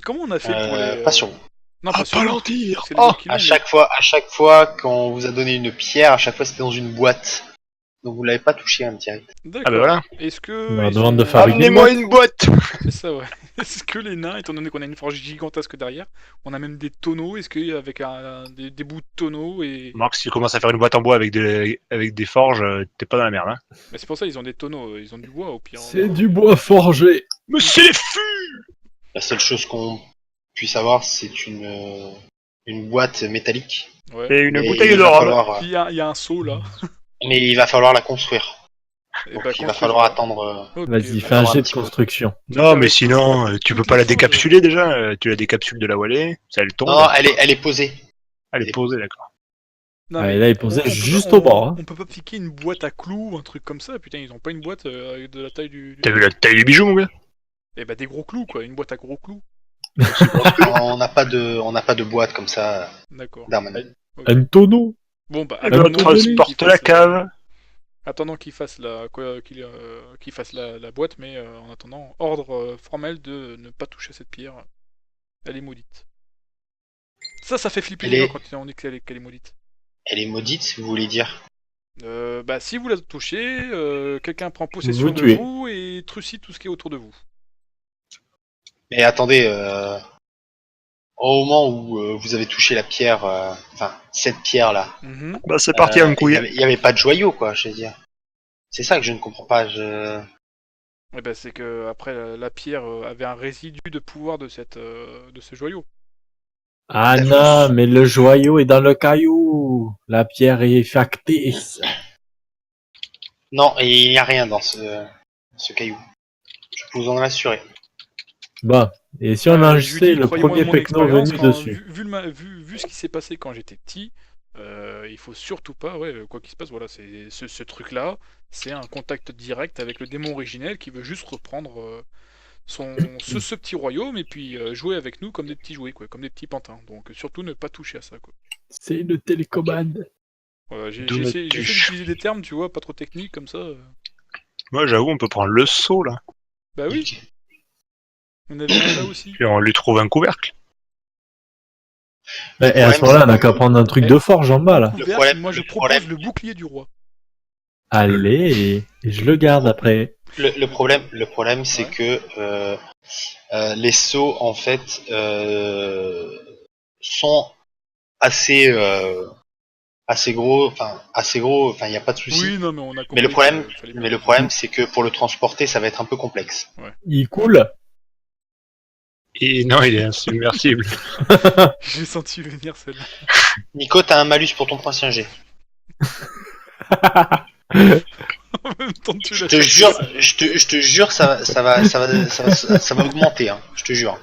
S4: Comment on a fait pour les...
S7: Pas sur vous.
S4: Non, pas sur nous.
S5: dire.
S4: C'est les
S5: Oh,
S4: autres qui l'ont,
S7: À
S4: mais-
S7: chaque fois qu'on vous a donné une pierre, à chaque fois c'était dans une boîte. Donc vous l'avez pas touché un direct.
S4: D'accord.
S5: Ah bah voilà.
S4: Est-ce que...
S1: On leur
S4: ils
S1: demande de
S4: sont-
S1: fabriquer
S5: Amenez-moi une boîte.
S4: C'est ça, ouais. Est-ce que les nains, étant donné qu'on a une forge gigantesque derrière, on a même des tonneaux, est-ce qu'avec des bouts de tonneaux et...
S5: Marc, si tu commences à faire une boîte en bois avec des forges, t'es pas dans la merde. Hein.
S4: Mais c'est pour ça ils ont des tonneaux, ils ont du bois au pire.
S1: C'est du bois forgé.
S5: Mais c'est les fûts.
S7: La seule chose qu'on puisse avoir, c'est une boîte métallique.
S4: Ouais.
S5: Et une
S7: Et
S5: bouteille
S7: il
S5: de
S7: va
S5: rhum.
S7: falloir,
S4: Il y a un seau là.
S7: mais il va falloir la construire.
S4: Et
S7: Donc
S4: bah,
S7: il va
S4: construisons.
S7: falloir attendre.
S4: Ok,
S1: Vas-y,
S4: bah,
S1: fais un
S7: alors, un
S1: jet de
S7: petit peu.
S1: construction.
S5: Non, mais
S4: avec
S5: sinon, tu peux
S4: toutes
S5: pas
S4: les
S5: la
S4: forges.
S5: décapsuler déjà. Tu la décapsules de là où elle est. Ça, elle tombe.
S7: Non, elle est posée.
S5: Elle est posée, d'accord.
S4: Non,
S1: Ah,
S4: mais
S1: et là, il posait
S4: on peut
S1: juste
S4: pas-
S1: au bord. Hein.
S4: On peut pas piquer une boîte à clous ou un truc comme ça, putain, ils ont pas une boîte avec de la taille du...
S5: T'as vu la taille du bijou, mon gars?
S4: Eh bah des gros clous quoi, une boîte à gros clous.
S7: On n'a pas de boîte comme ça
S4: D'accord.
S7: d'Armanel.
S1: Un tonneau.
S4: Bon bah,
S5: Elle me
S4: attendons
S5: transporte
S4: qu'il
S5: la
S4: fasse
S5: cave.
S4: Attendons qu'il fasse qu'il fasse la boîte, mais en attendant, ordre formel de ne pas toucher à cette pierre. Elle est maudite. Ça fait flipper
S7: Elle
S4: les
S7: est-
S4: gens quand on dit qu'elle est maudite.
S7: Elle est maudite, vous voulez dire?
S4: Bah si vous la touchez, quelqu'un prend possession
S1: Vous
S4: de
S1: tuez.
S4: vous et trucide tout ce qui est autour de vous.
S7: Mais attendez, au moment où vous avez touché la pierre, enfin cette pierre là,
S4: Mhm.
S5: Bah, c'est parti en couille.
S7: il y avait pas de joyau quoi, je veux dire. C'est ça que je ne comprends pas.
S4: Et ben c'est que après la pierre avait un résidu de pouvoir de ce joyau.
S1: Ah non, mais le joyau est dans le caillou. La pierre est factice.
S7: Non, et il n'y a rien dans ce caillou. Je peux vous en assurer.
S1: Bon, et si on
S4: Je lui
S1: enregistrait
S4: dis,
S1: le
S4: croyez-moi
S1: premier
S4: de mon
S1: pecno
S4: expérience,
S1: venu
S4: quand-
S1: dessus.
S4: Vu ce qui s'est passé quand j'étais petit, il faut surtout pas, quoi qu'il se passe, voilà, c'est ce truc-là, c'est un contact direct avec le démon originel qui veut juste reprendre ce petit royaume et puis jouer avec nous comme des petits jouets, quoi, comme des petits pantins. Donc surtout ne pas toucher à ça, quoi.
S1: C'est une télécommande.
S4: Voilà, j'ai
S5: D'où notre
S4: essayé
S5: tuche.
S4: d'utiliser des termes, tu vois, pas trop techniques comme ça.
S5: Moi, j'avoue, on peut prendre le seau, là.
S4: Bah oui, on avait ça aussi.
S5: Et on lui trouve un couvercle.
S1: Et à
S7: problème,
S1: ce moment-là, on
S7: c'est
S1: n'a
S7: que-
S1: qu'à prendre un truc de forge en bas, là.
S4: Couvercle,
S7: problème-
S4: moi je
S7: le
S4: propose
S7: problème-
S4: le bouclier du roi.
S1: Allez, et je le garde après.
S7: Le problème, c'est que les seaux en fait sont assez gros. Enfin, il n'y a pas de souci.
S4: Oui, non, mais on a compris.
S7: Mais le problème,
S4: que fallait
S7: mais
S4: bien-
S7: le problème, c'est que pour le transporter, ça va être un peu complexe.
S1: Il coule.
S5: Et non, il est insubmersible.
S4: J'ai senti venir celle-là.
S7: Nico, t'as un malus pour ton prochain jet.
S4: En même temps, tu
S7: Je
S4: l'as
S7: te
S4: fait.
S7: jure, je te jure, ça va augmenter, hein. Je te jure.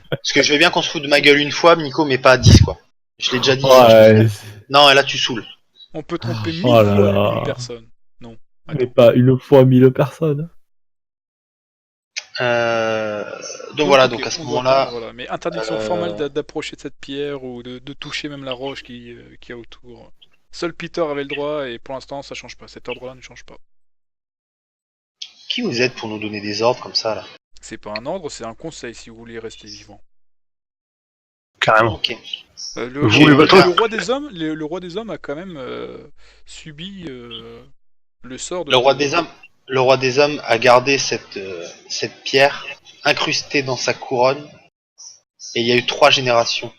S7: Parce que je vais bien qu'on se foute de ma gueule une fois, Nico, mais pas à 10 quoi. Je l'ai déjà dit.
S1: Ouais,
S7: Non, là tu saoules.
S4: On peut tromper 1000
S1: Oh là
S4: fois
S1: là.
S4: une personne. Non.
S1: mais pas une fois 1000 personnes.
S7: Donc voilà,
S4: ok,
S7: donc à ce
S4: on
S7: moment-là,
S4: doit- voilà. Mais interdiction
S7: euh,
S4: formelle d'approcher de cette pierre ou de toucher même la roche qui y a autour. Seul Peter avait le droit et pour l'instant ça change pas. Cet ordre-là ne change pas.
S7: qui vous êtes pour nous donner des ordres comme ça là?
S4: C'est pas un ordre, c'est un conseil si vous voulez rester vivant.
S5: Carrément.
S7: Ok.
S4: Le,
S5: Vous,
S4: le-
S5: le bâton.
S4: le roi des hommes, le roi des hommes a quand même subi le sort de.
S7: Le roi des hommes a gardé cette pierre incrustée dans sa couronne et il y a eu 3 générations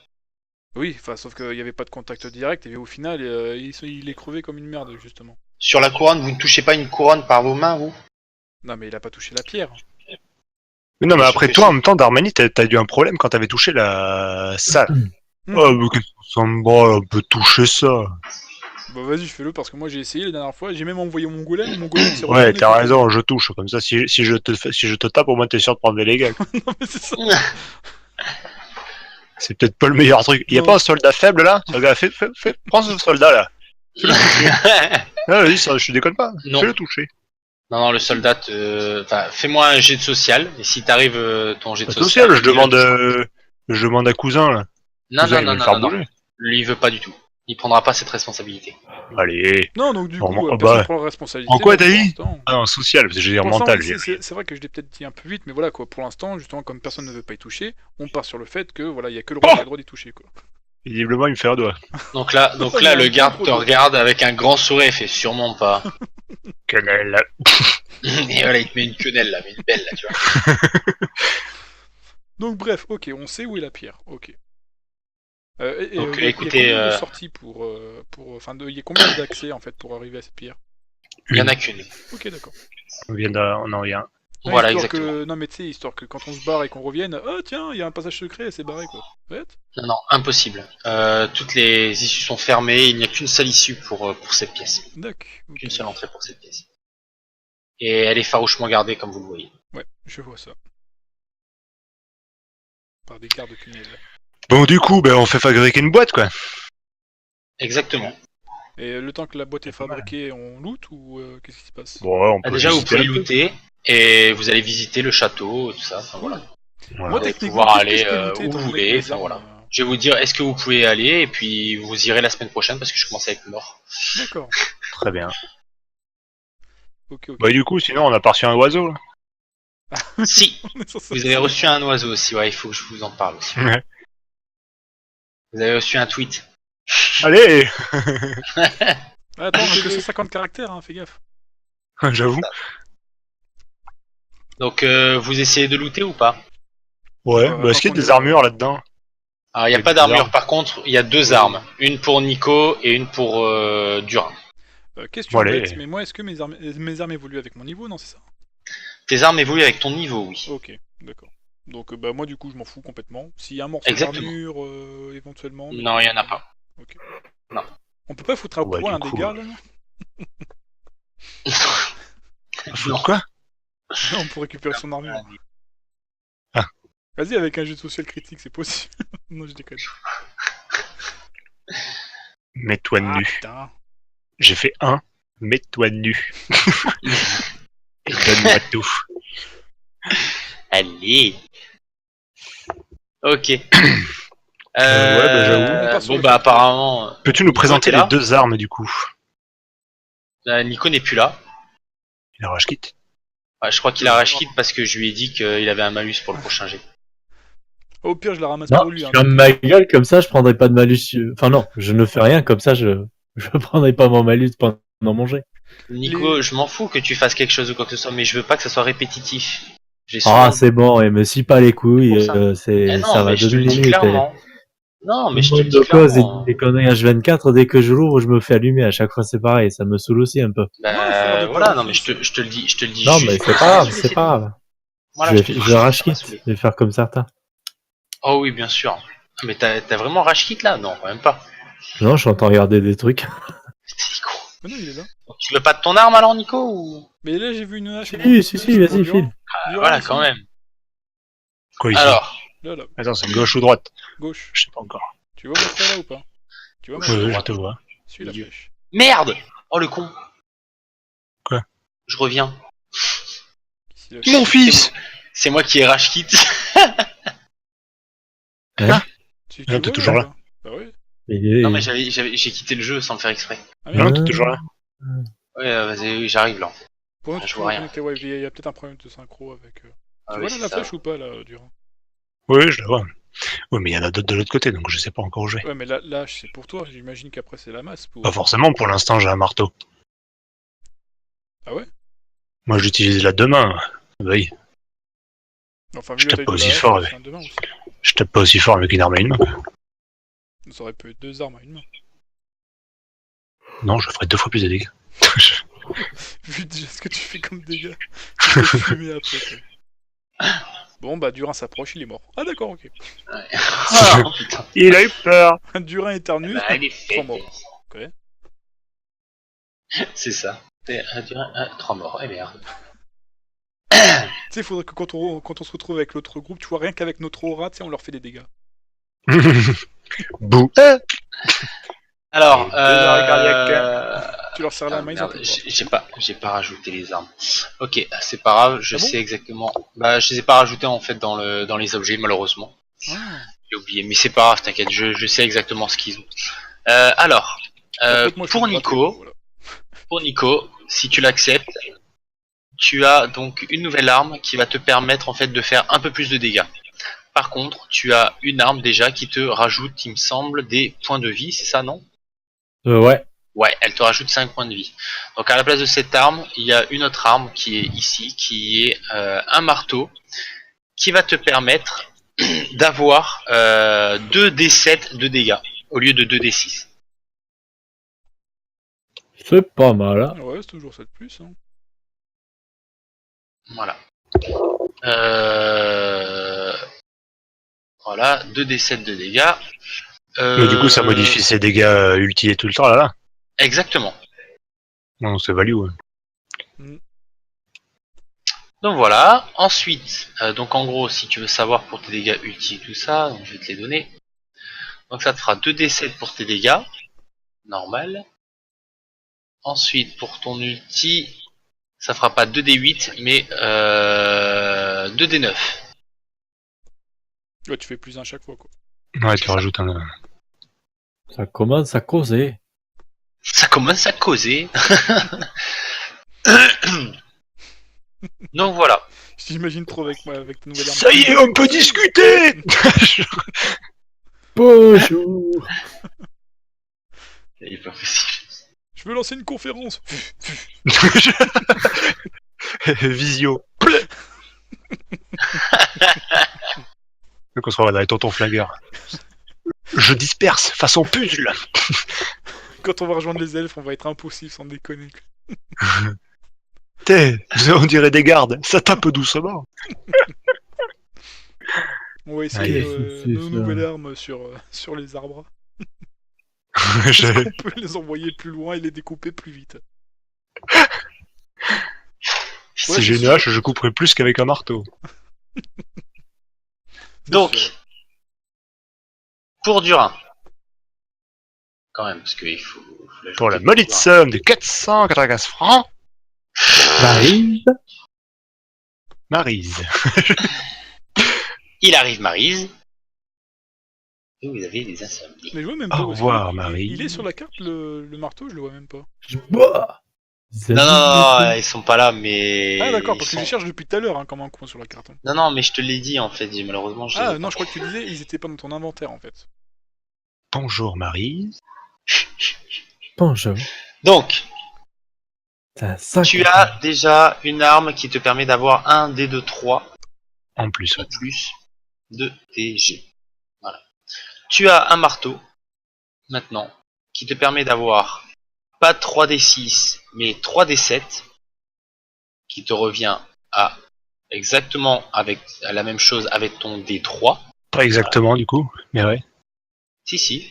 S4: Oui, enfin, sauf qu'il n'y avait pas de contact direct, et au final, il est crevé comme une merde, justement.
S7: Sur la couronne, vous ne touchez pas une couronne par vos mains, vous?
S4: Non, mais il a pas touché la pierre.
S5: Mais non, mais
S7: Bien
S5: après
S7: sûr que
S5: toi,
S7: si.
S5: en même temps, Darmani, t'as eu un problème quand t'avais touché la salle.
S4: Hmm.
S5: Oh, mais qu'est-ce que ça me bat, on peut toucher ça.
S4: Bah vas-y, fais-le, parce que moi j'ai essayé la dernière fois, j'ai même envoyé mon golem s'est
S5: Ouais,
S4: retourné
S5: t'as
S4: contre
S5: raison, je touche. Comme ça, si je te tape, au moins t'es sûr de prendre des dégâts.
S4: lui. Non, mais c'est ça.
S5: C'est peut-être pas le meilleur truc. Y a
S4: Non.
S5: pas un soldat faible là? Regarde, prends ce soldat là. Fais-le toucher. Ah, vas-y, ça, je déconne pas.
S7: Non.
S5: Fais-le toucher.
S7: Non, le soldat Enfin, fais-moi un jet de social, et si t'arrives ton jet de
S5: Pas
S7: social...
S5: social, je
S7: dis-le.
S5: demande à cousin là.
S7: Non,
S5: Cousin,
S7: non,
S5: il va
S7: non,
S5: le
S7: non,
S5: faire
S7: non, non.
S5: bouger.
S7: Lui, il veut pas du tout. Il prendra pas cette responsabilité.
S5: Allez.
S4: Non, donc du coup,
S5: Normal-
S4: personne
S5: bah,
S4: prend la responsabilité.
S5: en quoi
S4: donc,
S5: t'as
S4: pour
S5: dit
S4: l'instant-
S5: Ah non, social, parce que j'ai dire
S4: Pour l'instant,
S5: mental.
S4: oui,
S5: j'ai
S4: c'est vrai que je l'ai peut-être dit un peu vite, mais voilà quoi, pour l'instant, justement, comme personne ne veut pas y toucher, on part sur le fait que voilà, il y a que le roi qui a le droit d'y toucher quoi.
S5: Visiblement, il me fait un doigt.
S7: Donc là,
S4: Il y a un
S7: le garde
S4: gros
S7: te
S4: doigt.
S7: regarde avec un grand sourire et fait sûrement pas.
S5: Quenelle.
S7: Et voilà, il te met une quenelle là, mais une belle là, tu vois.
S4: Donc bref, ok, on sait où est la pierre, ok.
S7: Donc,
S4: il y a
S7: écoutez,
S4: combien de sorties enfin, il y a combien d'accès en fait pour arriver à cette pierre?
S7: Il y en a qu'une.
S4: Ok, d'accord.
S5: On vient on en vient.
S4: Non,
S7: Voilà,
S4: histoire
S7: exactement.
S4: que... Non, mais tu sais, histoire que quand on se barre et qu'on revienne, oh tiens, il y a un passage secret, c'est barré quoi. Ouais.
S7: Non, non, impossible. Toutes les issues sont fermées, il n'y a qu'une seule issue pour cette pièce.
S4: D'accord. ok.
S7: Qu'une seule entrée pour cette pièce. Et elle est farouchement gardée comme vous le voyez.
S4: Ouais, je vois ça. Par des gardes tunnels.
S5: Bon, du coup, ben, on fait fabriquer une boîte, quoi.
S7: Exactement.
S4: Et le temps que la boîte est fabriquée, on loot ou qu'est-ce qui se passe?
S5: Bon, ouais, on peut
S7: Déjà, vous
S5: visiter
S7: pouvez
S5: un peu.
S7: looter et vous allez visiter le château, tout ça. Enfin, voilà.
S5: Voilà.
S4: Moi,
S7: allez
S4: techniquement,
S7: pouvoir
S4: tout ce que
S7: aller,
S4: je peux looter,
S7: où
S4: étant
S7: vous
S4: donné que
S7: voulez,
S4: mes
S7: enfin,
S4: armes,
S7: voilà. Je vais vous dire est-ce que vous pouvez aller et puis vous irez la semaine prochaine parce que je commence à être mort.
S4: D'accord.
S5: Très bien.
S4: Ok, ok.
S5: Bah, du coup, sinon, on a pas reçu un oiseau, là.
S7: Si,
S4: On est censé-
S7: vous avez reçu un oiseau aussi, ouais, il faut que je vous en parle aussi.
S5: Ouais.
S7: Vous avez reçu un tweet.
S5: Allez.
S4: Attends, on a que 150 caractères, hein, fais gaffe.
S5: J'avoue.
S7: Donc vous essayez de looter ou pas?
S5: Ouais, bah, est-ce qu'il y a des armures là-dedans?
S7: Alors il n'y a
S5: Et
S7: pas
S5: des
S7: d'armure,
S5: armes.
S7: par contre il y a deux armes. Une pour Nico et une pour Durin.
S4: Question
S5: Voilà.
S4: bête, mais moi, est-ce que mes armes évoluent avec mon niveau? Non, c'est ça?
S7: Tes armes évoluent avec ton niveau, oui.
S4: Ok, d'accord. Donc, bah, moi, du coup, je m'en fous complètement. S'il y a un morceau
S7: Exactement.
S4: d'armure, éventuellement. mais-
S7: Non, il y en a pas.
S4: Ok.
S7: Non.
S4: On peut pas foutre à
S5: Ouais,
S4: point
S5: du
S4: un
S5: coup,
S4: dégât, là, non?
S7: Non.
S5: Quoi?
S4: Non, pour récupérer son armure.
S5: Ah.
S4: Vas-y, avec un jet de social critique, c'est possible. Non, je déconne.
S5: Mets-toi
S4: Ah,
S5: nu.
S4: putain.
S5: J'ai fait un. Mets-toi nu. Et donne-moi tout.
S7: Allez. Ok.
S5: bah, j'avoue.
S4: On part sur
S7: Bon
S4: le
S7: bah
S4: château.
S7: apparemment
S5: Peux-tu nous présenter
S7: t'es là
S5: les deux armes, du coup?
S7: Nico n'est plus là.
S5: Il a rage kit.
S7: Ouais, je crois qu'il a rage quit parce que je lui ai dit qu'il avait un malus pour le prochain jet.
S4: Au pire, je la ramasse
S1: Non,
S4: pour lui.
S1: je
S4: Hein,
S1: ferme ma gueule comme ça, je prendrai pas de malus. Enfin non, je ne fais rien comme ça, je prendrai pas mon malus pendant mon jet.
S7: Nico, je m'en fous que tu fasses quelque chose ou quoi que ce soit, mais je veux pas que ça soit répétitif. J'ai
S1: Ah
S7: souvent-
S1: c'est bon, et me scie pas les couilles,
S7: Pour ça.
S1: c'est
S7: Eh non,
S1: ça va
S7: mais je
S1: 2
S7: te le dis
S1: minutes.
S7: clairement. Non, mais je te le dis
S1: de cause
S7: clairement.
S1: et des conneries H24, dès que je l'ouvre, je me fais allumer. À chaque fois c'est pareil, ça me saoule aussi un peu.
S4: Ouais, ça a l'air de
S7: Voilà,
S4: pas
S7: non mais
S4: difficile.
S7: je te le dis
S1: Non
S7: juste.
S1: mais c'est
S7: Ça
S1: pas
S7: m'a
S1: grave,
S7: saoulé,
S1: c'est
S7: tout.
S1: pas grave.
S7: Voilà,
S1: je
S7: te dis
S1: vais
S7: juste,
S1: rage
S7: ça m'a
S1: quit,
S7: saoulé.
S1: je vais faire comme certains.
S7: Oh oui, bien sûr. Mais t'as vraiment rage quit là? Non, quand même pas.
S1: Non, je suis en train de regarder des trucs.
S7: C'est Nico.
S4: Mais non, il est là.
S7: Tu veux pas de ton arme alors, Nico ou...
S4: Mais là, j'ai vu une hache.
S1: Si, vas-y, file.
S7: Voilà, quand même.
S5: Quoi, ici?
S7: Alors,
S4: Là, là,
S5: Attends, c'est gauche ou droite?
S4: gauche.
S5: Je sais pas encore.
S4: Tu vois mon frère là ou pas? Tu vois ma
S5: Ouais,
S4: flèche
S5: je te vois.
S4: Suis la flèche.
S7: merde! Oh le con.
S5: Quoi?
S7: Je reviens.
S4: Ici, la
S5: Mon
S4: flèche.
S5: fils!
S7: C'est moi qui ai rage quit.
S4: Tu
S5: Ah,
S4: vois,
S5: t'es toujours
S4: ou
S5: là.
S4: pas? Bah ouais.
S7: Non mais j'ai quitté le jeu sans le faire exprès.
S4: Ah,
S5: Non,
S4: merde.
S5: t'es toujours là.
S7: Ouais, vas-y, oui, j'arrive là.
S4: Pour nous,
S7: je
S4: tu
S7: vois
S4: peux
S7: rien.
S4: connecter, ouais, il y a peut-être un problème de synchro avec.
S7: Ah
S4: Tu
S7: oui,
S4: vois là
S7: c'est
S4: la
S7: ça.
S4: flèche ou pas là, Durand?
S5: Oui, je la vois. Oui, mais il y en a d'autres de l'autre côté, donc je sais pas encore où je vais.
S4: Ouais, mais la lâche, c'est pour toi, j'imagine qu'après c'est la masse. Pour...
S5: Pas forcément, pour l'instant, j'ai un marteau.
S4: Ah ouais?
S5: Moi, j'utilise la deux mains. Bah oui,
S4: Enfin,
S5: Je
S4: vu la
S5: tape
S4: taille
S5: pas
S4: de
S5: aussi
S4: la hache,
S5: fort,
S4: c'est
S5: ouais.
S4: un demain aussi.
S5: je tape pas aussi fort avec une arme à une main.
S4: Ça aurait pu être 2 armes à une main.
S5: Non, je ferais 2 fois plus de dégâts.
S4: Vu déjà ce que tu fais comme dégâts. Tu peux fumer après, quoi. Bon, bah, Durin s'approche, il est mort. Ah, d'accord, ok.
S7: Ah, oh, putain.
S5: Il a eu peur.
S4: Durin éternue.
S3: Bah, elle est faite.
S4: 3 morts.
S7: C'est ça. C'est 3 morts. Eh merde.
S4: Tu sais, il faudrait que quand on se retrouve avec l'autre groupe, tu vois, rien qu'avec notre aura, tu sais, on leur fait des dégâts.
S5: Bouh.
S7: Alors,
S5: Et 2 arrêts cardiaques.
S4: Tu leur serres la main, ils en
S7: merde,
S4: peuvent pas.
S7: j'ai pas rajouté les armes. Ok, c'est pas grave, je
S4: Ah bon
S7: sais exactement. Bah, je les ai pas rajoutés en fait dans les objets, malheureusement.
S4: Ah.
S7: J'ai oublié, mais c'est pas grave, t'inquiète, je sais exactement ce qu'ils ont. Alors,
S4: En fait, moi, je
S7: pour
S4: suis
S7: Nico,
S4: grappé, voilà.
S7: pour Nico, si tu l'acceptes, tu as donc une nouvelle arme qui va te permettre en fait de faire un peu plus de dégâts. Par contre, tu as une arme déjà qui te rajoute, il me semble, des points de vie, c'est ça, non?
S1: Ouais.
S7: Ouais, elle te rajoute 5 points de vie. Donc à la place de cette arme, il y a une autre arme qui est ici, qui est un marteau, qui va te permettre d'avoir 2d7 de dégâts, au lieu de 2d6.
S1: C'est pas mal, hein.
S4: Ouais, c'est toujours ça de plus. Hein.
S7: Voilà. Voilà, 2d7 de dégâts.
S5: Mais du coup, ça modifie ses dégâts ulti et tout le temps, là.
S7: Exactement.
S5: Non, c'est value, ouais.
S7: Donc voilà. Ensuite, donc en gros, si tu veux savoir pour tes dégâts ulti et tout ça, donc je vais te les donner. Donc ça te fera 2d7 pour tes dégâts. Normal. Ensuite, pour ton ulti, ça fera pas 2d8, mais 2d9.
S4: Ouais, tu fais plus un chaque fois, quoi.
S5: Ouais, tu rajoutes un...
S1: Ça commence à causer.
S7: Ça commence à causer. Donc voilà.
S4: J'imagine trop avec ta nouvelle arme.
S5: Ça y est, on peut discuter.
S1: Bonjour.
S7: Il est pas possible.
S4: Je veux lancer une conférence.
S5: Visio. Donc on se regarde avec tonton flingueur. Je disperse façon puzzle.
S4: Quand on va rejoindre les elfes, on va être impossible sans déconner.
S5: On dirait des gardes, ça tape doucement.
S4: On va essayer
S1: Allez, c'est
S4: nos
S1: ça.
S4: nouvelles armes sur les arbres.
S5: Je-
S4: On peut les envoyer plus loin et les découper plus vite.
S5: Si
S4: Ouais,
S5: j'ai
S4: c'est
S5: une
S4: sûr.
S5: hache, je couperai plus qu'avec un marteau.
S4: C'est
S7: Donc,
S4: sûr.
S7: pour Durin. Quand même, parce qu'il faut l'ajouter
S5: Pour la
S7: pour
S5: maudite
S7: Durin.
S5: somme de 495 francs,
S1: Maryse.
S5: Maryse.
S7: Il arrive Maryse. Et vous avez des insomnies.
S4: Mais je vois même pas.
S5: Au
S4: où est-ce
S5: revoir,
S4: qu'il est.
S5: Marie.
S4: Il est sur la carte, le marteau, je le vois même pas.
S1: Bah.
S7: Non, non, non, ils sont pas là, mais...
S4: Ah d'accord,
S7: ils
S4: parce que
S7: sont-
S4: je les cherche depuis tout à l'heure, hein, comme un con sur la carte. Hein.
S7: Non, non, mais je te l'ai dit, en fait, malheureusement, je les ai
S4: Ah
S7: pas.
S4: non, je crois que tu disais, ils étaient pas dans ton inventaire, en fait.
S5: Bonjour Maryse.
S1: Bonjour.
S7: Donc,
S1: T'as 5
S7: tu as déjà une arme qui te permet d'avoir un dé de 3
S5: En plus, ouais.
S7: en plus de TG. Voilà. Tu as un marteau, maintenant, qui te permet d'avoir pas 3d6, mais 3d7, qui te revient à exactement à la même chose avec ton d3.
S5: Pas exactement du coup, mais ouais.
S7: Si.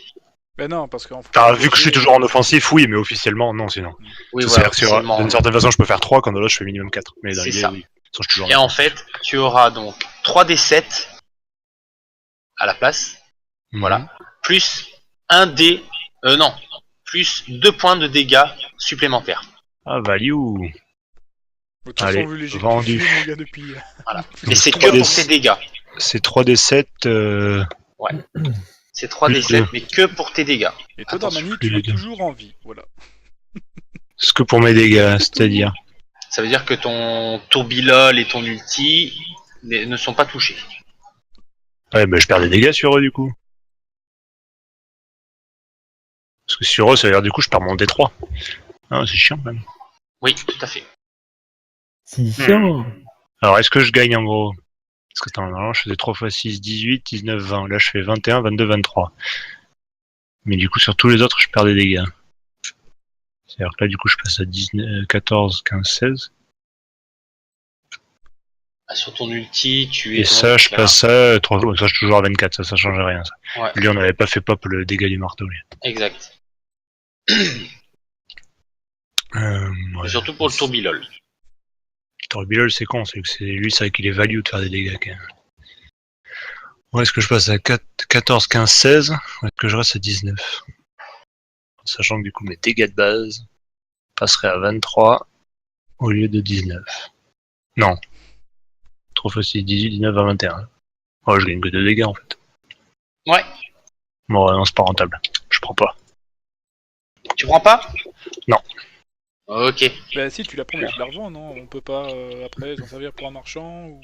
S4: Ben non, parce qu'en fait...
S5: Vu que je suis toujours en offensif, oui, mais officiellement, non, sinon.
S7: Oui,
S5: Ça,
S7: voilà,
S5: c'est-à-dire que
S7: officiellement,
S5: d'une certaine façon, je peux faire 3, quand de l'autre, je fais minimum 4. Mais dans
S7: C'est
S5: l'idée,
S7: ça.
S5: oui. Sinon, je suis toujours
S7: Et en fait, tu auras donc 3d7 à la place, voilà, plus un dé, non, plus 2 points de dégâts supplémentaires.
S5: Ah, value.
S4: De toute façon,
S5: Allez,
S4: vu les jets que
S5: vendu.
S4: tu fais, mon gars, depuis...
S7: Voilà.
S4: depuis
S7: Mais c'est
S5: Donc,
S7: que
S5: 3D.
S7: pour tes dégâts.
S5: C'est 3d7.
S7: C'est 3d7, mais que pour tes dégâts.
S4: Et toi,
S7: Attention,
S4: Darmani,
S5: plus
S4: tu
S5: les
S4: es
S5: deux.
S4: toujours en vie, voilà.
S5: Ce que pour mes dégâts, c'est-à-dire.
S7: Ça veut dire que ton tourbilol et ton ulti ne sont pas touchés.
S5: Ouais, bah je perds des dégâts sur eux du coup. Parce que sur eux, ça veut dire du coup, je perds mon D3. Ah, c'est chiant quand même.
S7: Oui, tout à fait.
S1: C'est chiant.
S5: Alors, est-ce que je gagne en gros? Parce que attends, normalement, je faisais 3 x 6, 18, 19, 20. Là, je fais 21, 22, 23. Mais du coup, sur tous les autres, je perds des dégâts. C'est-à-dire que là, du coup, je passe à 14, 15, 16.
S3: Sur ton ulti, tu es.
S5: Et ça, je passe à 3 jours. Ça, je suis toujours à 24, ça change rien. Ça.
S3: Ouais,
S5: Lui, on n'avait pas fait pop le dégât du marteau. Lui.
S3: exact.
S5: Ouais.
S3: Et surtout pour le tourbilol.
S5: Torbilol, c'est con, c'est que c'est lui, c'est vrai qu'il est value de faire des dégâts quand même. Ouais, est-ce que je passe à 14, 15, 16 ou est-ce que je reste à 19? Sachant que du coup, mes dégâts de base passeraient à 23 au lieu de 19. Non. Trop facile, 18, 19 à 21. Ouais, je gagne que 2 dégâts en fait.
S3: Ouais.
S5: Bon, non, c'est pas rentable. Je prends pas.
S3: Tu prends pas?
S5: Non.
S3: Ok.
S4: Bah si, tu la prends, mais tu la revends, non? On peut pas après s'en servir pour un marchand ou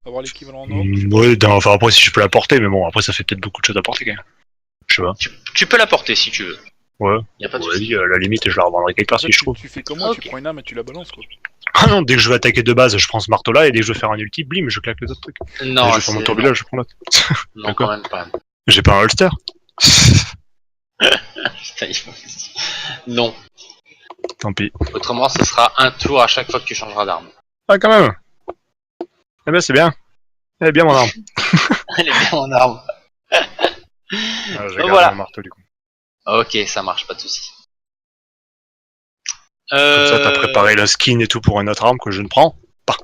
S4: avoir l'équivalent en or?
S5: Ouais, enfin après, si je peux la porter, mais bon, après, ça fait peut-être beaucoup de choses à porter quand même. Je sais pas.
S3: Tu peux la porter si tu veux.
S5: Ouais.
S3: Y a pas de
S5: Ouais,
S3: souci.
S5: à la limite, je la revendrai quelque part
S4: En fait,
S5: si je trouve.
S4: tu fais comment?
S3: Ok.
S4: Tu prends une arme et tu la balances, quoi.
S5: Ah non, dès que je veux attaquer de base, je prends ce marteau là, et dès que je veux faire un ulti, blim, je claque les autres trucs.
S3: Non,
S5: Et je fais mon tourbillon, je prends l'autre.
S3: non,
S5: D'accord.
S3: quand même pas.
S5: J'ai pas un holster.
S3: Putain, non.
S5: Tant pis.
S3: Autrement, ce sera un tour à chaque fois que tu changeras d'arme.
S5: Ah, quand même. Eh ben, c'est bien. Elle est bien mon arme.
S3: Elle est bien en arme.
S5: Je garde
S3: voilà.
S5: mon marteau du coup.
S3: Ok, ça marche, pas de souci.
S5: Comme ça, t'as préparé la skin et tout pour une autre arme que je ne prends pas.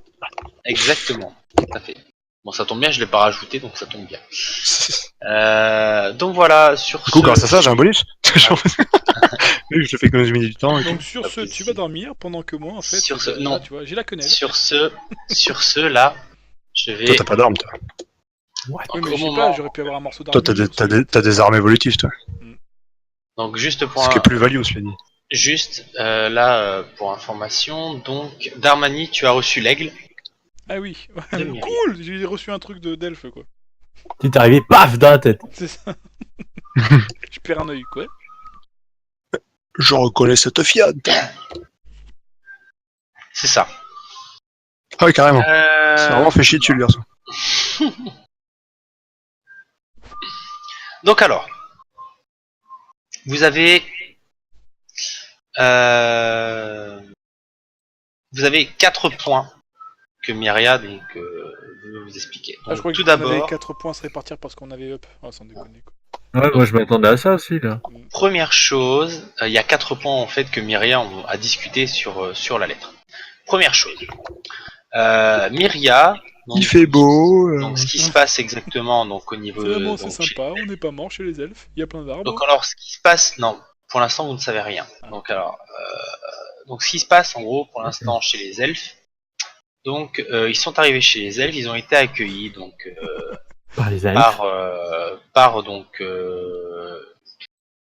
S3: Exactement, tout à fait. Bon, ça tombe bien, je l'ai pas rajouté, donc ça tombe bien. Donc voilà, sur
S5: Du coup,
S3: ce...
S5: grâce à ça, j'ai un bonus. Vu que je fais économiser du temps et tout.
S4: Donc sur ce, tu vas dormir pendant que moi, en fait,
S3: Sur ce,
S4: là,
S3: non.
S4: tu vois, j'ai la quenelle.
S3: Sur ce là, je vais...
S5: Toi, t'as pas d'arme, toi.
S4: Oui, mais
S3: au
S4: je sais
S3: moment-
S4: pas, j'aurais pu avoir un morceau d'arme.
S5: Toi, t'as des armes évolutives, toi.
S3: Donc juste pour
S5: Ce qui est plus value, cela dit.
S3: Juste là, pour information, donc Darmani, tu as reçu l'aigle.
S4: Ah oui,
S3: Myriad.
S4: cool, j'ai reçu un truc d'elfe, quoi.
S1: Tu t'es arrivé, paf, dans la tête.
S4: C'est ça. Je perds un œil, quoi.
S5: Je reconnais cette fiade.
S3: C'est ça.
S5: Ah oui, carrément. C'est vraiment fait chier dessus, le garçon.
S3: Donc alors, vous avez 4 points que Myriad donc, veut vous expliquer.
S4: Ah,
S3: Donc,
S4: je crois que
S3: tout
S4: on avait
S3: d'abord,
S4: 4 points à se répartir parce qu'on avait up. Ah, sans déconner, quoi.
S1: Ouais, moi je m'attendais à ça aussi là.
S3: première chose, il y a 4 points en fait que Myriad a discuté sur la lettre. Première chose, Myriad, donc,
S5: Il fait beau.
S3: donc ce qui se passe exactement donc au niveau
S4: Vraiment, c'est
S3: donc, chez-
S4: sympa, on n'est pas mort chez les elfes, il y a plein d'arbres.
S3: Donc alors ce qui se passe, non, pour l'instant vous ne savez rien. Donc alors, donc ce qui se passe en gros pour l'instant chez les elfes, donc ils sont arrivés chez les elfes, ils ont été accueillis donc
S1: Par les elfes.
S3: par donc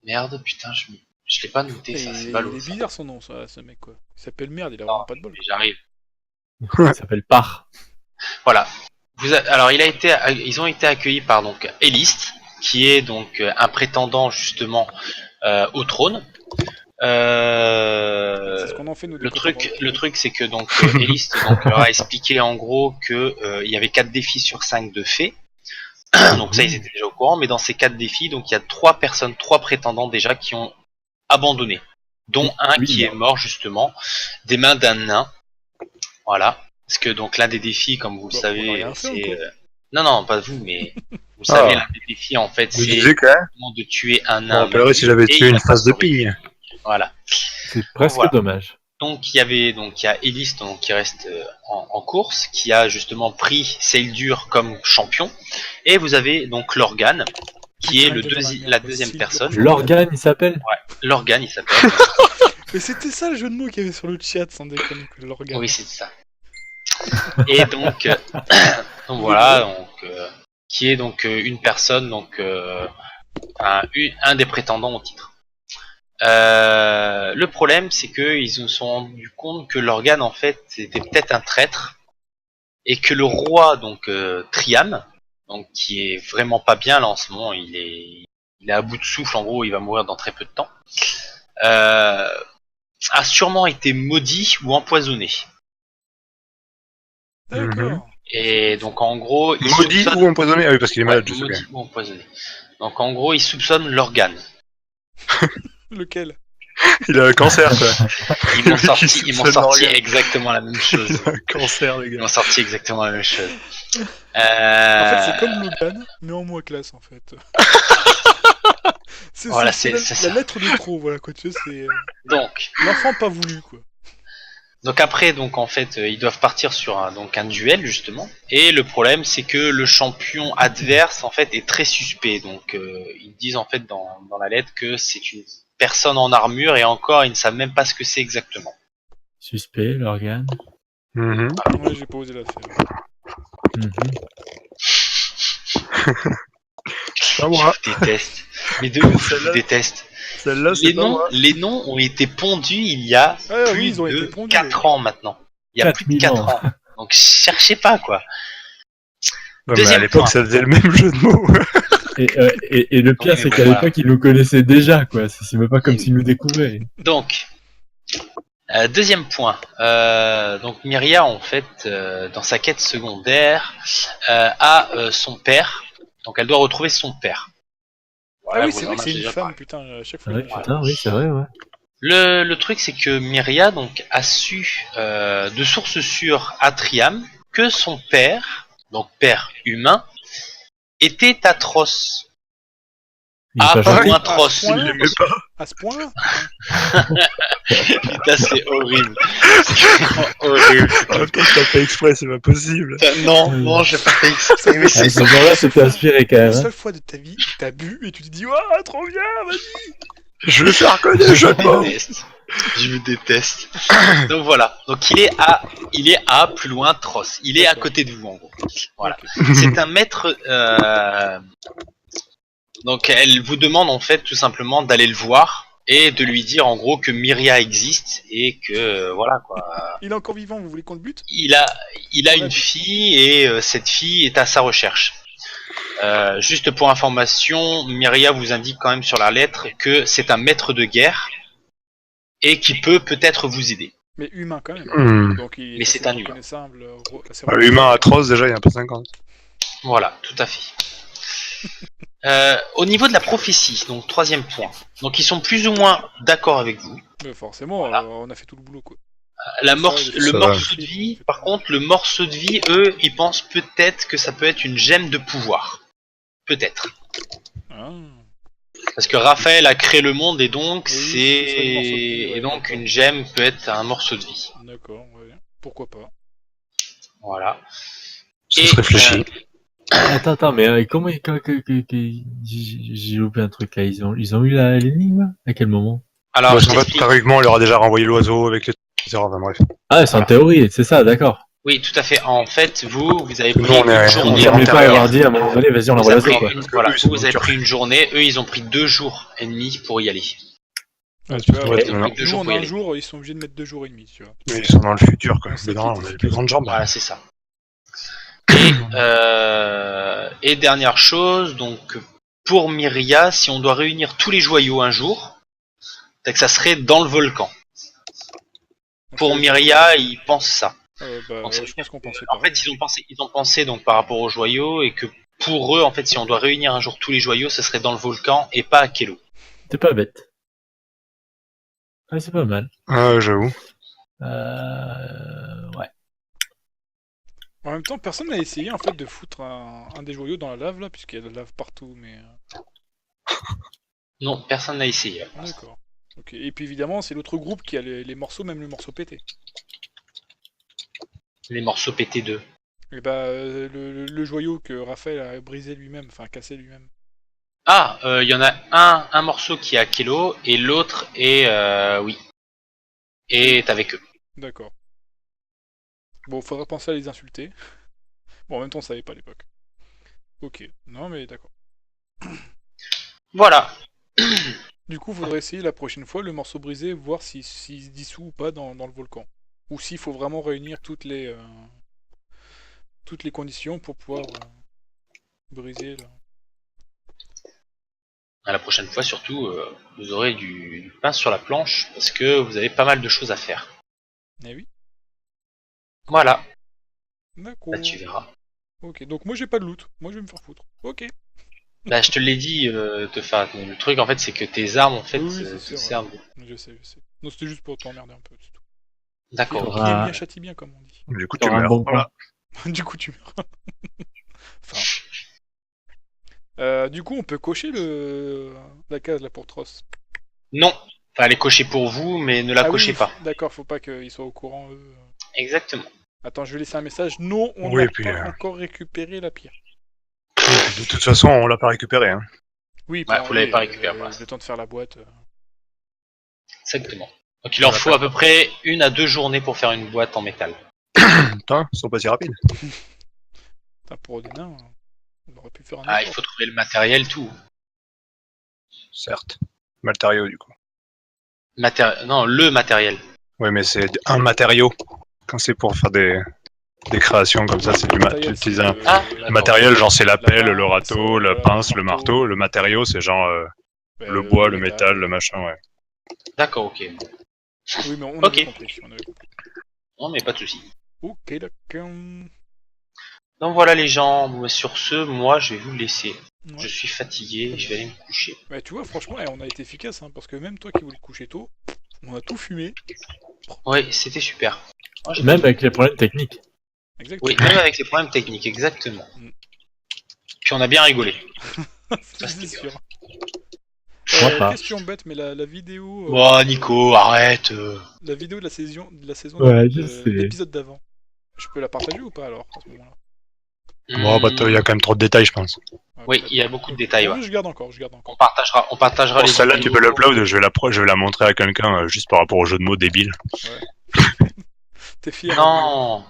S3: merde putain je l'ai pas noté
S4: Et
S3: ça c'est
S4: il
S3: ballot.
S4: est
S3: Ça.
S4: bizarre son nom, ça, ce mec, quoi. Il s'appelle Merde, il a
S3: Non,
S4: vraiment pas de bol.
S3: mais j'arrive.
S1: Ça s'appelle Par.
S3: Voilà. Alors ils ont été accueillis par donc Elist, qui est donc un prétendant justement au trône.
S4: C'est ce qu'on en fait, nous, des
S3: Le truc, c'est que donc Elist donc, leur a expliqué en gros que il y avait 4 défis sur 5 de fait. Donc ça, ils étaient déjà au courant. Mais dans ces 4 défis, donc il y a 3 prétendants déjà qui ont abandonné, dont un qui est mort justement des mains d'un nain. Voilà. Parce que donc l'un des défis, comme vous le
S4: Bon, on a
S3: savez,
S4: rien fait
S3: c'est
S4: encore.
S3: non, pas vous, mais vous savez, l'un des défis en fait,
S5: Je
S3: c'est
S5: disais quand même.
S3: de tuer un
S5: Je me
S3: nain.
S5: rappellerai si j'avais
S3: Et
S5: tué
S3: il
S5: une
S3: a
S5: phase de
S3: pas survécu.
S5: pille.
S3: Voilà.
S1: C'est presque
S3: Voilà.
S1: dommage.
S3: Donc il y a Elist donc qui reste en course, qui a justement pris Seildur comme champion, et vous avez donc Lorgan, qui est la deuxième personne.
S1: L'organe, il s'appelle.
S3: Lorgan, il s'appelle.
S4: Mais c'était ça le jeu de mots qu'il y avait sur le chat, sans déconner, que je le regarde.
S3: Oui, c'est ça. Et donc, donc voilà, donc, qui est donc une personne, donc un des prétendants au titre. Le problème, c'est qu'ils se sont rendus compte que Lorgan, en fait, était peut-être un traître, et que le roi, donc Triam, donc qui est vraiment pas bien là en ce moment, il est à bout de souffle, en gros, il va mourir dans très peu de temps, a sûrement été maudit ou empoisonné.
S4: D'accord.
S3: Et donc en gros, il
S5: Maudit
S3: soupçonne-
S5: ou empoisonné? Ah oui, parce qu'il est malade, je sais
S3: maudit
S5: bien.
S3: ou empoisonné. Donc en gros, il soupçonne l'organe.
S4: Lequel?
S5: Il a un cancer, quoi.
S3: Ils m'ont sorti,
S5: Il
S3: ils m'ont
S5: soupçonne
S3: sorti
S5: l'organe.
S3: exactement la même chose.
S5: Il a un cancer, les
S3: Ils
S5: gars.
S3: m'ont sorti exactement la même chose.
S4: En fait, c'est comme Logan, mais en moins classe, en fait.
S3: Voilà,
S4: c'est
S3: c'est ça.
S4: la lettre de trop, voilà, quoi, tu sais, c'est
S3: Donc,
S4: l'enfant pas voulu, quoi.
S3: donc après, donc en fait, ils doivent partir sur un duel justement. Et le problème, c'est que le champion adverse en fait est très suspect. Donc ils disent en fait dans la lettre que c'est une personne en armure et encore ils ne savent même pas ce que c'est exactement.
S1: Suspect, l'organe.
S5: Mhm.
S4: Ouais, j'ai pas osé la faire.
S1: Mhm.
S5: Pas moi.
S3: Je vous déteste. Mais de ouf, je vous
S5: Celle-là-
S3: déteste.
S5: Celle-là, c'est pas moi.
S3: Les noms ont été pondus il y a
S4: Ah oui,
S3: plus
S4: ils ont été
S3: de
S4: pondus,
S3: 4
S4: ouais.
S3: ans maintenant. Il y a plus de
S1: 4000
S3: 4 ans. Donc cherchez pas quoi.
S5: Ouais, mais
S3: Deuxième
S5: à l'époque,
S3: point.
S5: ça faisait le même jeu de mots.
S1: Et le pire,
S3: Oui, mais
S1: c'est
S3: bon,
S1: qu'à
S3: voilà.
S1: l'époque, ils nous connaissaient déjà, quoi. C'est même pas comme s'ils nous découvraient.
S3: Donc, deuxième point. Donc Myria, en fait, dans sa quête secondaire, a son père. Donc elle doit retrouver son père.
S4: Ah
S3: Voilà,
S4: oui,
S3: vous
S4: c'est
S3: en
S4: vrai que c'est
S3: avez
S4: une
S3: déjà
S4: femme,
S3: parlé.
S4: putain, à chaque
S1: Ah
S4: fois.
S1: ouais,
S4: que-
S1: putain, oui, c'est vrai, ouais.
S3: Le truc, c'est que Myria donc, a su de sources sûres à Triam que son père, donc père humain, était atroce.
S1: Il est
S3: Ah,
S1: pas
S3: pas
S1: gentil.
S3: moins
S4: À ce
S3: atroce.
S4: point-là
S5: Il l'aimait pas.
S4: À ce point-là
S3: Putain, c'est horrible. C'est horrible.
S5: En même temps, t'as fait exprès, c'est pas possible.
S3: Non,
S1: Oui.
S3: non, j'ai pas fait exprès, mais
S1: À
S3: c'est
S1: ce moment-là, c'était inspiré quand
S4: La
S1: même. Hein.
S4: seule fois de ta vie où t'as bu et tu te dis, ah, trop bien, vas-y.
S5: Je vais faire connaître le
S3: Je
S5: jeu de mots.
S3: déteste. Je me déteste. Donc voilà. Donc il est à plus loin Tross. Il est à
S4: D'accord.
S3: côté de vous en gros. Voilà.
S4: Ok.
S3: C'est un maître. Donc elle vous demande en fait tout simplement d'aller le voir et de lui dire en gros que Myria existe et que voilà quoi.
S4: Il est encore vivant, vous voulez qu'on le bute?
S3: Il a une fille et cette fille est à sa recherche. Juste pour information, Myria vous indique quand même sur la lettre que c'est un maître de guerre et qui peut peut-être vous aider.
S4: Mais humain quand même.
S5: Hmm.
S4: Donc il est
S3: Mais c'est un humain.
S4: reconnaissable, assez
S5: Ah, humain atroce, déjà, il y a un peu 50.
S3: Voilà, tout à fait. Au niveau de la prophétie, donc troisième point. Donc ils sont plus ou moins d'accord avec vous.
S4: Mais forcément,
S3: Voilà.
S4: on a fait tout le boulot, quoi.
S3: Le
S5: Ça va.
S3: morceau de vie, par contre, le morceau de vie, eux, ils pensent peut-être que ça peut être une gemme de pouvoir. Peut-être.
S4: Ah.
S3: Parce que Raphaël a créé le monde et donc
S4: Oui,
S3: c'est
S4: ce serait le morceau de vie, ouais,
S3: et donc
S4: d'accord.
S3: une gemme peut être un morceau de vie.
S4: D'accord, ouais. Pourquoi pas.
S3: Voilà.
S5: Ça se réfléchit.
S1: Attends, mais comment j'ai loupé un truc là. Ils ont eu l'énigme à quel moment?
S3: Alors,
S5: Parce
S3: je
S5: qu'en fait,
S3: t'explique.
S5: théoriquement, on leur a déjà renvoyé l'oiseau avec les etc. Enfin, bref.
S1: Ah, c'est en théorie, c'est ça, d'accord.
S3: Oui, tout à fait. En fait, vous avez
S5: Nous,
S3: pris
S5: on est-
S3: une
S5: on
S3: journée.
S1: On
S5: est
S1: n'allait pas
S5: antérieur.
S1: avoir dit à un moment donné, vas-y, on
S3: Vous
S1: envoie
S3: avez
S1: l'oiseau,
S3: pris
S1: quoi.
S3: une, voilà,
S5: Eux, ils sont
S3: vous avez
S5: turcs.
S3: pris une journée, eux ils ont pris 2 jours et demi pour y aller.
S4: Ah, tu vois,
S5: Ouais,
S3: Ils ont
S5: non.
S3: pris 2
S4: nous,
S3: jours
S4: on
S3: pour
S4: a
S3: y
S4: un
S3: aller.
S4: jour, ils sont obligés de mettre 2 jours et demi, tu vois.
S5: Mais ils sont dans le futur, quoi.
S4: On
S5: Mais non, on a les plus grandes jambes.
S3: Voilà, c'est ça. Et dernière chose, donc pour Myria, si on doit réunir tous les joyaux un jour, c'est que ça serait dans le volcan. Pour
S4: Ok.
S3: Myria, ils pensent ça.
S4: Bah,
S3: Donc,
S4: ouais, je pense qu'on pensait
S3: En
S4: pareil.
S3: fait, ils ont pensé donc par rapport aux joyaux et que pour eux, en fait, si on doit réunir un jour tous les joyaux, ce serait dans le volcan et pas à Kelo.
S1: T'es pas bête. Ouais, c'est pas mal.
S5: Ah, j'avoue.
S1: Ouais.
S4: En même temps, personne n'a essayé en fait de foutre un des joyaux dans la lave là, puisqu'il y a de la lave partout, mais.
S3: Non, personne n'a essayé.
S4: D'accord. Ok. Et puis évidemment, c'est l'autre groupe qui a les morceaux, même le morceau pété.
S3: Les morceaux PT2.
S4: Et bah, le joyau que Raphaël a brisé lui-même, enfin cassé lui-même.
S3: Ah, il y en a un morceau qui est à Kelo et l'autre est est avec eux.
S4: D'accord. Bon, faudrait penser à les insulter. Bon, en même temps, on savait pas à l'époque. Ok. Non, mais d'accord.
S3: Voilà.
S4: Du coup, faudrait essayer la prochaine fois le morceau brisé, voir s'il se dissout ou pas dans le volcan. Ou s'il faut vraiment réunir toutes les conditions pour pouvoir briser. Là.
S3: À la prochaine fois, surtout, vous aurez du pain sur la planche parce que vous avez pas mal de choses à faire.
S4: Eh oui.
S3: Voilà.
S4: D'accord.
S3: Là, tu verras.
S4: Ok, donc moi j'ai pas de loot. Moi je vais me faire foutre. Ok.
S3: Bah, je te l'ai dit, Tefa. Le truc, en fait, c'est que tes armes, en fait,
S4: Oui, c'est
S3: te
S4: sûr,
S3: servent.
S4: Je sais. Non, c'était juste pour t'emmerder un peu, c'est tout.
S3: D'accord.
S4: Qui
S1: T'auras-
S4: aime bien châtie bien, comme on dit.
S5: Du coup, tu
S1: T'auras un
S5: meurs.
S1: bon
S5: Voilà.
S4: Du coup, tu meurs. Enfin. Du coup, on peut cocher la case là pour Tross.
S3: Non. Enfin, les cocher pour vous, mais ne la
S4: Ah
S3: cochez
S4: oui,
S3: pas.
S4: d'accord, faut pas qu'ils soient au courant, eux.
S3: Exactement.
S4: Attends, je vais laisser un message. Non, on
S5: Oui,
S4: n'a
S5: puis,
S4: pas encore récupéré la pierre.
S5: De toute façon, on l'a pas récupéré. Hein.
S4: Oui,
S3: Ouais,
S4: pour
S3: vous l'avez
S4: oui,
S3: pas récupéré, pour l'instant.
S4: le temps de faire la boîte.
S3: Exactement. Donc il en faut à peu près 1 à 2 journées pour faire une boîte en métal.
S5: Putain, ils sont pas si rapides.
S4: Putain, pour des nains, on aurait pu faire un
S3: Ah, il
S4: effort.
S3: faut trouver le matériel, tout.
S5: Certes. Matériau, du coup.
S3: Non, le matériel.
S5: Ouais, mais c'est un matériau. Quand c'est pour faire des créations comme ça, c'est du
S4: matériel,
S5: tu utilises
S4: c'est
S5: un
S3: Ah,
S5: le matériel, genre c'est la pelle, le
S4: pince,
S5: râteau, la
S4: voilà,
S5: pince, le marteau. Le matériau, c'est genre le bois, le métal, le machin, ouais.
S3: D'accord, ok.
S4: Oui, mais on
S3: Ok.
S4: avait compris.
S3: Non, mais pas de soucis.
S4: Ok, d'accord.
S3: Donc voilà les gens, Bon, sur ce, moi je vais vous laisser.
S4: Ouais.
S3: Je suis fatigué, je vais aller me coucher.
S4: Ouais, tu vois, franchement, on a été efficace, hein, parce que même toi qui voulais te coucher tôt, on a tout fumé.
S3: Ouais, c'était super. Moi, j'ai
S1: Même
S3: pas-
S1: avec les problèmes techniques.
S4: Exactement.
S3: Oui, même avec les problèmes techniques, exactement.
S4: Mm.
S3: Puis on a bien rigolé.
S4: C'est
S3: c'était
S4: sûr.
S1: Moi pas.
S4: Question bête, mais la vidéo.
S3: Oh Nico, arrête.
S4: La vidéo de la saison,
S1: Ouais, je sais.
S4: l'épisode d'avant. Je peux la partager ou pas alors à ce moment-là?
S5: Bon, bah, il y a quand même trop de détails, je pense.
S4: Ouais,
S3: Oui,
S4: peut-être.
S3: il y a beaucoup de détails.
S4: Oui,
S3: Ouais.
S4: je garde encore.
S3: On partagera
S5: Bon,
S3: les
S5: celle-là,
S3: vidéos.
S5: tu peux l'upload, je vais la montrer à quelqu'un juste par rapport au jeu de mots débile.
S4: T'es fier.
S3: Non.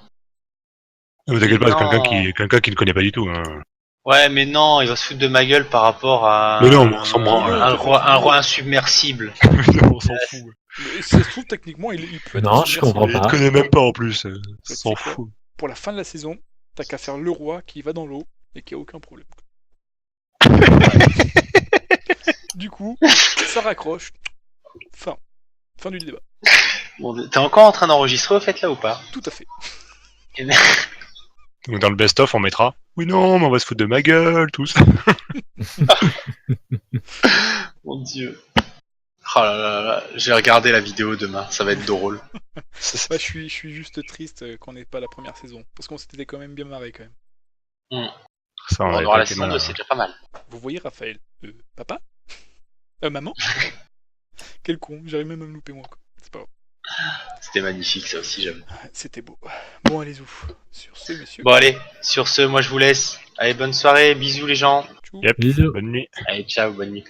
S5: Ne vous inquiétez pas, c'est
S3: Non.
S5: quelqu'un qui ne connaît pas du tout. Hein.
S3: Ouais, mais non, il va se foutre de ma gueule par rapport à
S5: Mais non, on s'en branle.
S3: un roi insubmersible.
S5: On s'en fout.
S4: Mais ça se trouve, techniquement, il peut être
S1: Non, je
S4: submersible.
S1: comprends
S5: Il
S1: pas.
S5: te connaît même pas en plus.
S4: Mais
S5: On
S4: tu
S5: s'en
S4: sais quoi
S5: fout.
S4: Pour la fin de la saison, t'as qu'à faire le roi qui va dans l'eau et qui a aucun problème. Du coup, ça raccroche. Fin du débat.
S3: Bon, t'es encore en train d'enregistrer au fait là ou pas?
S4: Tout à fait.
S5: Donc dans le best-of, on mettra. Oui, non, mais on va se foutre de ma gueule, tout ça.
S3: Mon dieu. Oh là là là, je vais regarder la vidéo demain, ça va être drôle.
S4: Bah, je suis juste triste qu'on n'ait pas la première saison. Parce qu'on s'était quand même bien marré quand même.
S5: Ça,
S3: On
S5: avait
S3: aura
S5: pas
S3: la
S5: été
S3: saison
S5: mal,
S3: 2, c'est déjà pas mal.
S4: Vous voyez Raphaël papa Maman Quel con, j'arrive même à me louper moi. Quoi. C'est pas grave.
S3: C'était magnifique ça aussi, j'avoue.
S4: C'était beau. Bon, allez-y. Sur ce, messieurs.
S3: Bon allez, sur ce, moi je vous laisse. Allez, bonne soirée, bisous les gens.
S4: Tchou.
S5: Yep,
S1: Bisous.
S5: bonne nuit.
S3: Allez, ciao, bonne nuit.